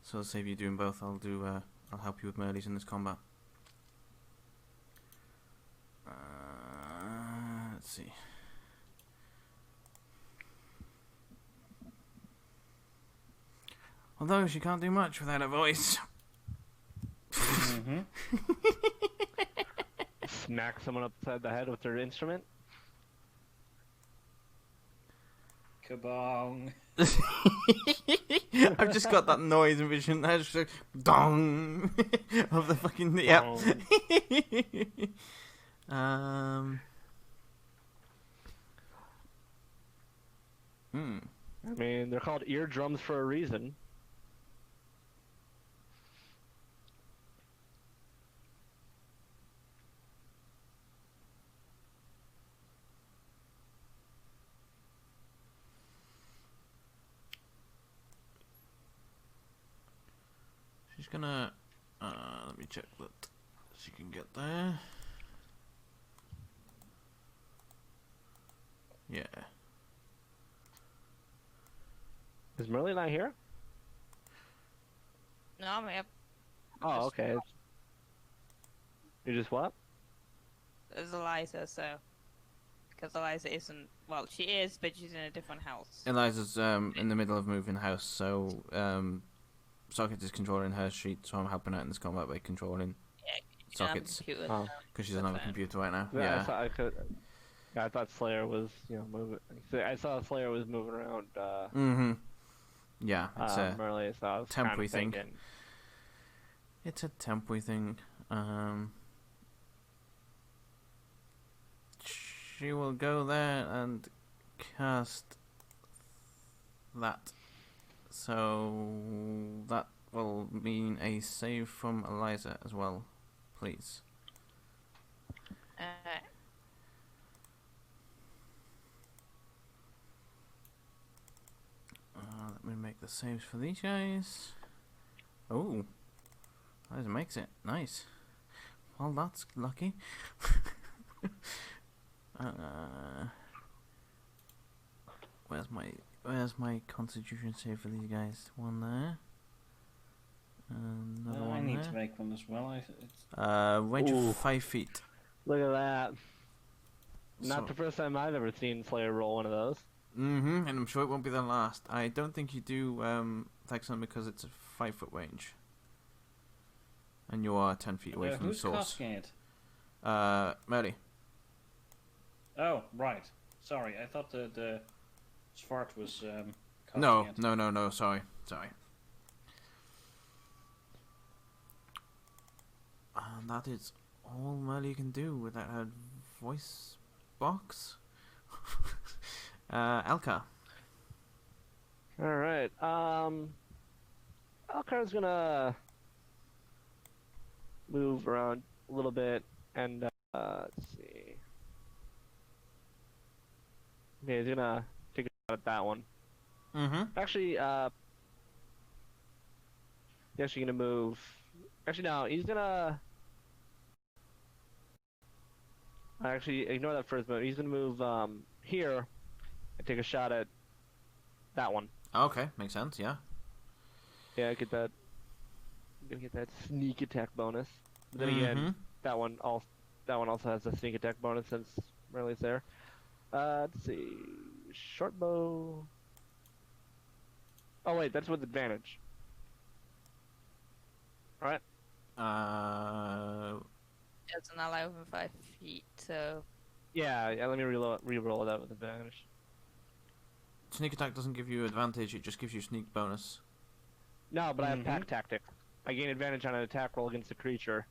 So to save you doing both, I'll help you with Merle's in this combat. Let's see. Although she can't do much without her voice. Mm-hmm. Smack someone upside the head with their instrument. Kabong. I've just got that noise and vision. That's just like, dong of the fucking yep. I mean, they're called eardrums for a reason. She's gonna let me check that she can get there. Yeah. Is Merle not here? No, I'm here. Oh, Just- okay. You just what? There's Eliza, so because Eliza isn't. Well, she is, but she's in a different house. Eliza's in the middle of moving house, so Socket is controlling her sheet, so I'm helping out in this combat by controlling Yeah, she doesn't have a Sockets. computer, Oh. so- Because she doesn't have a That's fine. computer right now. I Yeah. thought I thought Slayer was, moving. I saw Slayer was moving around. Mm-hmm. Yeah, it's a Merle, so I was temporary thing. thinking. It's a temporary thing. She will go there and cast that. So that will mean a save from Eliza as well, please. Let me make the saves for these guys. Oh, Eliza makes it. Nice. Well, that's lucky. Where's my Constitution save for these guys? One there. Another I one need there. to make one as well. It's... Range Ooh. of 5 feet. Look at that. Not So- the first time I've ever seen Slayer roll one of those. Mm-hmm, and I'm sure it won't be the last. I don't think you do Texan because it's a 5-foot range. And you are 10 feet away from the who's source. casting it? Merle. Oh, right. Sorry, I thought the Svart was casting No, it. no, sorry. And that is all Merle can do without her voice box. Elka. Alright, Alcar's gonna move around a little bit and, let's see. Okay, he's gonna take a shot at that one. Mm-hmm. Actually, he's actually gonna move. Actually, no, he's gonna. Actually, ignore that first move. He's gonna move here and take a shot at that one. Okay, makes sense, yeah. Yeah, get that. Gonna get that sneak attack bonus. But then again, Mhm. that one also has a sneak attack bonus since Merle's there. Let's see, short bow. Oh wait, that's with advantage. Alright. It's an ally within 5 feet, so Yeah, let me re-roll that with advantage. Sneak attack doesn't give you advantage, it just gives you sneak bonus. No, but I have Mhm. pack tactic. I gain advantage on an attack roll against a creature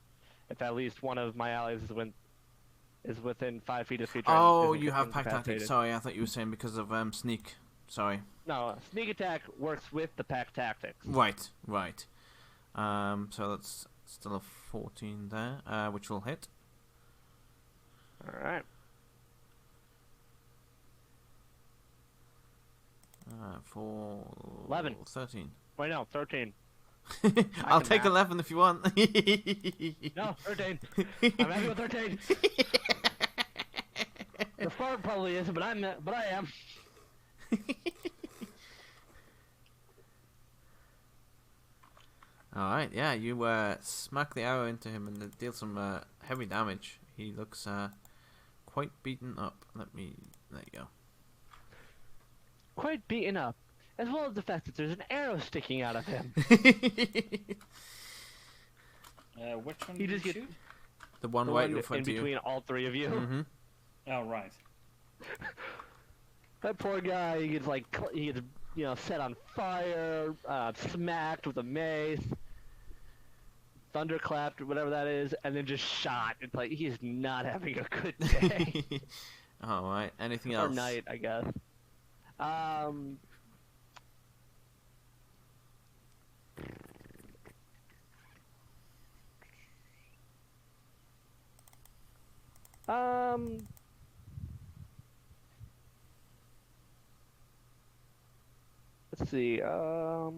if at least one of my allies is within 5 feet of the creature. and Oh, isn't you have pack tactics. incapacitated. Sorry, I thought you were saying because of sneak. Sorry. No, sneak attack works with the pack tactics. Right. So that's Still a 14 there, which will hit. All right. For 11. 13. Wait, no, 13. I'll can take math. 11 if you want. No, 13. I'm happy with 13. The fart probably isn't, but I am. Alright, yeah, you smack the arrow into him and it deals some heavy damage. He looks quite beaten up. There you go. Quite beaten up, as well as the fact that there's an arrow sticking out of him. Which one You did just you get- shoot? The one The right one in front in of you. between all three of you. Mm-hmm. Oh, right. That poor guy, he gets set on fire, smacked with a mace, thunderclapped, whatever that is, and then just shot. It's like he is not having a good day Alright, anything or else? night, I guess. Let's see. Yeah.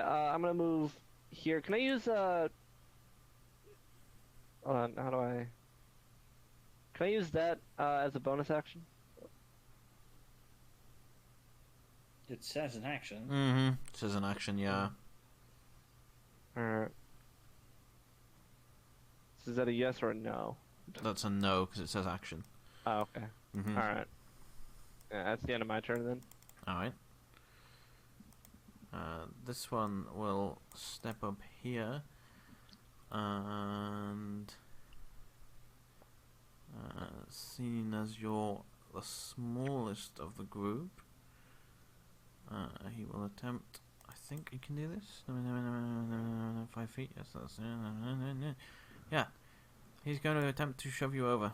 I'm gonna move here. Can I use hold on. How do I? Can I use that as a bonus action? It says an action. Mm-hmm. This is an action, yeah. Alright. Is that a yes or a no? That's a no, because it says action. Oh, okay. Mm-hmm. Alright. Yeah, that's the end of my turn then. Alright. This one will step up here. And... seeing as you're the smallest of the group, he will attempt... I think he can do this. 5 feet. Yes, that's... Yeah. He's going to attempt to shove you over,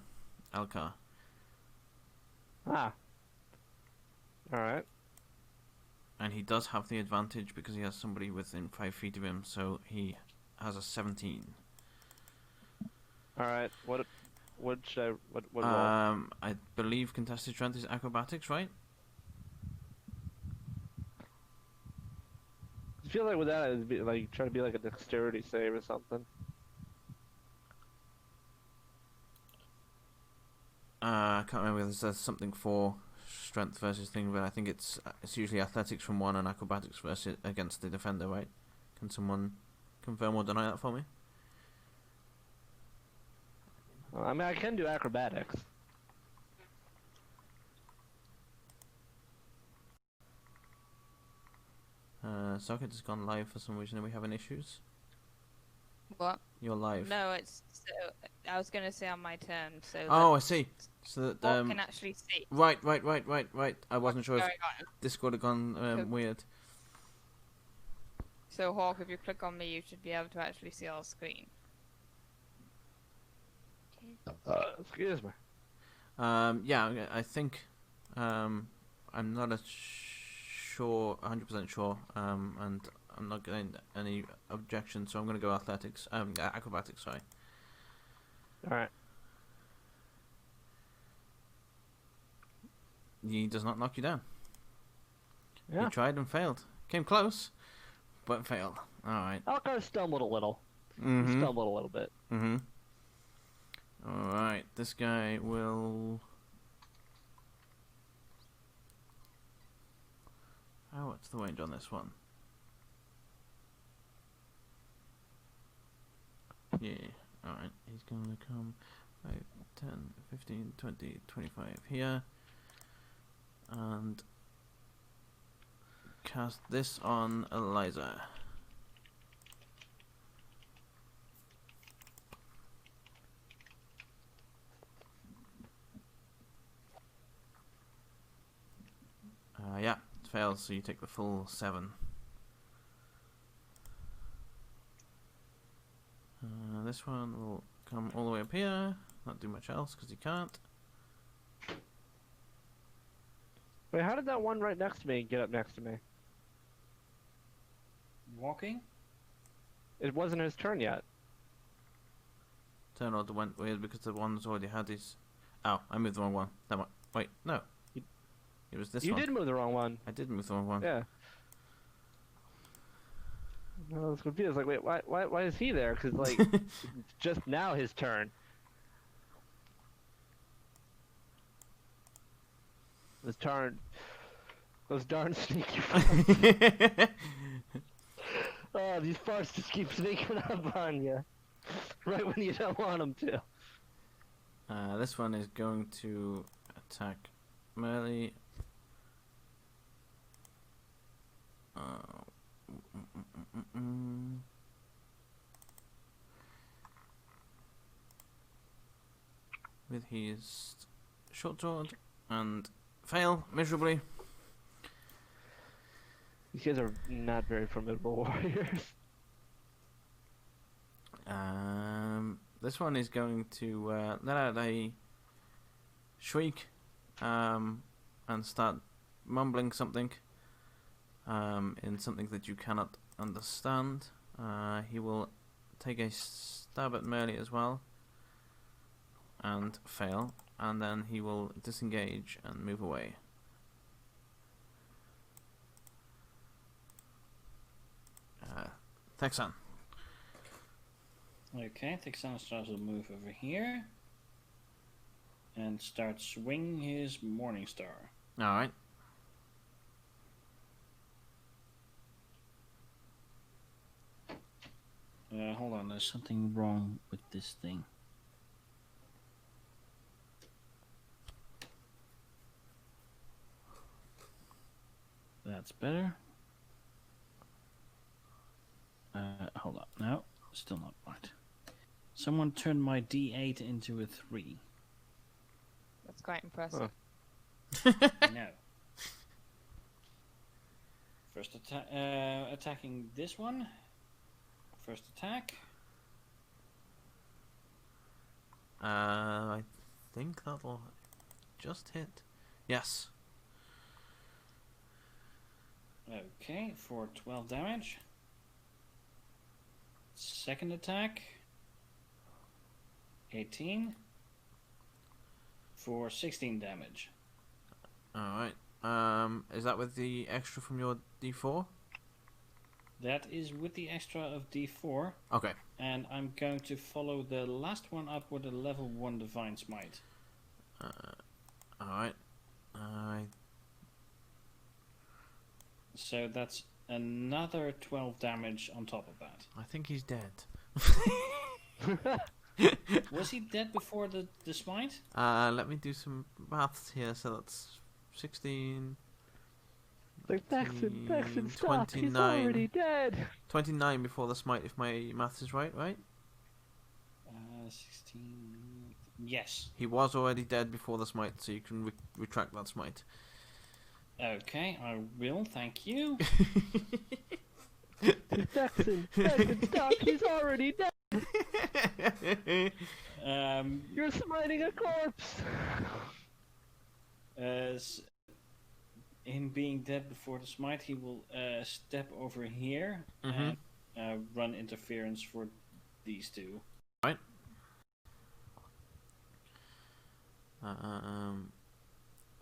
Alcar. Ah. Alright. And he does have the advantage because he has somebody within 5 feet of him, so he has a 17. Alright. What should what roll? I believe contested strength is acrobatics, right? I feel like with that it'd be like trying to be like a dexterity save or something. I can't remember if there's something for strength versus thing, but I think it's usually athletics from one and acrobatics versus against the defender, right? Can someone confirm or deny that for me? I mean, I can do acrobatics. Socket has gone live for some reason. Are we having issues? What? You're live. No, it's so. I was gonna say on my turn. So. Oh, I see. So that What can actually see. Right. I wasn't sure if Going on. Discord had gone weird. So Hawk, if you click on me, you should be able to actually see our screen. Excuse me. Yeah, I think I'm not sure, 100% sure, and I'm not getting any objections, so I'm going to go athletics, acrobatics, sorry. Alright. He does not knock you down. Yeah. You tried and failed. Came close, but failed. Alright. Alcar stumbled a little. Mm-hmm. He stumbled a little bit. Mm-hmm. Alright, this guy will... Oh, what's the range on this one? Yeah, alright, he's gonna come 5, 10, 15, 20, 25 here. And cast this on Eliza. Yeah, it fails, so you take the full 7. This one will come all the way up here, not do much else because he can't. Wait, how did that one right next to me get up next to me? walking. It wasn't his turn yet. Turn order went weird because the one's already had his. Oh, I moved the wrong one. That one. Wait, no. It was this You one. did move the wrong one. I did move the wrong one. Yeah. I was confused. Like, wait, why is he there? Because like, it's just now his turn. His turn. Those darn sneaky farts. Oh, these farts just keep sneaking up on you, right when you don't want them to. This one is going to attack Merly. With his short sword and fail miserably. These guys are not very formidable warriors. This one is going to let out a shriek and start mumbling something in something that you cannot understand. He will take a stab at Merly as well and fail, and then he will disengage and move away. Texan. Okay, Texan starts to move over here and start swinging his Morning Star. Alright. Hold on, there's something wrong with this thing. That's better. Hold on. No, still not right. Someone turned my D8 into a 3. That's quite impressive. No. First attacking this one. First attack. I think that'll just hit. Yes. Okay, for 12 damage. Second attack. 18. For 16 damage. Alright. Is that with the extra from your D4? That is with the extra of D4. Okay. And I'm going to follow the last one up with a level 1 Divine Smite. Alright. So that's another 12 damage on top of that. I think he's dead. Was he dead before the smite? Let me do some maths here. So that's 16. Like, Texan, stop. 29. He's already dead. 29 before the smite, if my maths is right, right? 16. Yes. He was already dead before the smite, so you can retract that smite. Okay, I will. Thank you. Texan, stop. He's already dead. You're smiting a corpse. As him being dead before the smite, he will step over here and run interference for these two. Right.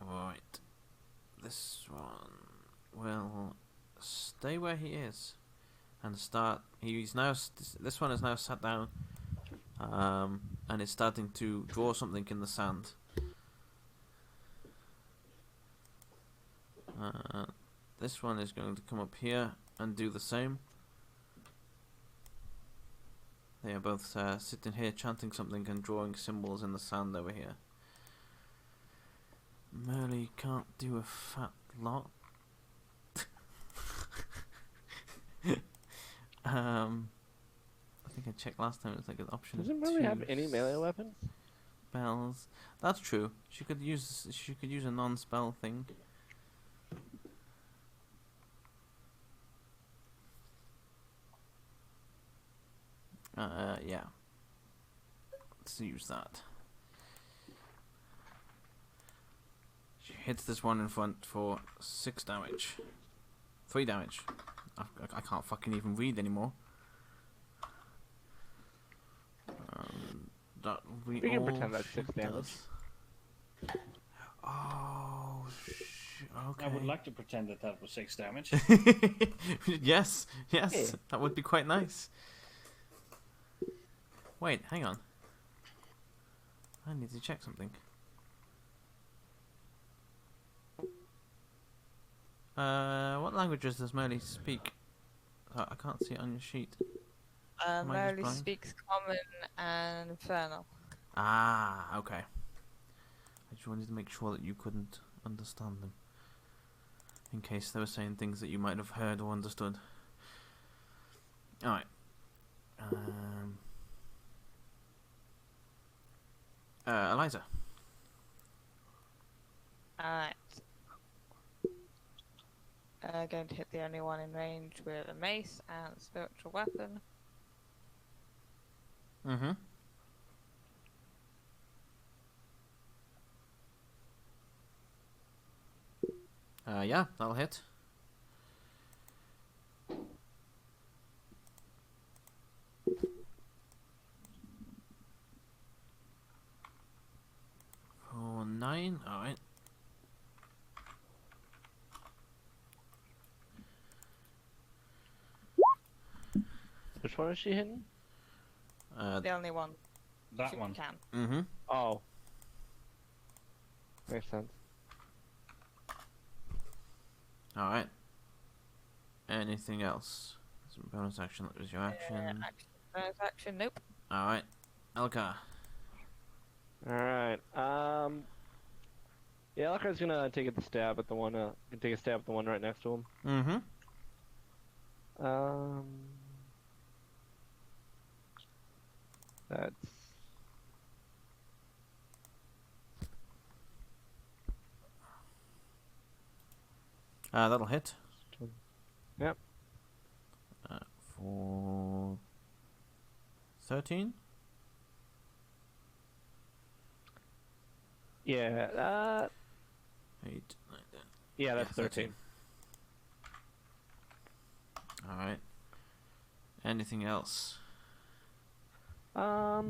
Right. This one will stay where he is and start. He's now. This one is now sat down, and is starting to draw something in the sand. This one is going to come up here and do the same. They are both sitting here chanting something and drawing symbols in the sand over here. Merly can't do a fat lot. I think I checked last time. It's like an option. Doesn't Merly have any melee weapons? Spells. That's true. She could use a non-spell thing. Yeah. Let's use that. She hits this one in front for 6 damage. 3 damage. I can't fucking even read anymore. That We can all pretend that's 6 shit damage. does. Oh, okay. I would like to pretend that that was 6 damage. yes, Yeah. that would be quite nice. Wait, hang on. I need to check something. What languages does Merly speak? I can't see it on your sheet. Am I just Merely blind? speaks Common and Infernal. Ah, okay. I just wanted to make sure that you couldn't understand them. In case they were saying things that you might have heard or understood. Alright. Eliza. Alright. Going to hit the only one in range with a mace and spiritual weapon. Mm-hmm. Yeah, that'll hit. For 9, alright. Which one is she hitting? The only one That she one. can. Mm-hmm. Oh. Makes sense. Alright. Anything else? Some bonus action, that was your action. Bonus action, nope. Alright. Elka. Alright. Yeah, Elkar's gonna take a stab at the one. Take a stab at the one right next to him. Mm-hmm. That's. That'll hit. Yep. For 13? Yeah. 8, 9, 10. Yeah, that's 13. Alright. Anything else? Yeah,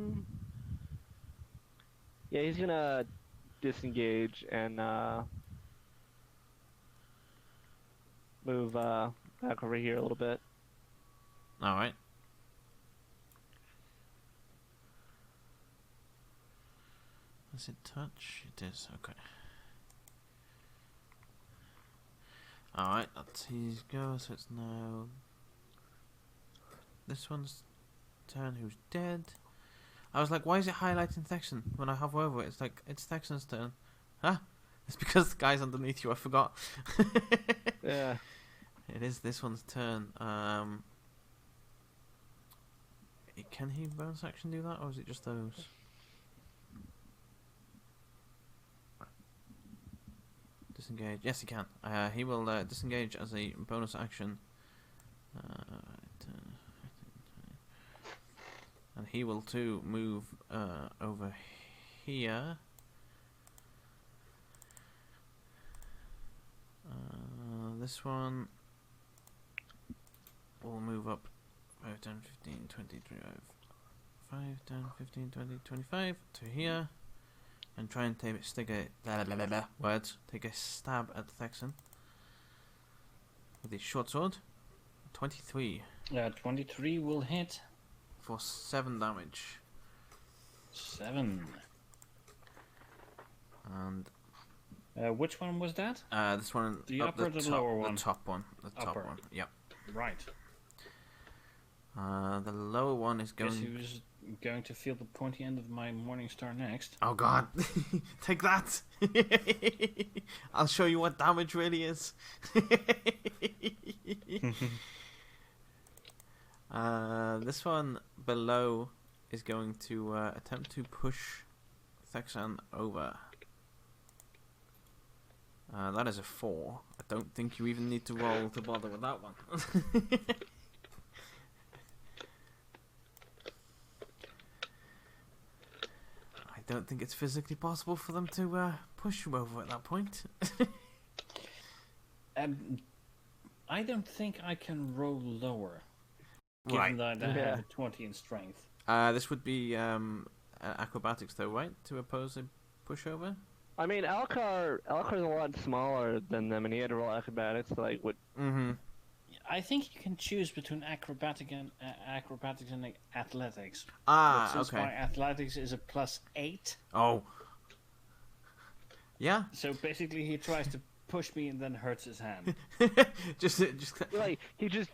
he's gonna disengage and move back over here a little bit. Alright. Does it touch? It is, okay. Alright, that's his go, so it's now this one's turn, who's dead. I was like, why is it highlighting Thexan when I hover over it? It's like, it's Thexan's turn. Huh? It's because the guy's underneath you, I forgot. Yeah. It is this one's turn. Can he bonus action do that, or is it just those? Disengage. Yes, he can. He will disengage as a bonus action. And he will too move over here. This one will move up 5, 10, 15, 20, 25, 5, 10, 15, 20, 25 to here. And try and take a stab at Thexan with his short sword. 23 23 will hit. for 7 damage. 7. And Which one was that? this one, The up upper or the top, lower one? The top one. The top Upper. one. Yep. Right. The lower one is Guess going. he was going to feel the pointy end of my morning star next. Oh God! Take that! I'll show you what damage really is. This one below is going to attempt to push Thexan over. That is a 4. I don't think you even need to roll to bother with that one. I don't think it's physically possible for them to push you over at that point. I don't think I can roll lower, given Right. that I Yeah. have a 20 in strength. This would be acrobatics though, right? To oppose a pushover. I mean, Alcar's a lot smaller than them, and he had to roll acrobatics. Like, what? Mm-hmm. I think you can choose between acrobatics and athletics. But Ah, since my okay. athletics is a +8, Oh. Yeah. so basically he tries to push me and then hurts his hand. just. Like, he just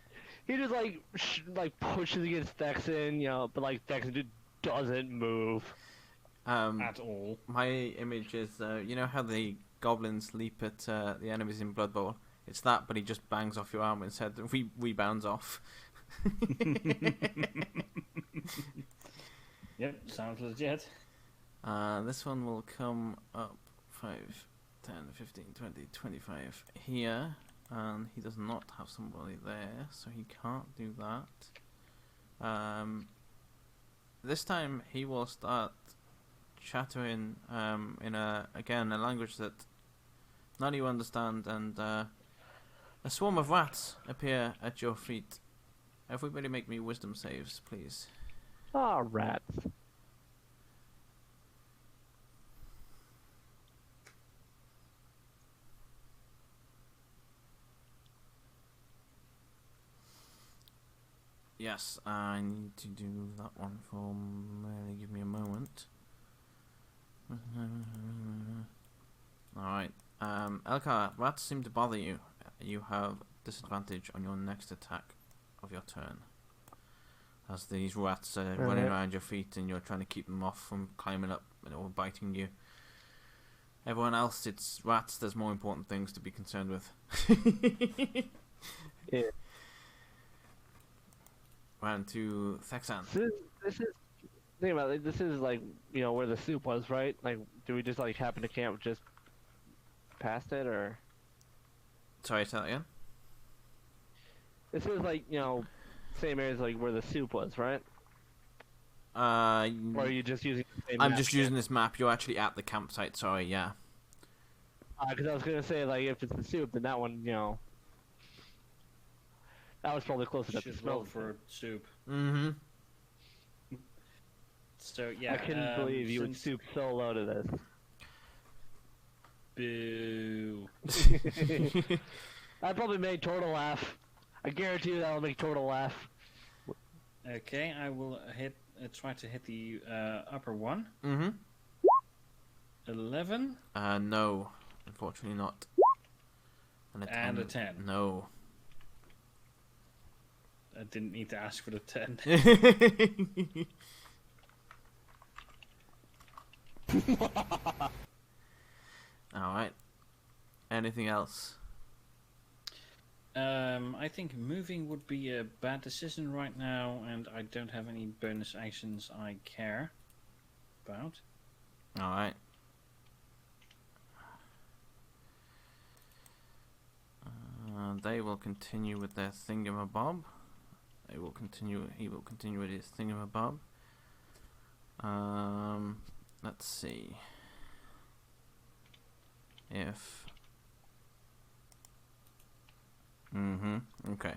like pushes against Dexon, but like Dexon just doesn't move. At all. My image is, you know how the goblins leap at the enemies in Blood Bowl? It's that, but he just bangs off your arm instead. We bounce off. Yep, sounds legit. This one will come up 5, 10, 15, 20, 25 here. And he does not have somebody there, so he can't do that. This time he will start chattering in a language that none of you understand, and a swarm of rats appear at your feet. Everybody make me wisdom saves, please. Ah, rats. Yes, I need to do that one for merely give me a moment. Alright. Elkar, rats seem to bother you. You have disadvantage on your next attack of your turn. As these rats are running around your feet and you're trying to keep them off from climbing up or biting you. Everyone else, it's rats, there's more important things to be concerned with. Yeah. Round to Thexan. This is think about it. This is like where the soup was, right? Like, do we just like happen to camp just past it, or Sorry, say that again? this is like same area as like where the soup was, right? Or are you just using the same I'm map just again? using this map. You're actually at the campsite, sorry, yeah. Because I was gonna say, like, if it's the soup, then that one, that was probably close enough to Should smell roll for soup. Mm-hmm. So yeah, I couldn't believe you would since- soup so low to this. Boo. That probably made Turtle laugh. I guarantee you that'll make Turtle laugh. Okay, I will try to hit the upper one. Mm-hmm. 11 No. Unfortunately not. And and a 10. No. I didn't need to ask for the 10. Alright. Anything else? I think moving would be a bad decision right now, and I don't have any bonus actions I care about. Alright. They will continue with their thingamabob. He will continue with his thingamabob. Let's see. If... okay.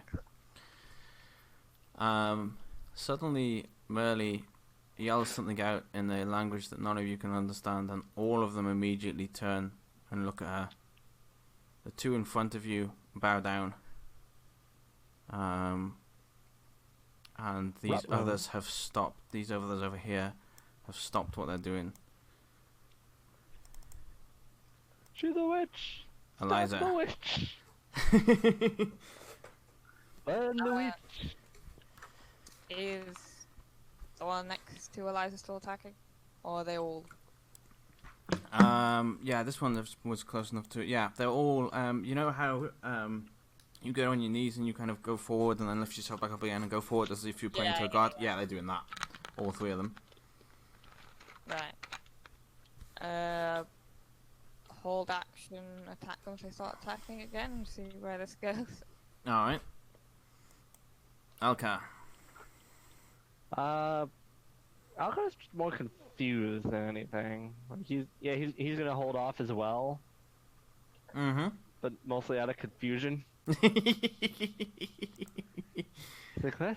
Suddenly, Merle yells something out in a language that none of you can understand, and all of them immediately turn and look at her. The two in front of you bow down. And these Ruh-roh. others have stopped. These others over here have stopped what they're doing. She's a witch. Eliza. Stop the witch. Burn the Oh, yeah. witch. Is the one next to Eliza still attacking? Or are they all? Yeah, this one was close enough to it. Yeah, they're all, you know how, you get on your knees and you kind of go forward and then lift yourself back up again and go forward as if you're praying Yeah, to a yeah, god? yeah. Yeah, they're doing that. All three of them. Right. Hold action, attack them if they start attacking again, and see where this goes. Alright. Alka. Alcar's more confused than anything. Like he's gonna hold off as well, Mm-hmm. but mostly out of confusion. It's like, what?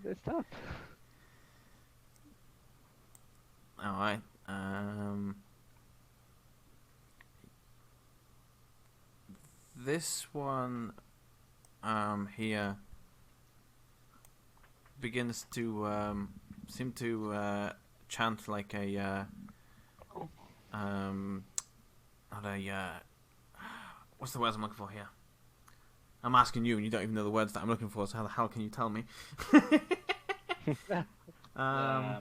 It's tough. Alright. This one here begins to seem to chant like a not a what's the words I'm looking for here? I'm asking you and you don't even know the words that I'm looking for, so how the hell can you tell me? Oh,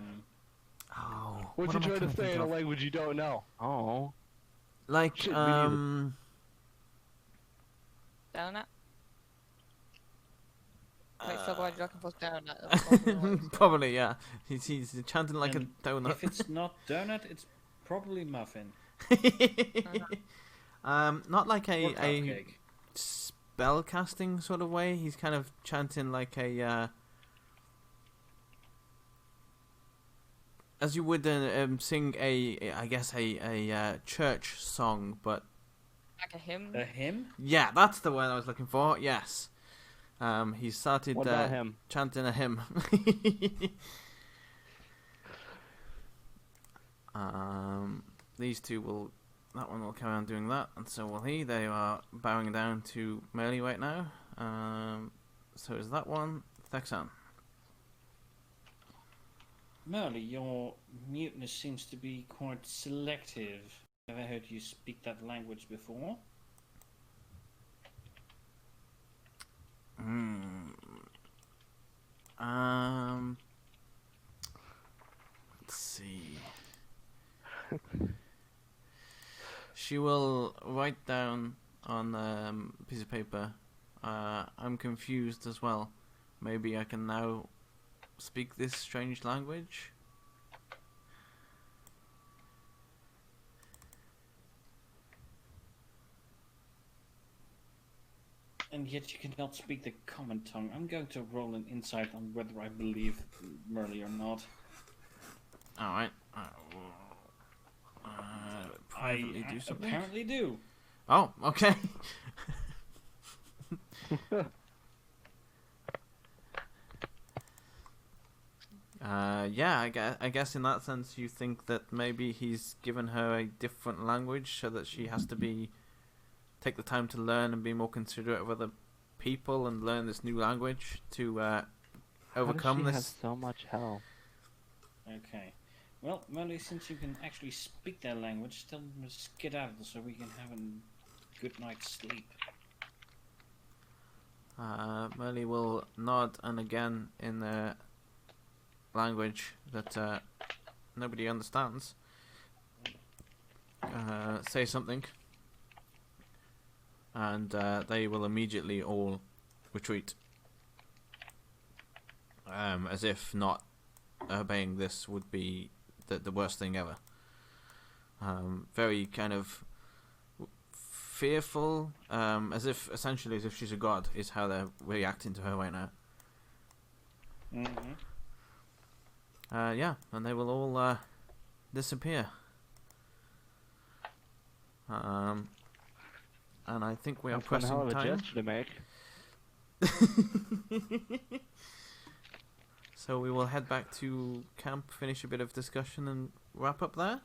What what you am I trying to trying say think in a of? language you don't know? Oh. Like Shit, we need Donut. Wait, so what you're looking for is donut. That's probably what it's probably, yeah. He's chanting like And a donut. If it's not donut, it's probably muffin Not like or a cupcake. spell casting sort of way. He's kind of chanting like a as you would sing I guess a church song, but like a hymn. A hymn? yeah, that's the word I was looking for. Yes. He started What about him? chanting a hymn. These two will. That one will carry on doing that, and so will he. They are bowing down to Merly right now. So is that one Thexan? Merle, your muteness seems to be quite selective. Have I heard you speak that language before? Let's see. She will write down on a piece of paper. I'm confused as well. Maybe I can now speak this strange language. And yet you cannot speak the common tongue. I'm going to roll an insight on whether I believe Merle or not. Alright. Privately do something? Apparently do. Oh, okay. Yeah, I guess in that sense you think that maybe he's given her a different language so that she has to take the time to learn and be more considerate of other people and learn this new language to overcome How does she this. have so much hell? Okay. Well, Merle, since you can actually speak their language, tell them to skedaddle so we can have a good night's sleep. Merly will nod and again in the language that nobody understands say something, and they will immediately all retreat, as if not obeying this would be the worst thing ever. Very kind of fearful, as if she's a god is how they're reacting to her right now. Mm-hmm. Yeah, and they will all disappear. And I think we are That's one pressing hell of a time. gesture to make. So we will head back to camp, finish a bit of discussion, and wrap up there.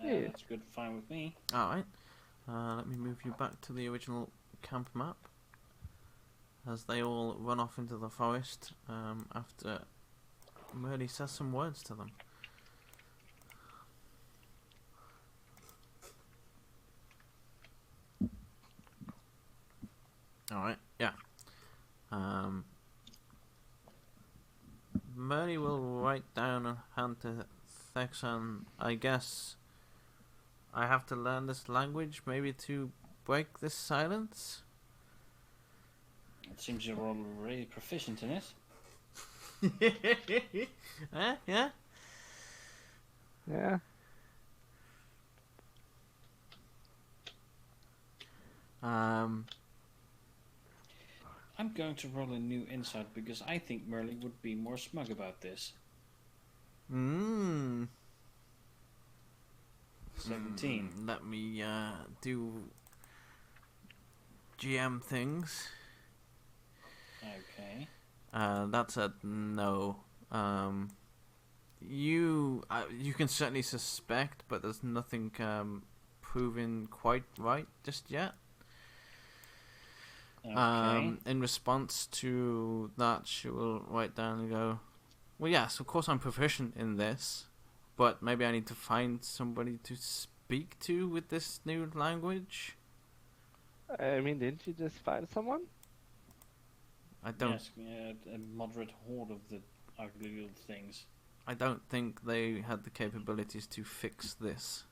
Yeah. That's good. Fine with me. Alright. Let me move you back to the original camp map. As they all run off into the forest after Merly says some words to them. Alright, yeah. Merly will write down and hand to Thexan. I guess I have to learn this language, maybe to break this silence? It seems you're already proficient in it. Yeah? Yeah. I'm going to roll a new insight because I think Merle would be more smug about this. 17. Let me do GM things. Okay. That said, no. You can certainly suspect, but there's nothing proven quite right just yet. Okay. In response to that, she will write down and go, well, yes, of course I'm proficient in this, but maybe I need to find somebody to speak to with this new language. I mean, didn't you just find someone? I don't. Yes, we had a moderate horde of the ugly little things. I don't think they had the capabilities to fix this.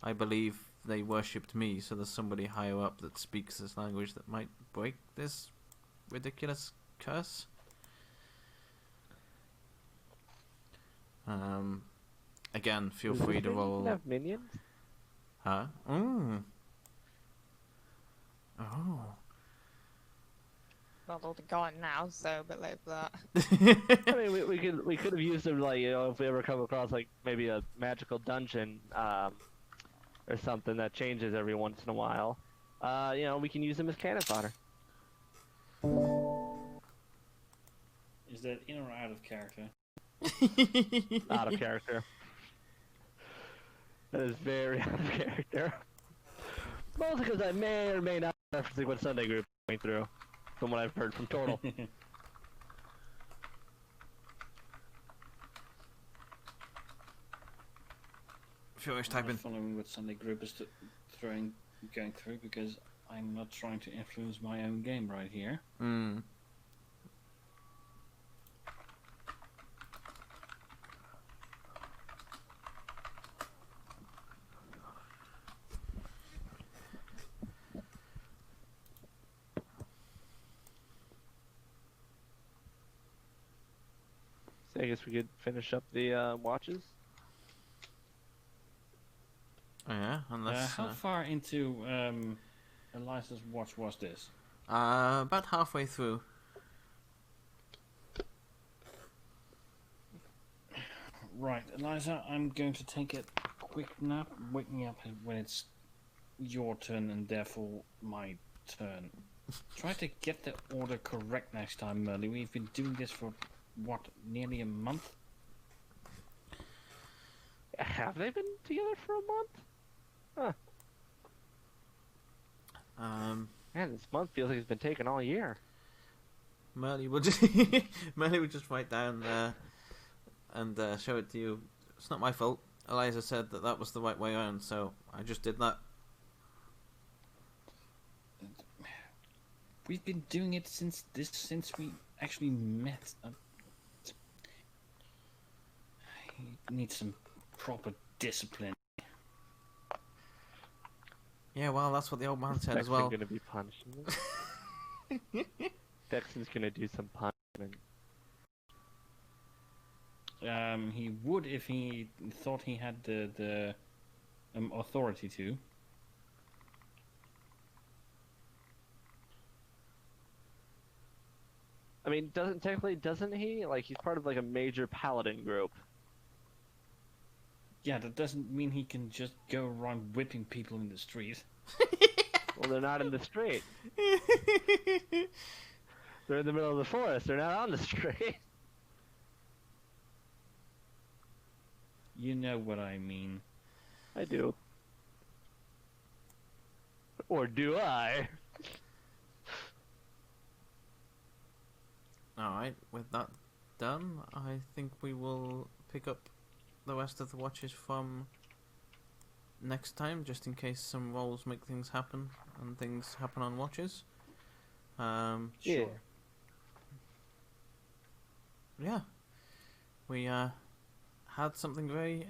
I believe they worshipped me, so there's somebody higher up that speaks this language that might break this ridiculous curse. Again, feel Does free this to mean you roll. can have minions? Huh? Oh. Oh. Not all gone now, so a bit late for that. I mean, we could have used them, like, you know, if we ever come across like maybe a magical dungeon or something that changes every once in a while. You know, we can use them as cannon fodder. Is that in or out of character? Out of character. That is very out of character. Mostly because I may or may not be referencing what Sunday group is going through, from what I've heard from Total. Furious I'm not typing. following what Sunday group is going through because I'm not trying to influence my own game right here. So I guess we could finish up the watches. Oh yeah, unless How far into Eliza's watch was this? about halfway through. Right, Eliza, I'm going to take a quick nap. Wake me up when it's your turn and therefore my turn. Try to get the order correct next time, Merly. We've been doing this for, what, nearly a month? Have they been together for a month? Huh. Man, this month feels like it's been taken all year. Merly will just Merly will just write down and show it to you. It's not my fault. Eliza said that was the right way around, so I just did that. We've been doing it since we actually met. You need some proper discipline. Yeah, well, that's what the old man said as well. Gonna be punishment. Dexon's gonna do some punishment. He would if he thought he had the authority to. I mean, doesn't he? Like, he's part of like a major paladin group. Yeah, that doesn't mean he can just go around whipping people in the street. Well, they're not in the street. They're in the middle of the forest. They're not on the street. You know what I mean. I do. Or do I? Alright, with that done, I think we will pick up the rest of the watches from next time, just in case some rolls make things happen and things happen on watches. Sure. Yeah. We had something very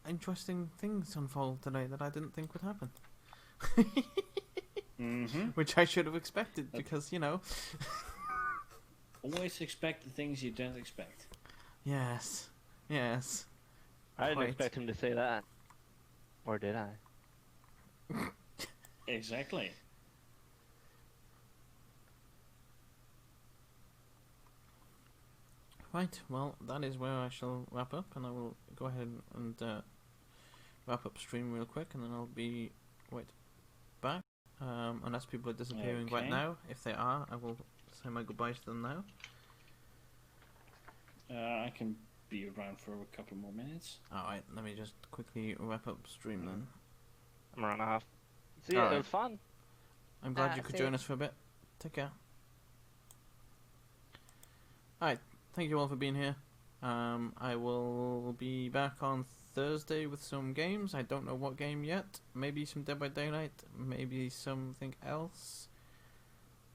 interesting things unfold today that I didn't think would happen. Mm-hmm. Which I should have expected because, you know. Always expect the things you don't expect. Yes. Yes. I didn't Quite. expect him to say that. Or did I? Exactly. Right, well, that is where I shall wrap up, and I will go ahead and wrap up stream real quick, and then I'll be... Wait. Unless people are disappearing right Okay. now. If they are, I will say my goodbyes to them now. I can be around for a couple more minutes. Alright, let me just quickly wrap up stream then. I'm running off. See, it Alright. was fun. I'm glad you could see join you. us for a bit. Take care. Alright, thank you all for being here. I will be back on Thursday with some games. I don't know what game yet. Maybe some Dead by Daylight. Maybe something else.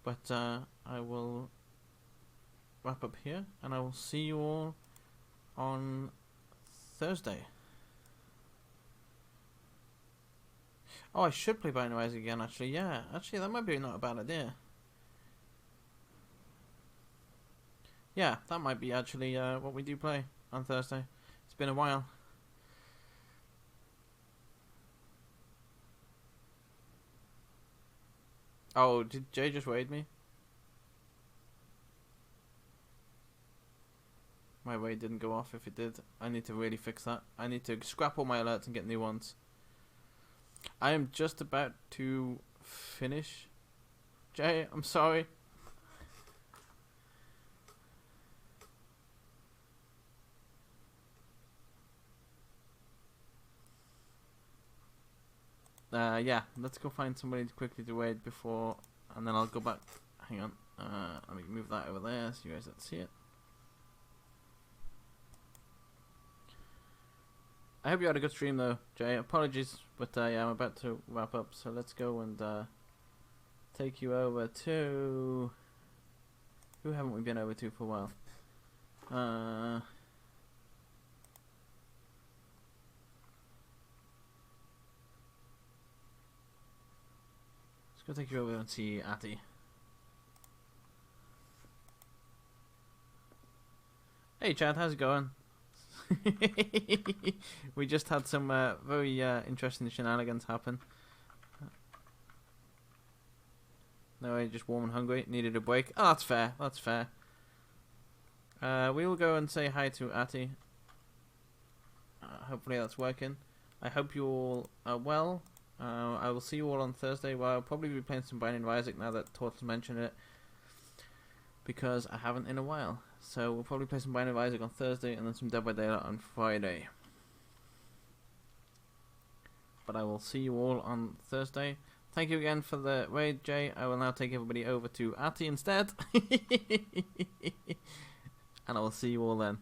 But I will wrap up here, and I will see you all on Thursday. Oh, I should play Binding of Isaac again, actually. Yeah, actually, that might be not a bad idea. Yeah, that might be actually what we do play on Thursday. It's been a while. Oh, did Jay just raid me? My raid didn't go off. If it did, I need to really fix that. I need to scrap all my alerts and get new ones. I am just about to finish. Jay, I'm sorry. Yeah, let's go find somebody to quickly to raid before, and then I'll go back. Hang on. Let me move that over there so you guys don't see it. I hope you had a good stream though, Jay. Apologies, but yeah, I'm about to wrap up, so let's go and take you over to... Who haven't we been over to for a while? Let's go take you over and see Atty. Hey Chad, how's it going? We just had some very interesting shenanigans happen. No, I just warm and hungry. Needed a break. Oh, that's fair. That's fair. We will go and say hi to Atty. Hopefully that's working. I hope you all are well. I will see you all on Thursday. Well, I'll probably be playing some Binding of Isaac now that Torts mentioned it, because I haven't in a while. So we'll probably play some Binding of Isaac on Thursday and then some Dead by Daylight on Friday. But I will see you all on Thursday. Thank you again for the raid, Jay. I will now take everybody over to Atty instead. And I will see you all then.